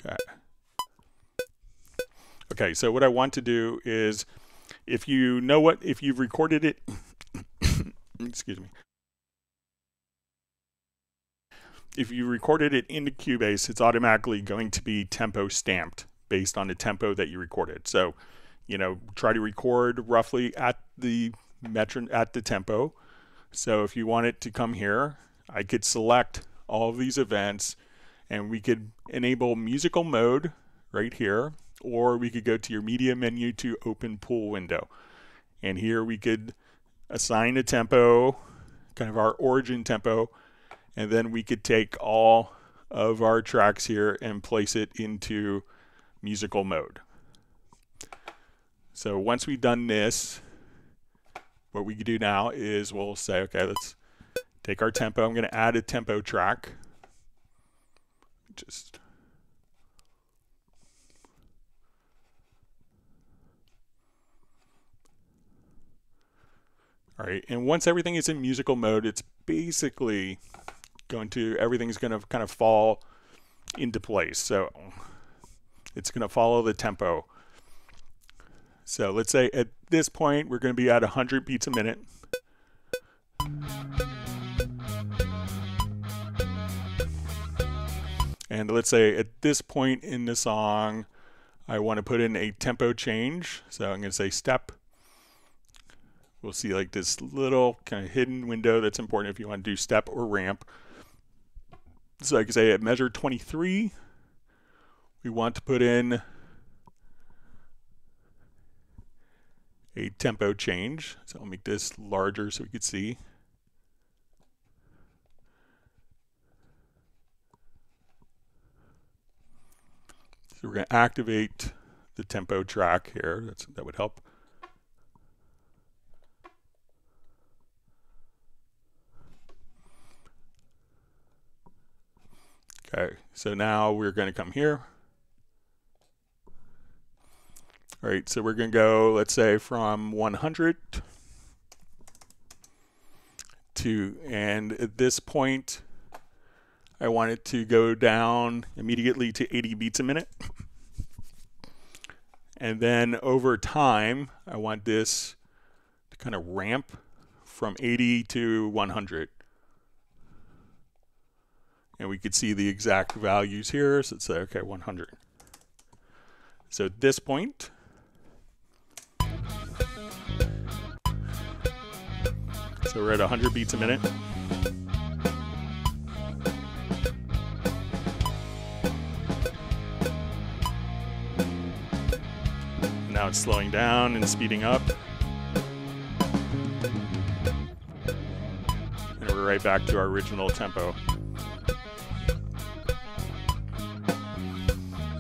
Okay. Okay, so what I want to do is, if you know what, if you've recorded it, excuse me. If you recorded it into Cubase, it's automatically going to be tempo stamped based on the tempo that you recorded. So, you know, try to record roughly at the tempo. So if you want it to come here, I could select all of these events and we could enable musical mode right here, or we could go to your media menu to open pool window. And here we could assign a tempo, kind of our origin tempo, and then we could take all of our tracks here and place it into musical mode. So once we've done this, what we can do now is we'll say, okay, let's take our tempo. I'm going to add a tempo track. All right, and once everything is in musical mode, it's basically everything's going to kind of fall into place. So it's going to follow the tempo. So let's say at this point, we're going to be at 100 beats a minute. And let's say at this point in the song, I want to put in a tempo change. So I'm going to say step. We'll see like this little kind of hidden window that's important if you want to do step or ramp. So I can say at measure 23, we want to put in a tempo change. So I'll make this larger so we can see. So we're going to activate the tempo track here. That would help. Okay, so now we're going to come here. All right, so we're going to go, let's say, from 100 to, and at this point, I want it to go down immediately to 80 beats a minute. And then over time, I want this to kind of ramp from 80 to 100. And we could see the exact values here. So let's say, okay, 100. So at this point, so we're at 100 beats a minute. Now it's slowing down and speeding up. And we're right back to our original tempo.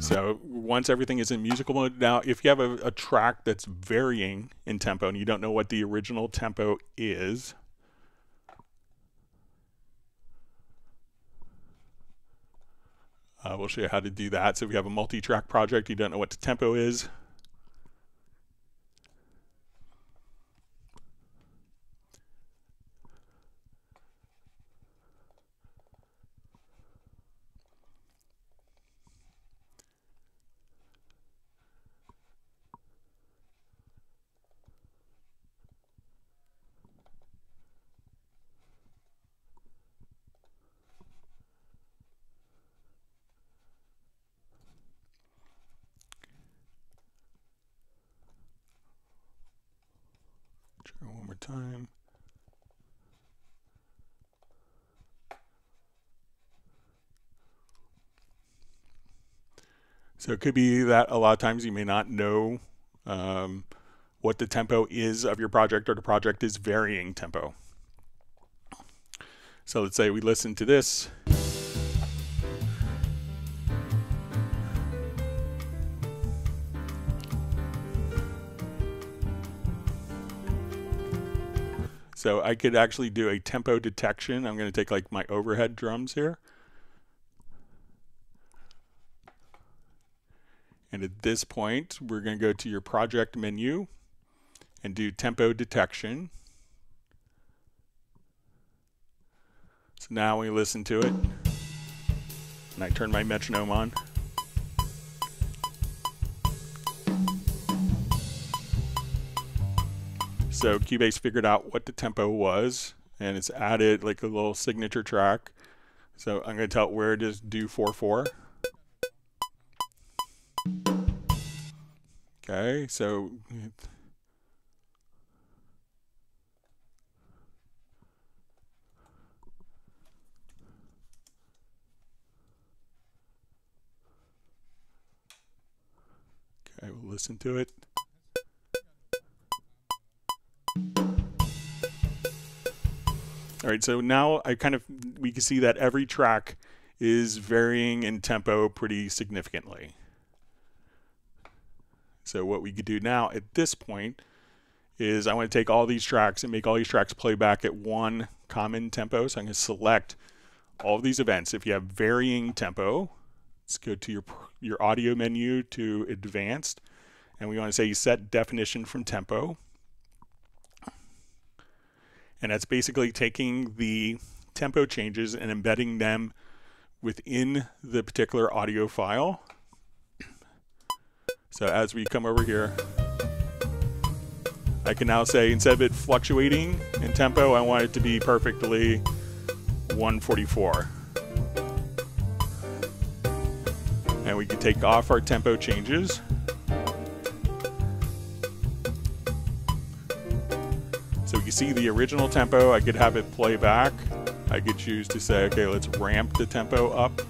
So once everything is in musical mode, now if you have a track that's varying in tempo and you don't know what the original tempo is, we'll show you how to do that. So if you have a multi-track project, you don't know what the tempo is, Try one more time. So it could be that a lot of times you may not know what the tempo is of your project, or the project is varying tempo. So let's say we listen to this. So I could actually do a tempo detection. I'm going to take like my overhead drums here. And at this point, we're going to go to your project menu and do tempo detection. So now when we listen to it, and I turn my metronome on, so Cubase figured out what the tempo was, and it's added like a little signature track. So I'm going to tell it where it is, do 4/4. Okay, so okay, we'll listen to it. All right, so now we can see that every track is varying in tempo pretty significantly. So what we could do now at this point is I want to take all these tracks and make all these tracks play back at one common tempo. So I'm going to select all of these events. If you have varying tempo, let's go to your audio menu to advanced, and we want to say set definition from tempo. And that's basically taking the tempo changes and embedding them within the particular audio file. So as we come over here, I can now say, instead of it fluctuating in tempo, I want it to be perfectly 144. And we can take off our tempo changes. So you see the original tempo, I could have it play back. I could choose to say, okay, let's ramp the tempo up.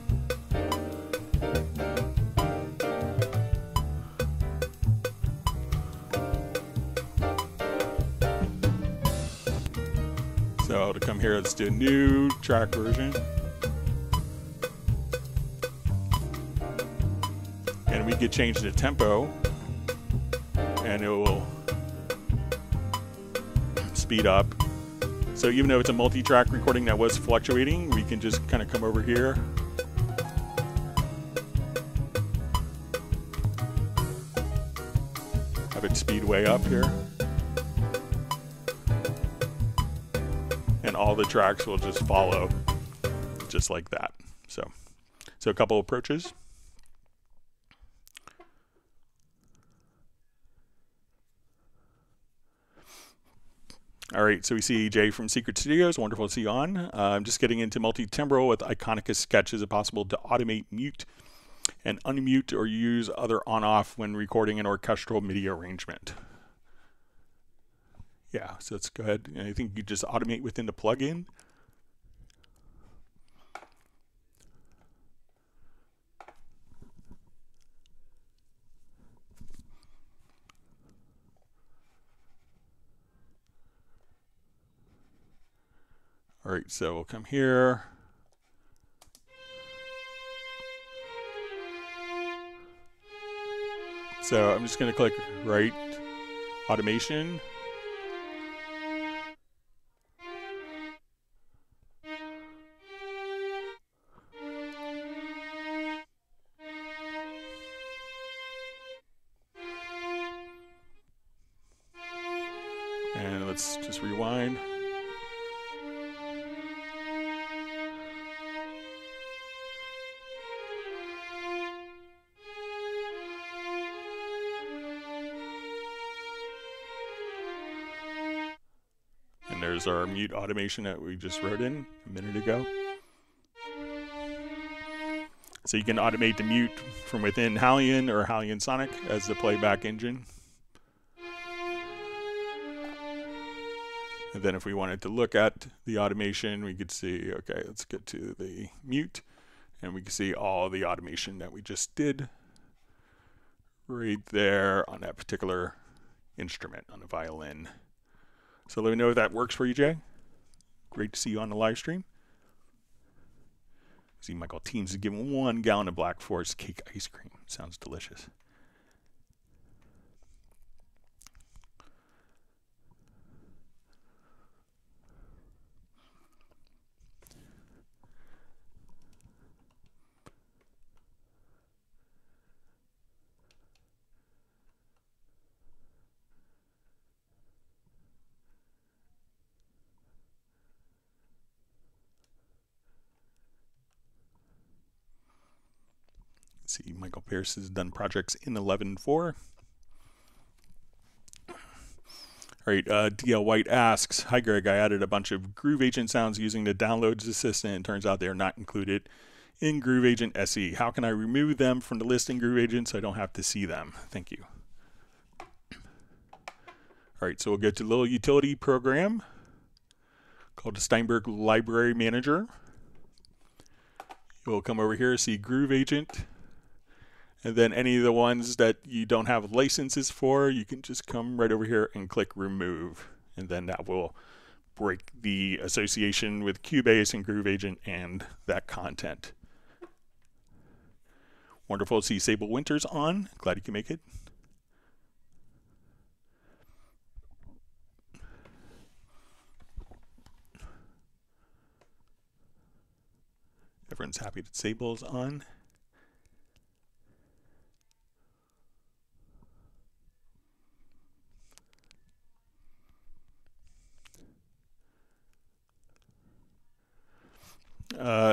So to come here, let's do a new track version. And we could change the tempo, and it will speed up. So even though it's a multi-track recording that was fluctuating, we can just kind of come over here have it speed way up here, and all the tracks will just follow just like that. So a couple approaches. All right, so we see Jay from Secret Studios. Wonderful to see you on. I'm just getting into multi-timbral with Iconicus Sketch. Is it possible to automate mute and unmute or use other on-off when recording an orchestral MIDI arrangement? Yeah, so let's go ahead. I think you just automate within the plugin. All right, so we'll come here. So I'm just going to click right automation. And let's just rewind. And there's our mute automation that we just wrote in a minute ago. So you can automate the mute from within Halion or Halion Sonic as the playback engine. And then if we wanted to look at the automation, we could see, okay, let's get to the mute, and we can see all the automation that we just did right there on that particular instrument, on the violin. So let me know if that works for you, Jay. Great to see you on the live stream. See, Michael Teams is giving 1 gallon of Black Forest cake ice cream. Sounds delicious. See, Michael Pierce has done projects in 11.4. All right, DL White asks, hi Greg, I added a bunch of Groove Agent sounds using the Downloads Assistant, and turns out they are not included in Groove Agent SE. How can I remove them from the list in Groove Agent so I don't have to see them? Thank you. All right, so we'll go to a little utility program called the Steinberg Library Manager. You'll come over here, see Groove Agent. And then any of the ones that you don't have licenses for, you can just come right over here and click remove. And then that will break the association with Cubase and Groove Agent and that content. Wonderful to see Sable Winters on. Glad you can make it. Everyone's happy that Sable's on.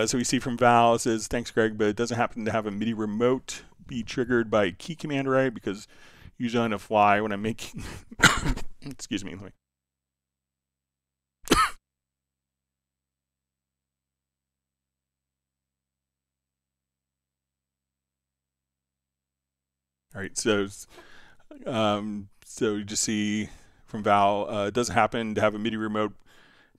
So we see from Val, it says, thanks Greg, but it doesn't happen to have a MIDI remote be triggered by a key command array, because usually on the fly when I'm making, excuse me, all right, so you just see from Val, it doesn't happen to have a MIDI remote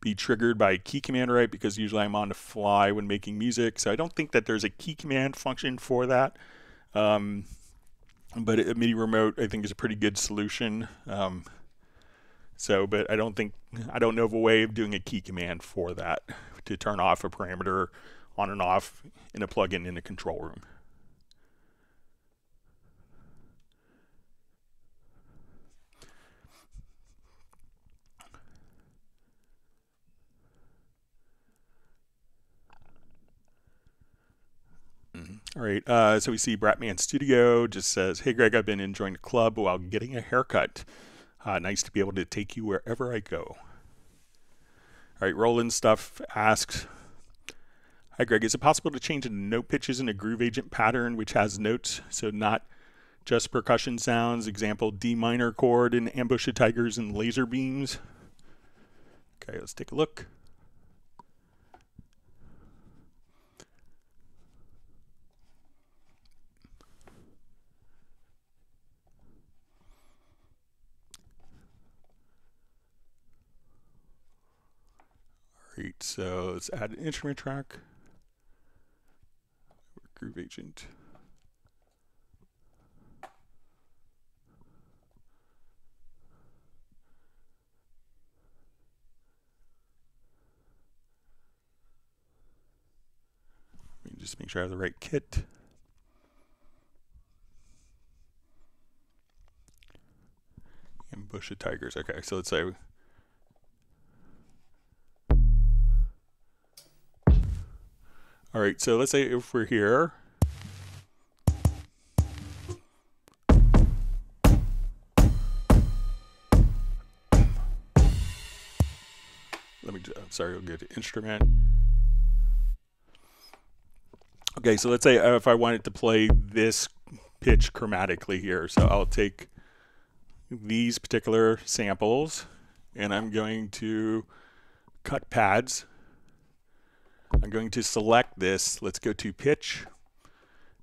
be triggered by a key command array, because usually I'm on the fly when making music, so I don't think that there's a key command function for that. But a MIDI remote I think is a pretty good solution. But I don't know of a way of doing a key command for that to turn off a parameter on and off in a plugin in the control room. All right, so we see Bratman Studio just says, hey Greg, I've been enjoying the club while getting a haircut. Nice to be able to take you wherever I go. All right, Roland Stuff asks, hi Greg, is it possible to change the note pitches in a Groove Agent pattern which has notes, so not just percussion sounds, example D minor chord in Ambush of Tigers and Laser Beams? Okay, let's take a look. Great, so let's add an instrument track. Groove Agent. Let me just make sure I have the right kit. Ambush of Tigers. Okay, so let's say all right, so let's say if we're here, we'll go to instrument. Okay, so let's say if I wanted to play this pitch chromatically here, so I'll take these particular samples and I'm going to cut pads. I'm going to select this. Let's go to pitch,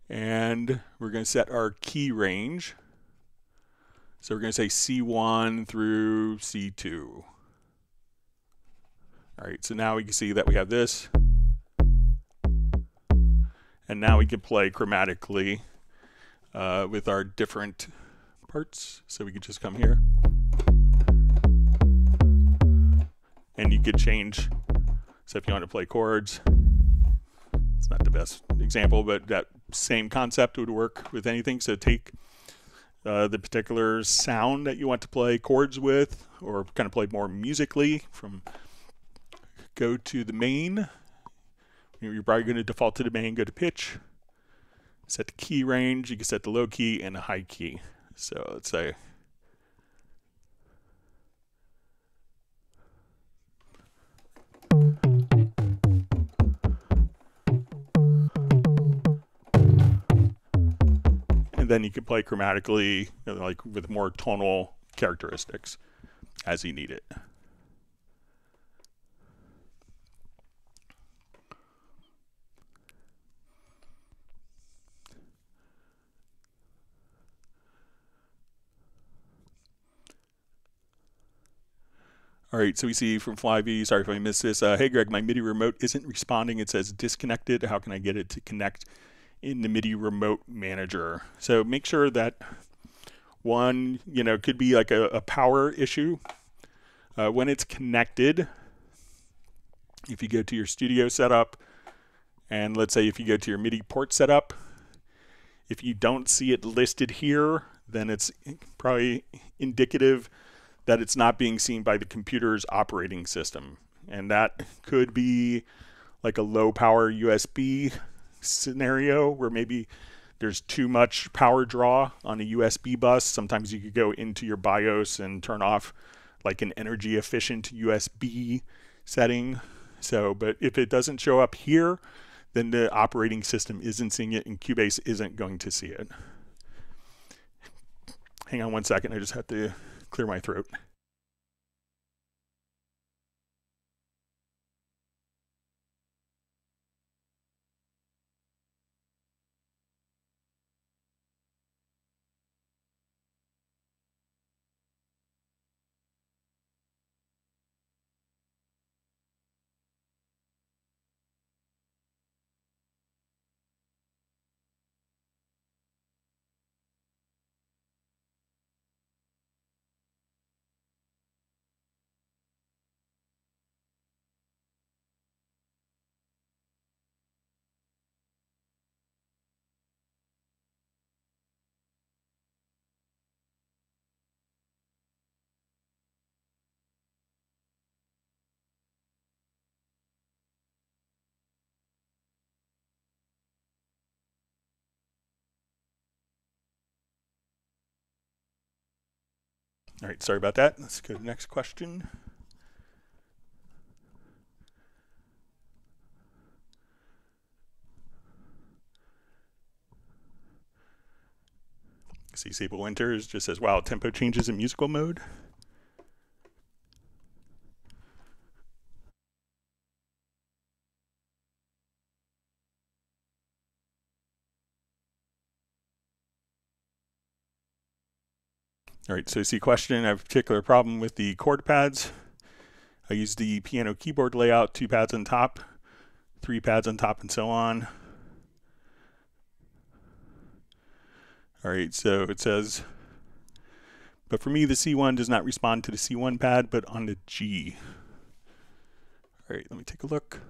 and we're going to set our key range. So we're going to say C1 through C2. All right, so now we can see that we have this. And now we can play chromatically with our different parts. So we could just come here. And you could change. So if you want to play chords, it's not the best example, but that same concept would work with anything. So take the particular sound that you want to play chords with, or kind of play more musically from, go to the main. You're probably going to default to the main, go to pitch, set the key range. You can set the low key and the high key. So let's say, and then you can play chromatically, like with more tonal characteristics as you need it. All right, so we see from Flyvy, sorry if I missed this. Hey Greg, my MIDI remote isn't responding. It says disconnected. How can I get it to connect in the MIDI remote manager? So make sure that one, could be like a power issue. When it's connected, if you go to your studio setup, and let's say if you go to your MIDI port setup, if you don't see it listed here, then it's probably indicative that it's not being seen by the computer's operating system. And that could be like a low power USB scenario where maybe there's too much power draw on a USB bus. Sometimes you could go into your BIOS and turn off like an energy efficient USB setting. So, but if it doesn't show up here, then the operating system isn't seeing it and Cubase isn't going to see it. Hang on one second, I just have to clear my throat. All right, sorry about that. Let's go to the next question. See, Sable Winters just says, wow, tempo changes in musical mode. All right, so see question, I have a particular problem with the chord pads. I use the piano keyboard layout, 2 pads on top, 3 pads on top, and so on. All right, so it says, but for me, the C1 does not respond to the C1 pad, but on the G. All right, let me take a look.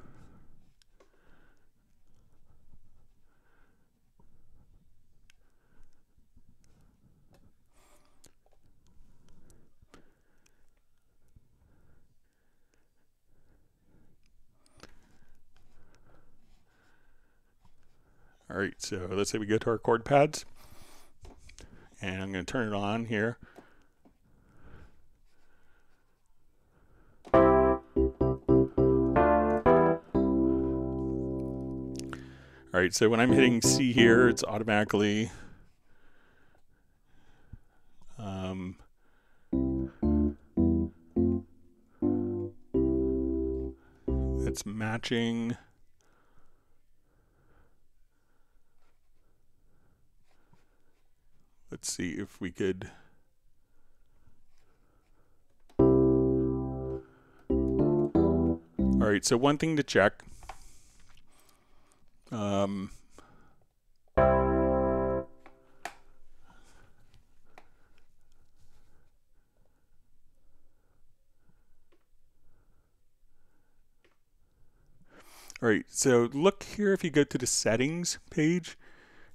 All right, so let's say we go to our chord pads, and I'm going to turn it on here. All right, so when I'm hitting C here, it's automatically it's matching. Let's see if we could. All right, so one thing to check. All right, so look here if you go to the settings page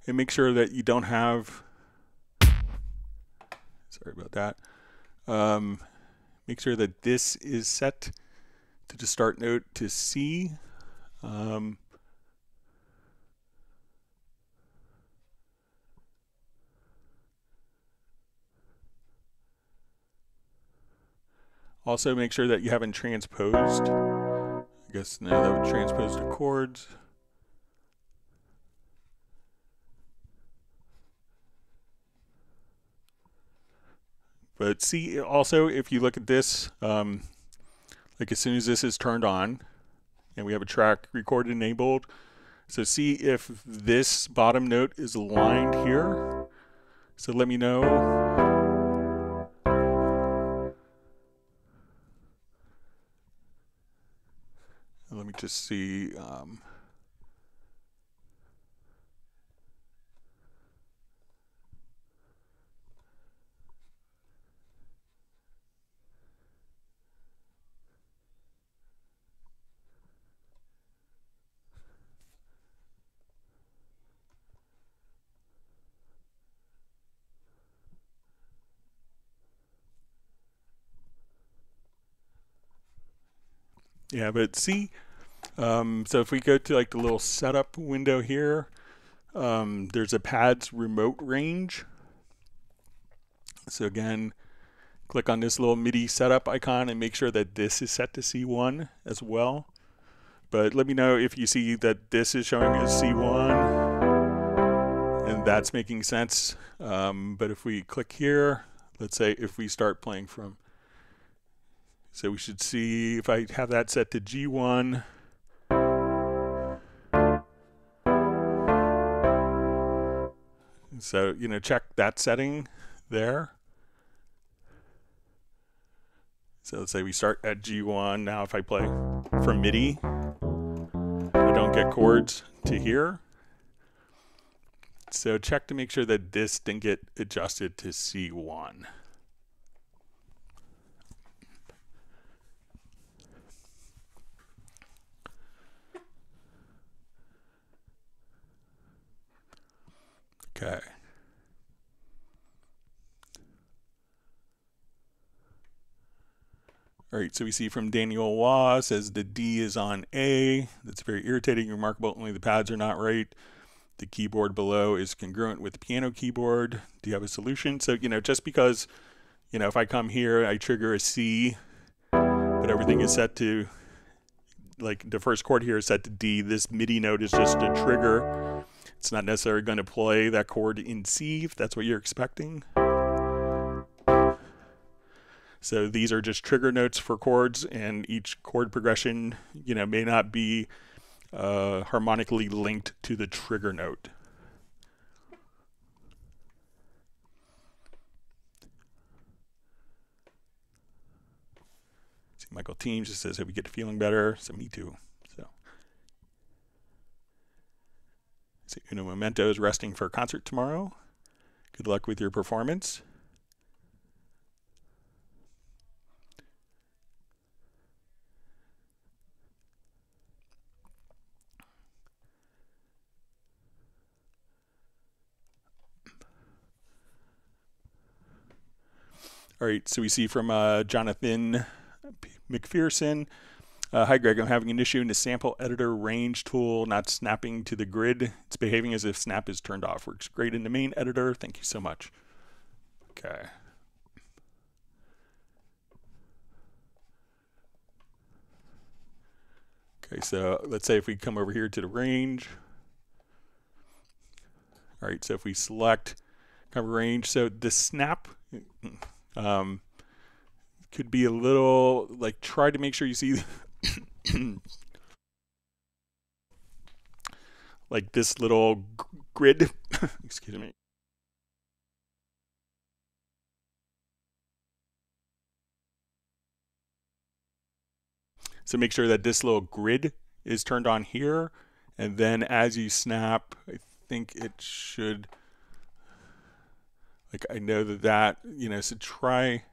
and make sure that you don't have, sorry about that, make sure that this is set to the start note to C. Also make sure that you haven't transposed. I guess no, that would transpose the chords. But see, also, if you look at this, like as soon as this is turned on, and we have a track record enabled, so see if this bottom note is aligned here. So let me know. And let me just see. Yeah, but see, so if we go to like the little setup window here, there's a pad's remote range. So again, click on this little MIDI setup icon and make sure that this is set to C1 as well. But let me know if you see that this is showing as C1 and that's making sense. But if we click here, let's say if we start playing from, so we should see if I have that set to G1. So, you know, check that setting there. So let's say we start at G1. Now if I play from MIDI, I don't get chords to here. So check to make sure that this didn't get adjusted to C1. Okay. All right, so we see from Daniel Waugh says the D is on A. That's very irritating, remarkable. Only the pads are not right. The keyboard below is congruent with the piano keyboard. Do you have a solution? So, you know, just because, you know, if I come here, I trigger a C, but everything is set to, like the first chord here is set to D. This MIDI note is just a trigger. It's not necessarily going to play that chord in C if that's what you're expecting. So these are just trigger notes for chords, and each chord progression, you know, may not be harmonically linked to the trigger note. See, Michael Teams just says, "Have we get feeling better?" So me too. So Uno Momento is resting for a concert tomorrow. Good luck with your performance. All right, so we see from Jonathan McPherson. Hi, Greg. I'm having an issue in the sample editor range tool not snapping to the grid. It's behaving as if snap is turned off. Works great in the main editor. Thank you so much. Okay. Okay, so let's say if we come over here to the range. All right, so if we select cover range, so the snap could be a little, like, try to make sure you see like this little grid, excuse me. So make sure that this little grid is turned on here, and then as you snap, I think it should, like I know that, so try,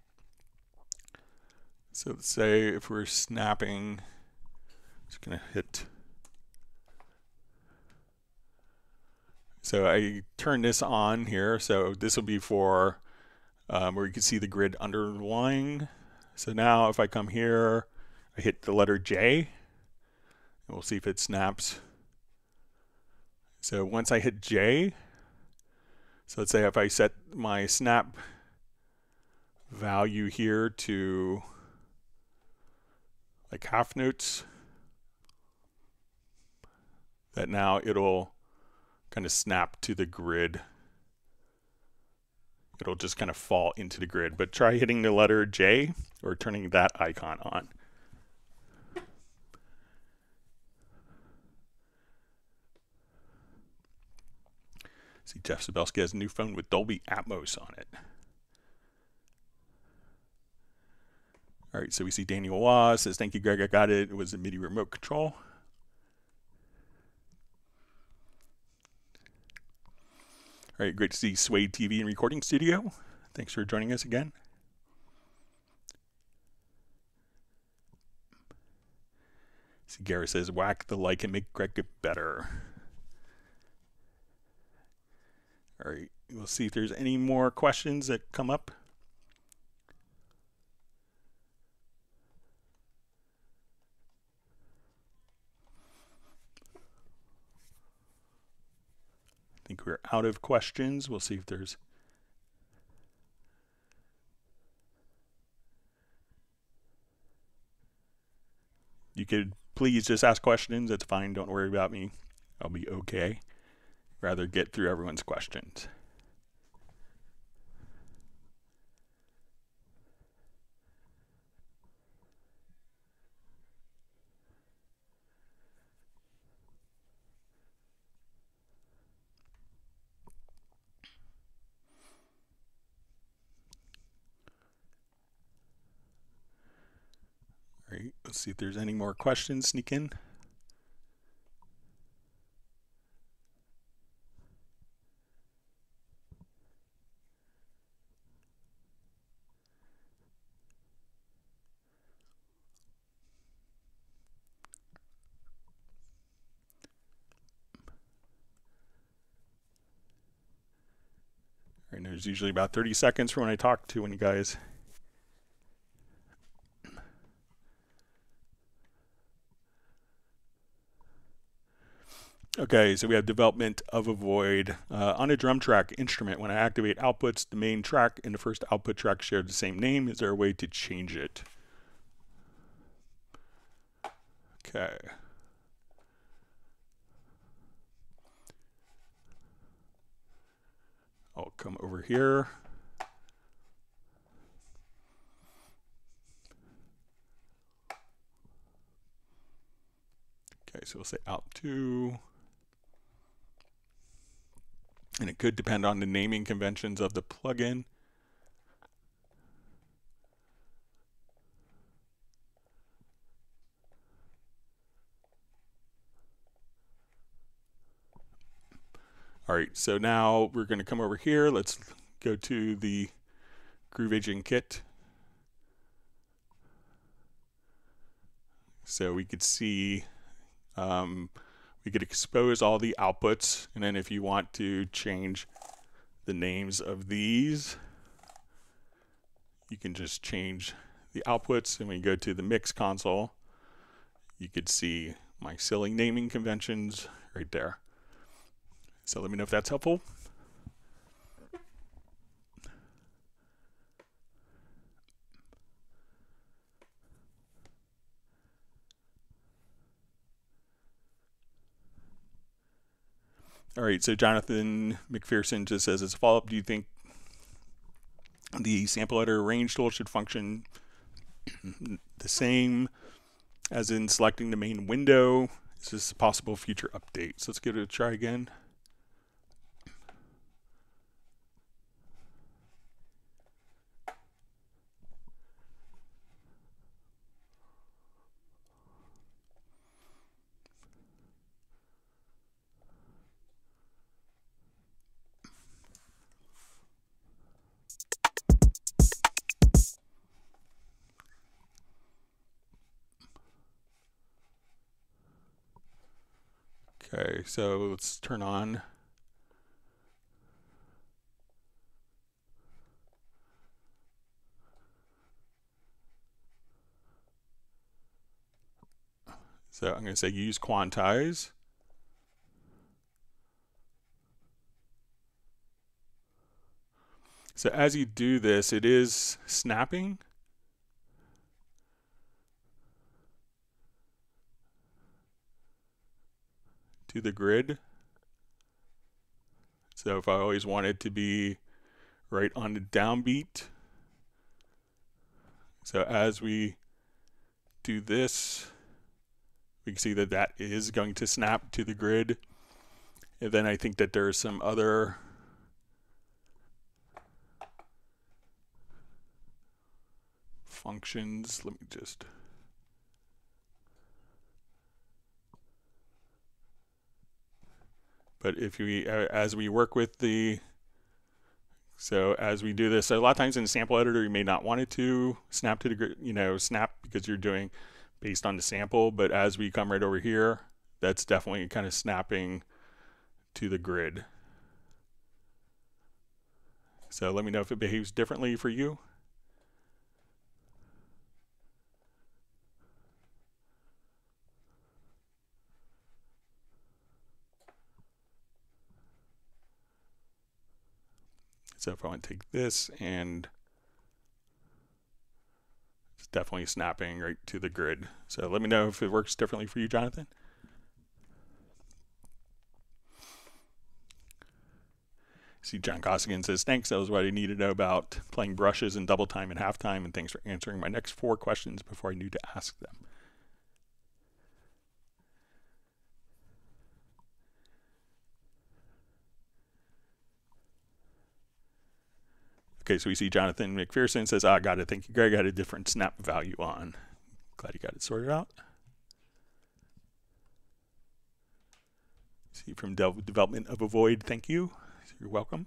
so let's say if we're snapping, just gonna hit, so I turn this on here, so this will be for where you can see the grid underlying. So now if I come here, I hit the letter J, and we'll see if it snaps. So once I hit J, so let's say if I set my snap value here to like half notes, that now it'll kind of snap to the grid. It'll just kind of fall into the grid, but try hitting the letter J or turning that icon on. See, Jeff Sabelski has a new phone with Dolby Atmos on it. All right, so we see Daniel Waugh says, thank you, Greg, I got it. It was a MIDI remote control. All right, great to see Suede TV and Recording Studio. Thanks for joining us again. See, Garrett says, whack the like and make Greg get better. All right, we'll see if there's any more questions that come up. I think we're out of questions. We'll see if there's. You could please just ask questions. It's fine. Don't worry about me. I'll be okay. Rather get through everyone's questions. All right, let's see if there's any more questions sneak in. All right, there's usually about 30 seconds from when I talk to when you guys. Okay, so we have development of a void. On a drum track instrument, when I activate outputs, the main track and the first output track share the same name. Is there a way to change it? Okay. I'll come over here. Okay, so we'll say out2. And it could depend on the naming conventions of the plugin. All right, so now we're going to come over here. Let's go to the Groove Agent Kit. So we could see, we could expose all the outputs, and then if you want to change the names of these, you can just change the outputs. And when you go to the mix console, you could see my silly naming conventions right there. So let me know if that's helpful. All right, so Jonathan McPherson just says, as a follow-up, do you think the sample editor range tool should function the same as in selecting the main window? Is this a possible future update? So let's give it a try again. Okay, so let's turn on. So I'm going to say use quantize. So as you do this, it is snapping. To the grid. So if I always want it to be right on the downbeat, so as we do this, we can see that that is going to snap to the grid. And then I think that there's some other functions. Let me just... But if we, as we work with the, so as we do this, so a lot of times in the sample editor, you may not want it to snap to the grid, you know, snap because you're doing based on the sample. But as we come right over here, that's definitely kind of snapping to the grid. So let me know if it behaves differently for you. So if I want to take this, and it's definitely snapping right to the grid. So let me know if it works differently for you, Jonathan. See, John Costigan says, thanks, that was what I needed to know about playing brushes and double time and halftime, and thanks for answering my next 4 questions before I knew to ask them. Okay, so we see Jonathan McPherson says, got it. Thank you, Greg. I had a different snap value on. Glad you got it sorted out. See from Development of a Void, thank you. You're welcome.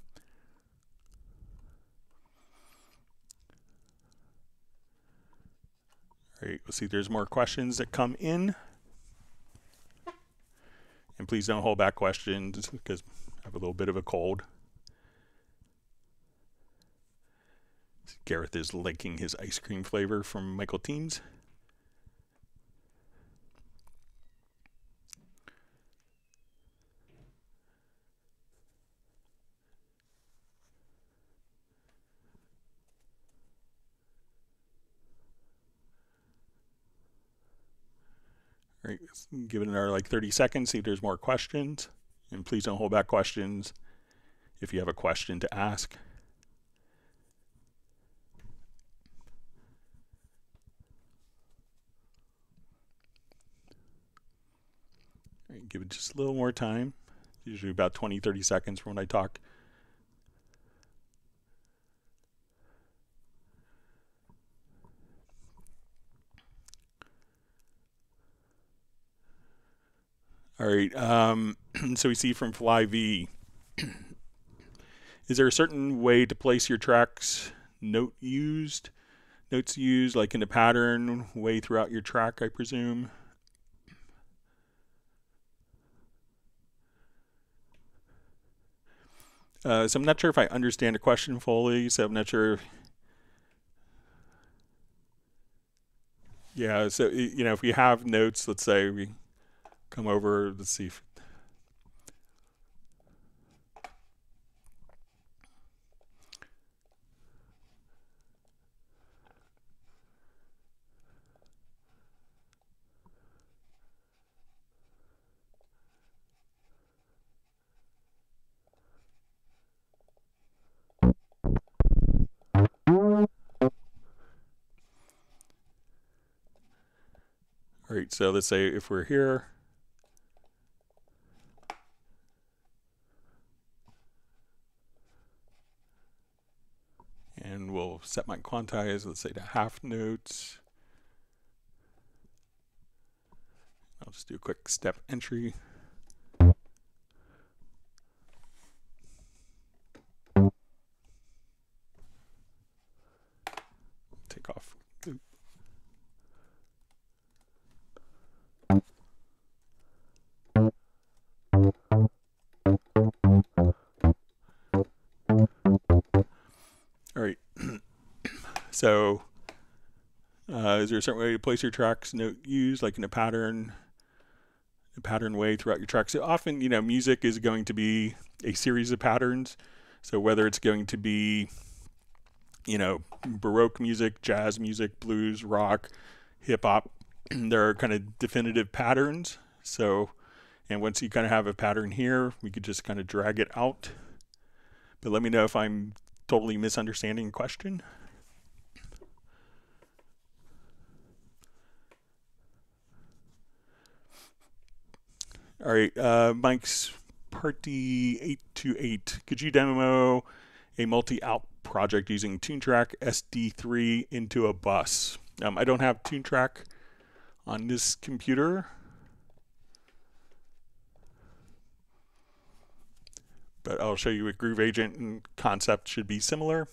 All right, we'll see if there's more questions that come in. And please don't hold back questions because I have a little bit of a cold. Gareth is liking his ice cream flavor from Michael Teams. All right, give it another like 30 seconds, see if there's more questions. And please don't hold back questions if you have a question to ask. All right, give it just a little more time, usually about 20-30 seconds from when I talk. All right, so we see from FlyV, is there a certain way to place your tracks notes used like in a pattern way throughout your track, I presume? So I'm not sure if I understand the question fully, so I'm not sure. Yeah, so, you know, if we have notes, let's say we come over, let's see if, all right, so let's say if we're here, and we'll set my quantize, let's say to half notes. I'll just do a quick step entry. Take off. So is there a certain way to place your tracks note used, like in a pattern way throughout your tracks? So often, music is going to be a series of patterns. So whether it's going to be, Baroque music, jazz music, blues, rock, hip hop, there are kind of definitive patterns. So, and once you kind of have a pattern here, we could just kind of drag it out. But let me know if I'm totally misunderstanding the question. All right, Mike's Party 828. Could you demo a multi-out project using TuneTrack SD3 into a bus? I don't have TuneTrack on this computer, but I'll show you a Groove Agent, and concept should be similar.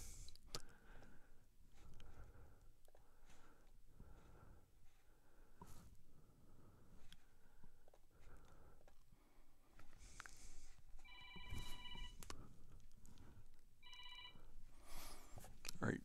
Right.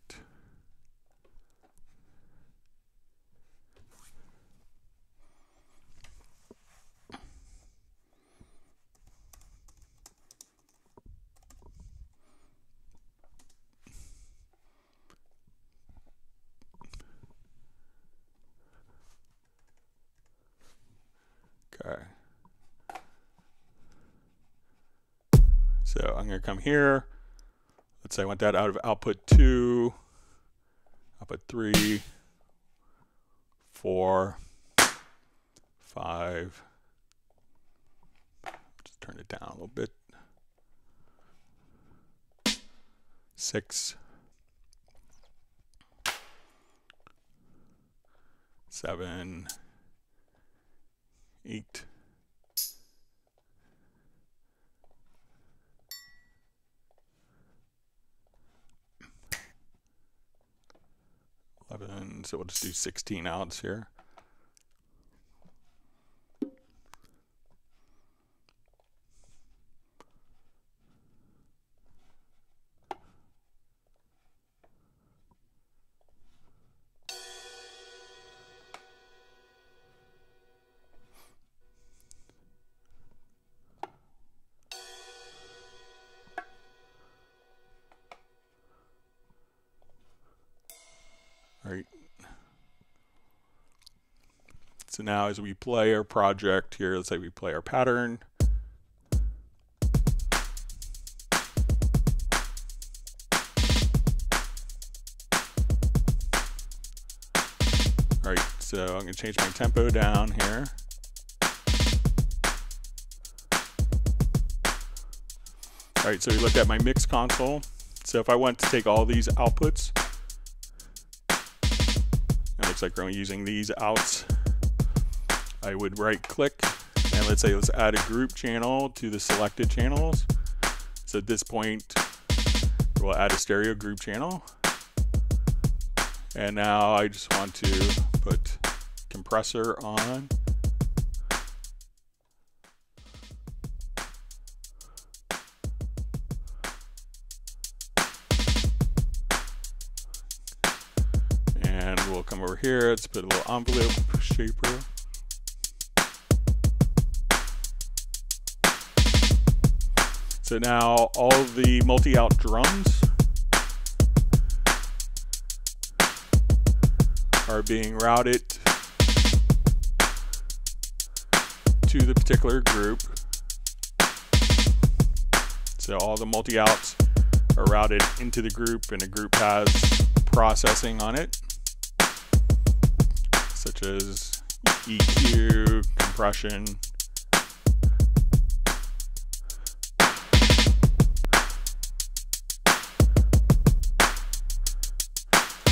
Okay. So I'm going to come here. Let's say I want that out of output 2, output 3, 4, 5. Just turn it down a little bit. 6, 7, 8. 11, so we'll just do 16 outs here. All right. So now as we play our project here, let's say we play our pattern. All right, so I'm going to change my tempo down here. All right, so we look at my mix console. So if I want to take all these outputs, it looks like we're only using these outs. I would right click and let's add a group channel to the selected channels. So at this point, we'll add a stereo group channel. And now I just want to put compressor on. And we'll come over here, let's put a little envelope shaper. So now all the multi-out drums are being routed to the particular group. So all the multi-outs are routed into the group, and the group has processing on it, such as EQ, compression.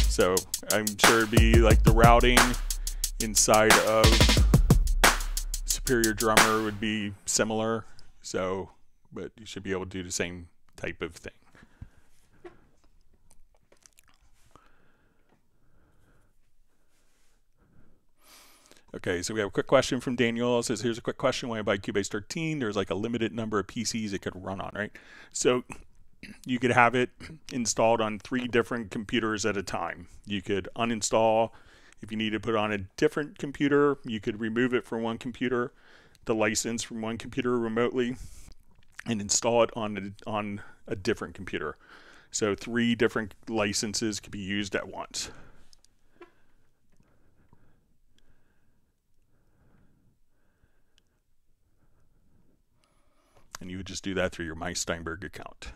So I'm sure it'd be like the routing inside of Superior Drummer would be similar. So, but you should be able to do the same type of thing. Okay, so we have a quick question from Daniel. It says, here's a quick question. When I buy Cubase 13, there's like a limited number of PCs it could run on, right? So you could have it installed on 3 different computers at a time. You could uninstall. If you need to put it on a different computer, you could remove it from one computer, the license from one computer remotely, and install it on a different computer. So 3 different licenses could be used at once. And you would just do that through your My Steinberg account.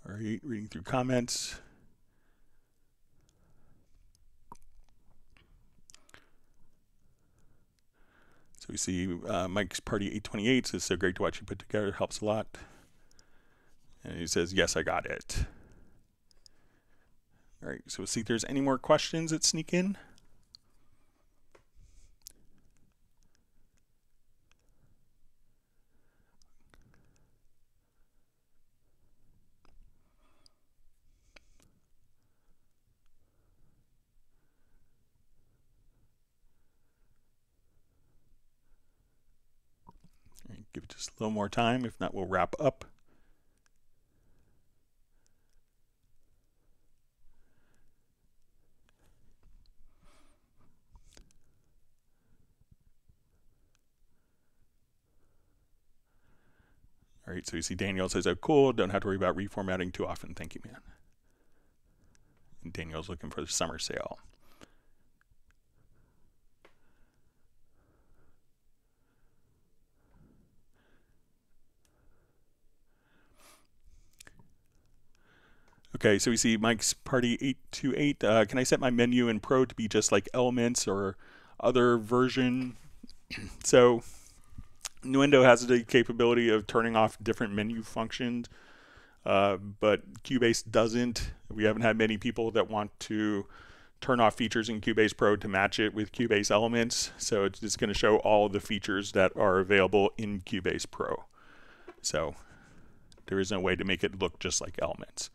All right, reading through comments. So we see Mike's Party 828 says, so great to watch you put together, helps a lot. And he says, yes, I got it. All right, so we'll see if there's any more questions that sneak in. All right, give it just a little more time. If not, we'll wrap up. All right, so you see Daniel says, oh, cool. Don't have to worry about reformatting too often. Thank you, man. And Daniel's looking for the summer sale. Okay, so we see Mike's Party 828. Can I set my menu in Pro to be just like Elements or other version? So Nuendo has the capability of turning off different menu functions, but Cubase doesn't. We haven't had many people that want to turn off features in Cubase Pro to match it with Cubase Elements. So it's just going to show all of the features that are available in Cubase Pro. So there is no way to make it look just like Elements.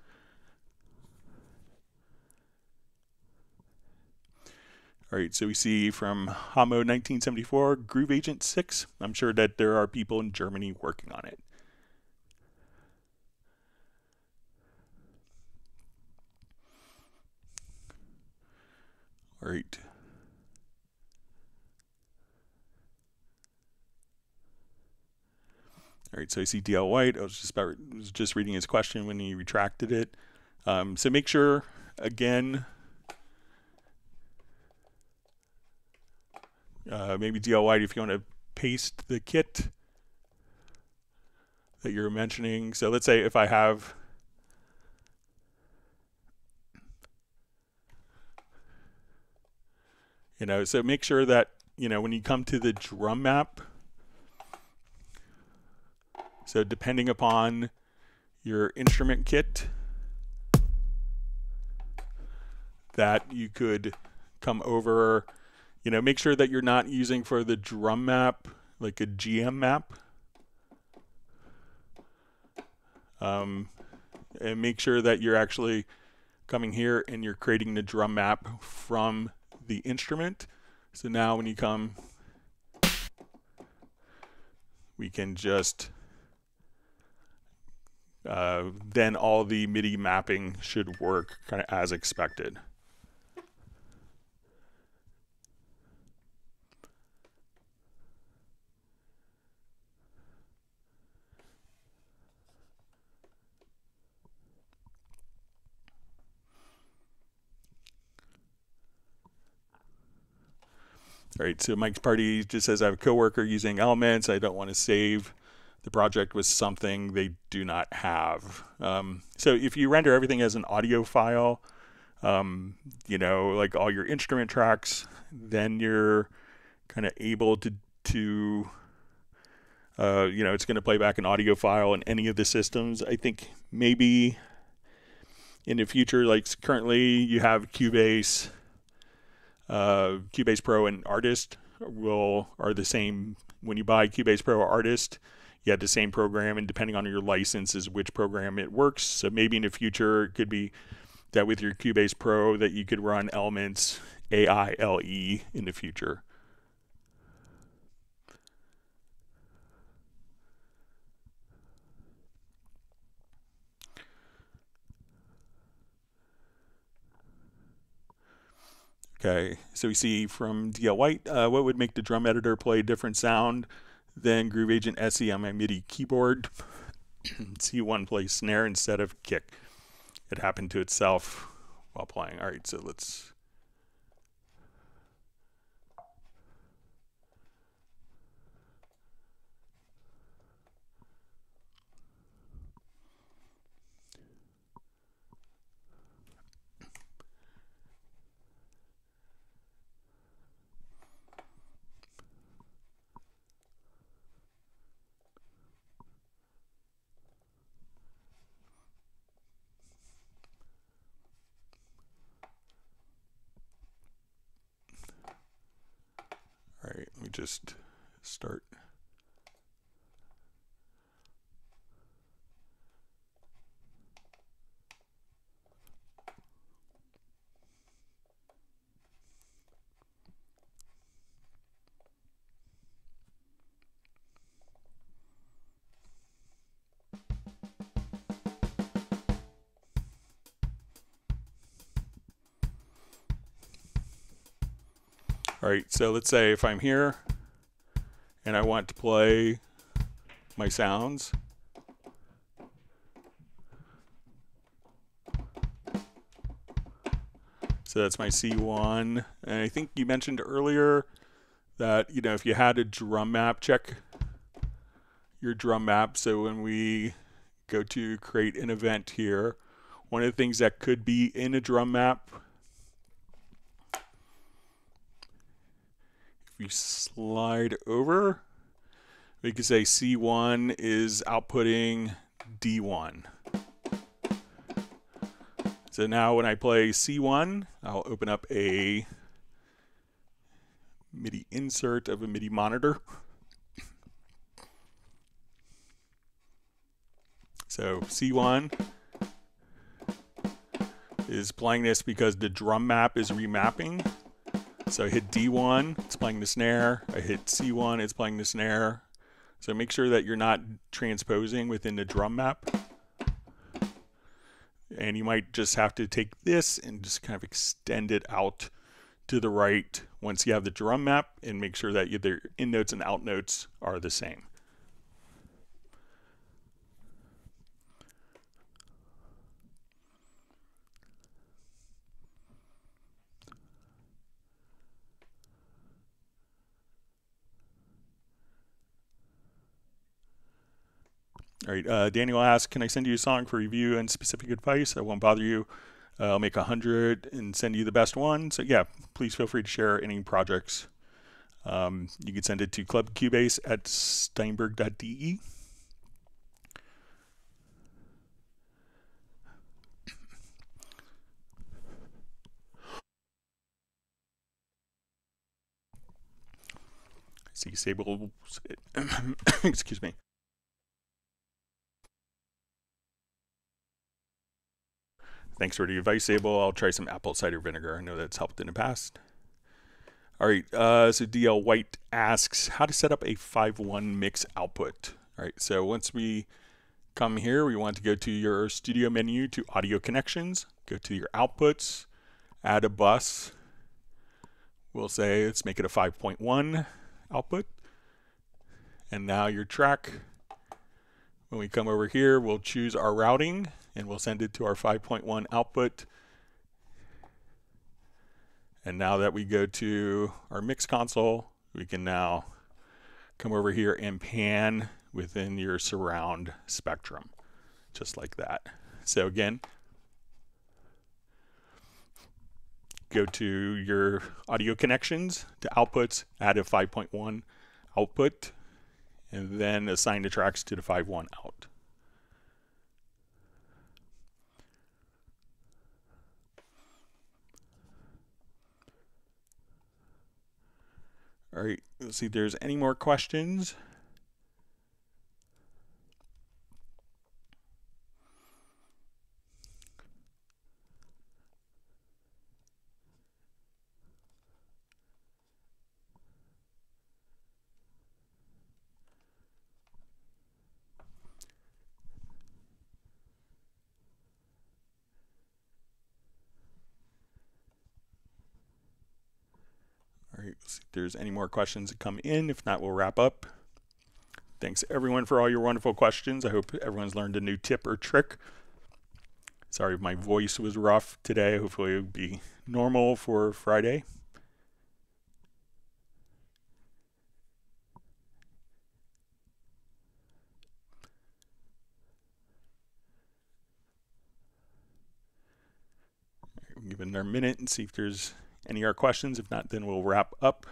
All right, so we see from Hamo 1974, Groove Agent 6. I'm sure that there are people in Germany working on it. All right. All right, so I see DL White. I was just reading his question when he retracted it. So make sure, again, maybe DL White, if you want to paste the kit that you're mentioning. So let's say if I have so make sure that, when you come to the drum map, so depending upon your instrument kit, that you could come over, make sure that you're not using for the drum map like a GM map. And make sure that you're actually coming here and you're creating the drum map from the instrument. So now when you come, we can just then all the MIDI mapping should work kind of as expected. All right, so Mike's Party just says, I have a coworker using Elements. I don't want to save the project with something they do not have. So if you render everything as an audio file, like all your instrument tracks, then you're kind of able to it's going to play back an audio file in any of the systems. I think maybe in the future, like currently you have Cubase Pro and Artist are the same. When you buy Cubase Pro or Artist, you have the same program, and depending on your license is which program it works. So maybe in the future it could be that with your Cubase Pro that you could run Elements AILE in the future. Okay, so we see from DL White, what would make the drum editor play a different sound than Groove Agent SE on my MIDI keyboard? C1 plays snare instead of kick. It happened to itself while playing. All right, so let's... All right, let me just start. All right, so let's say if I'm here and I want to play my sounds. So that's my C1. And I think you mentioned earlier that, you know, if you had a drum map, check your drum map. So when we go to create an event here, one of the things that could be in a drum map, if you slide over, we could say C1 is outputting D1. So now when I play C1, I'll open up a MIDI insert of a MIDI monitor. So C1 is playing this because the drum map is remapping. So I hit D1, it's playing the snare. I hit C1, it's playing the snare. So make sure that you're not transposing within the drum map. And you might just have to take this and just kind of extend it out to the right once you have the drum map, and make sure that your in notes and out notes are the same. All right, Daniel asks, can I send you a song for review and specific advice? I won't bother you. I'll make 100 and send you the best one. So yeah, please feel free to share any projects. You can send it to clubcubase@steinberg.de. See Sable, excuse me. Thanks for the advice, Sable. I'll try some apple cider vinegar. I know that's helped in the past. All right, so DL White asks how to set up a 5.1 mix output. All right, so once we come here, we want to go to your studio menu to audio connections, go to your outputs, add a bus. We'll say, let's make it a 5.1 output. And now your track, when we come over here, we'll choose our routing and we'll send it to our 5.1 output. And now that we go to our mix console, we can now come over here and pan within your surround spectrum, just like that. So again, go to your audio connections, to outputs, add a 5.1 output, and then assign the tracks to the 5.1 out. All right, let's see if there's any more questions. right, let's see if there's any more questions that come in. If not, we'll wrap up. Thanks everyone for all your wonderful questions. I hope everyone's learned a new tip or trick. Sorry if my voice was rough today. Hopefully it'll be normal for Friday. We'll give it another minute and see if there's any other questions. If not, then we'll wrap up.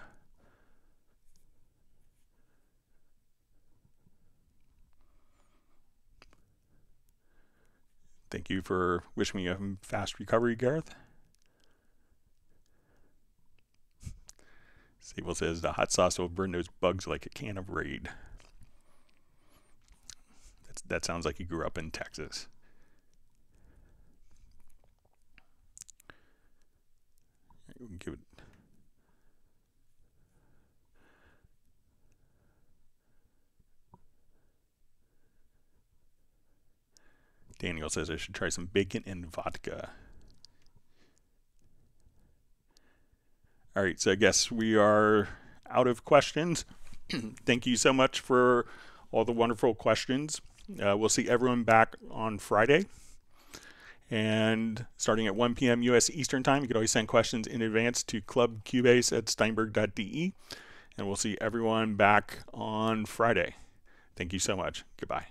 Thank you for wishing me a fast recovery, Gareth. Sable says the hot sauce will burn those bugs like a can of Raid. That sounds like he grew up in Texas. We can give it. Daniel says I should try some bacon and vodka. All right, so I guess we are out of questions. Thank you so much for all the wonderful questions. We'll see everyone back on Friday. And starting at 1 p.m. U.S. Eastern Time, you can always send questions in advance to clubcubase@steinberg.de. And we'll see everyone back on Friday. Thank you so much. Goodbye.